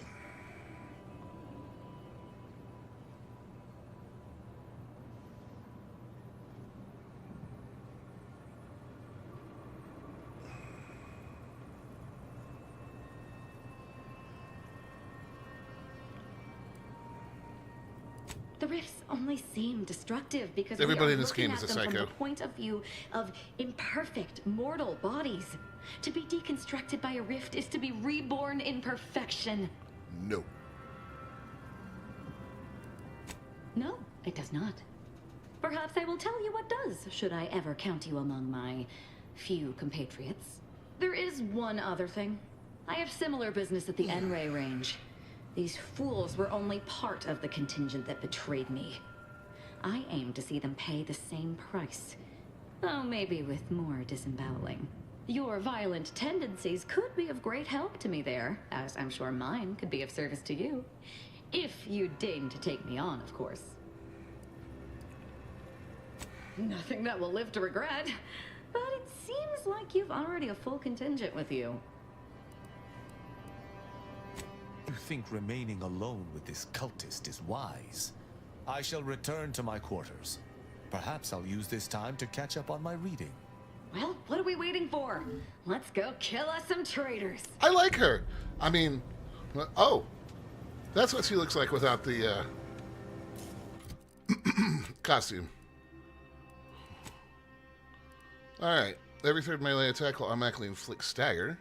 The rifts only seem destructive because everybody we are in this looking game at is a them psycho. from the point of view of imperfect mortal bodies. To be deconstructed by a rift is to be reborn in perfection. No. No, it does not. Perhaps I will tell you what does, should I ever count you among my few compatriots. There is one other thing. I have similar business at the N-Ray range. These fools were only part of the contingent that betrayed me. I aim to see them pay the same price, though maybe with more disemboweling. Your violent tendencies could be of great help to me there, as I'm sure mine could be of service to you. If you deign to take me on, of course. Nothing that will live to regret, but it seems like you've already a full contingent with you. You think remaining alone with this cultist is wise? I shall return to my quarters. Perhaps I'll use this time to catch up on my reading. Well, what are we waiting for? Let's go kill us some traitors. I like her. I mean, oh, that's what she looks like without the costume. All right. Every third melee attack will automatically inflict stagger.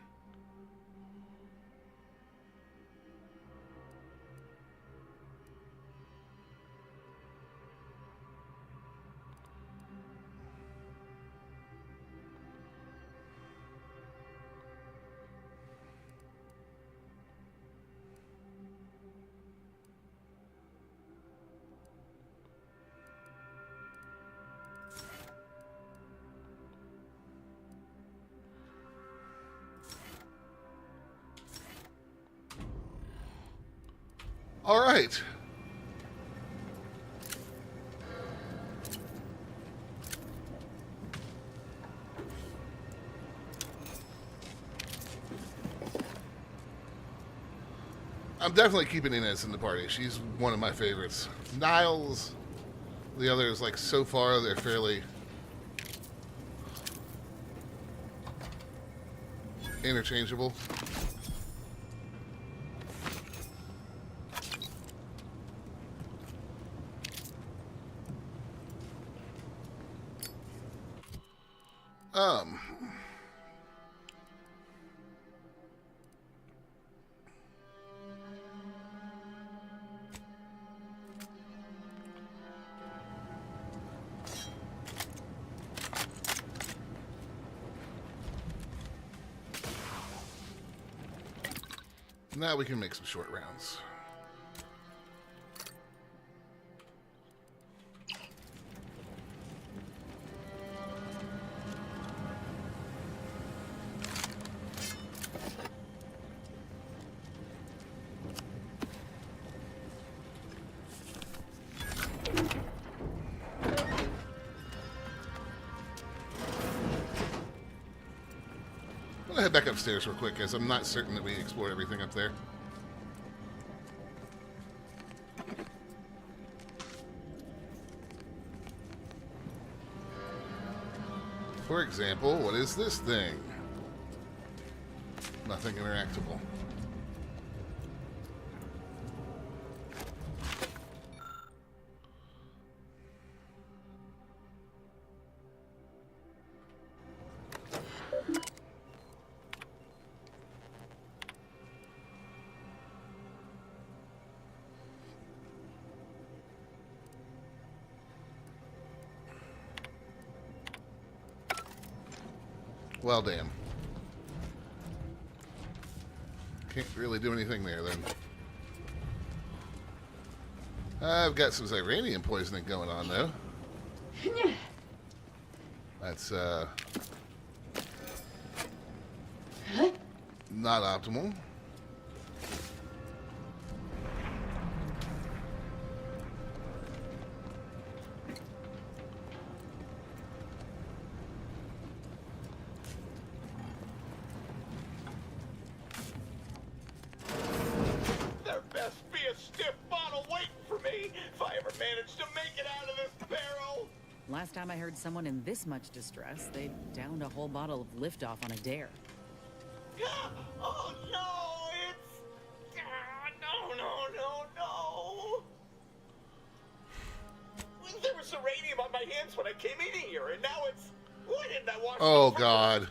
All right. I'm definitely keeping Inez in the party. She's one of my favorites. Niles, the others, like, so far, they're fairly interchangeable. Now we can make some short rounds. I'm gonna head back upstairs real quick, as I'm not certain that we explored everything up there. For example, what is this thing? Nothing interactable. Well, damn. Can't really do anything there, then. I've got some Iranian poisoning going on, though. That's, not optimal. Last time I heard someone in this much distress, they downed a whole bottle of liftoff on a dare. Oh no, it's... no. uranium on my hands when I came in here, and now it's... Why didn't I wash Oh, it God.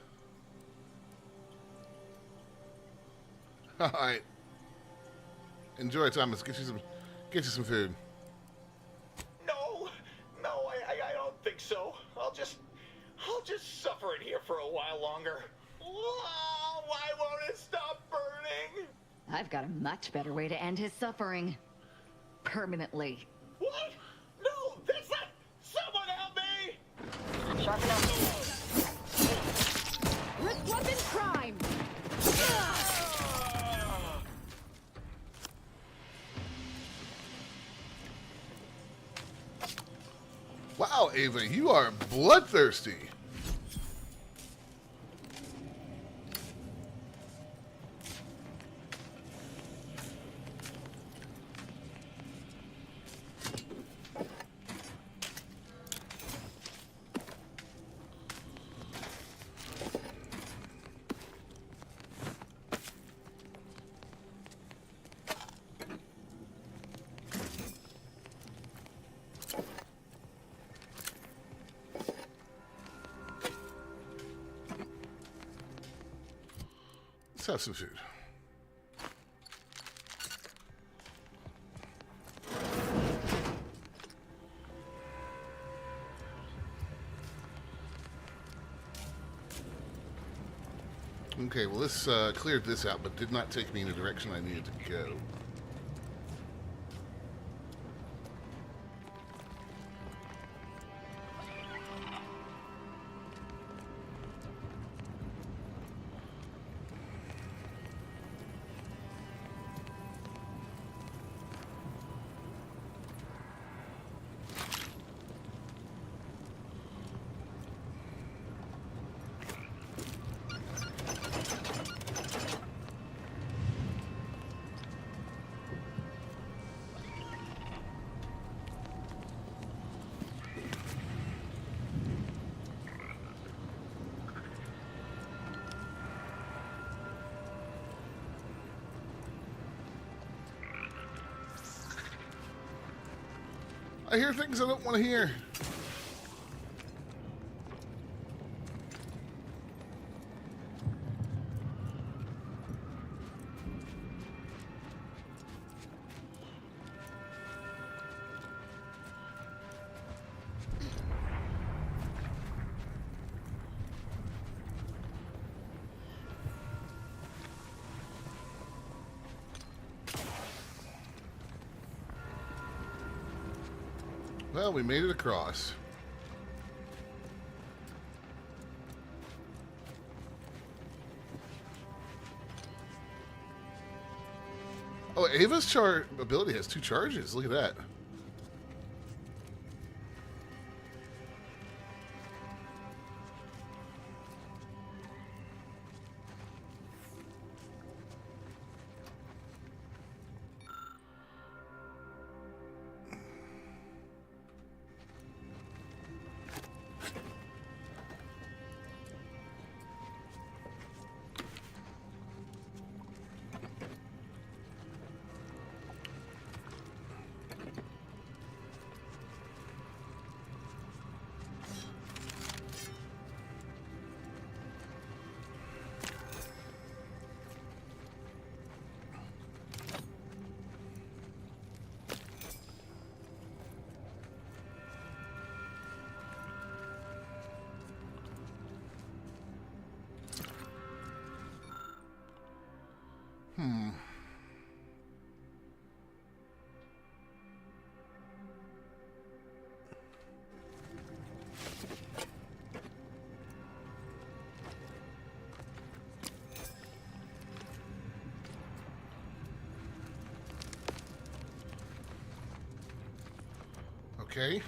All right. Enjoy, Thomas. Get you some food. No, I don't think so. I'll just suffer in here for a while longer. Oh, why won't it stop burning? I've got a much better way to end his suffering. Permanently. What? No, that's not... Someone help me! Sharp enough. Risk weapon prime! Wow, Ava, you are bloodthirsty. Let's have some food. Okay, well, this cleared this out, but did not take me in the direction I needed to go. I hear things I don't want to hear. Well, we made it across. Oh, Ava's ability has 2 charges. Look at that. Okay.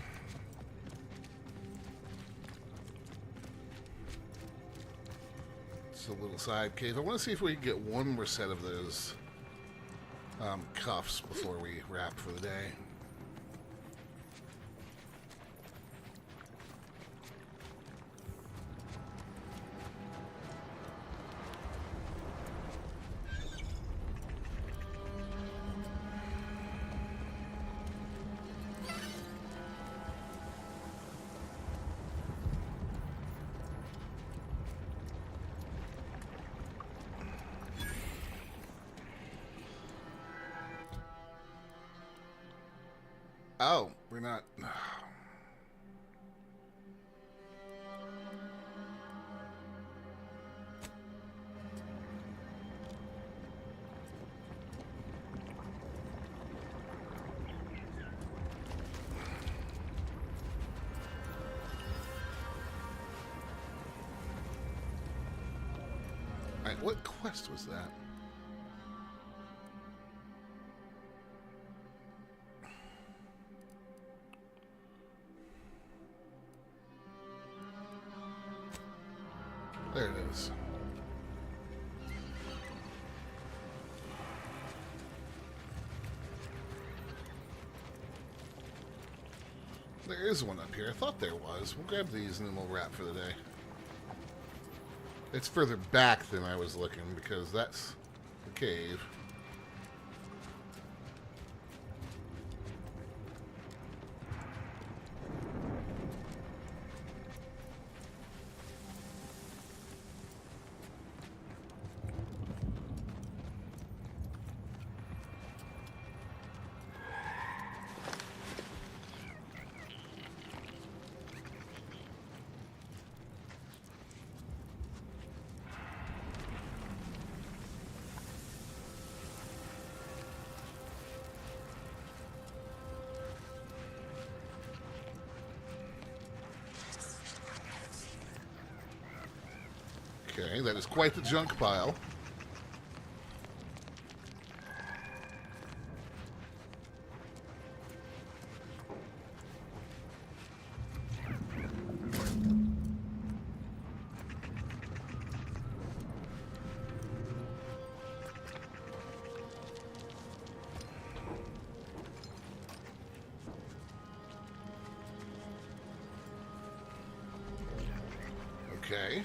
It's a little side cave. I want to see if we can get one more set of those cuffs before we wrap for the day. Oh, we're not. Alright, what quest was that? There it is. There is one up here. I thought there was. We'll grab these and then we'll wrap for the day. It's further back than I was looking because that's the cave. Okay, that is quite the junk pile. Okay.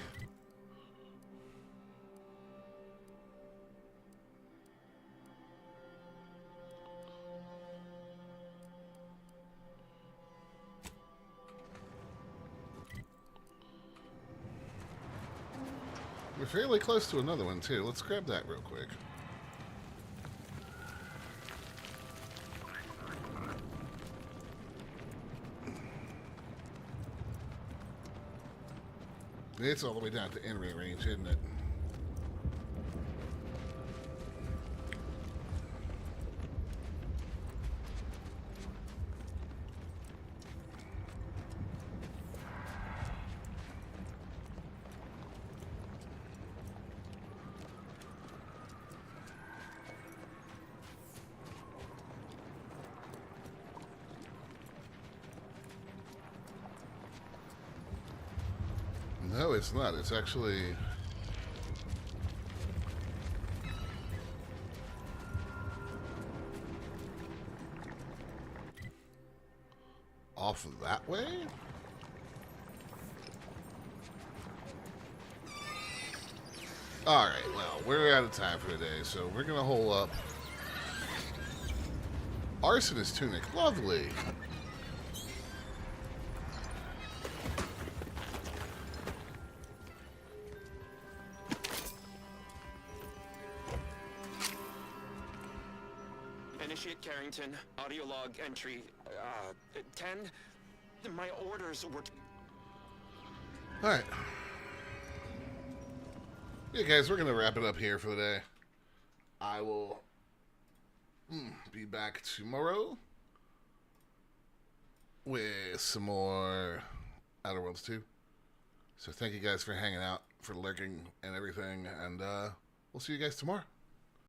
We're fairly close to another one, too. Let's grab that real quick. It's all the way down to enemy range, isn't it? No, it's not. It's actually... off that way? Alright, well, we're out of time for today, so we're gonna hole up. Arsonist tunic, lovely. Initiate Carrington, audio log entry, 10. My orders were... Alright. Yeah, guys, we're going to wrap it up here for the day. I will be back tomorrow with some more Outer Worlds 2. So thank you guys for hanging out, for lurking and everything, and we'll see you guys tomorrow.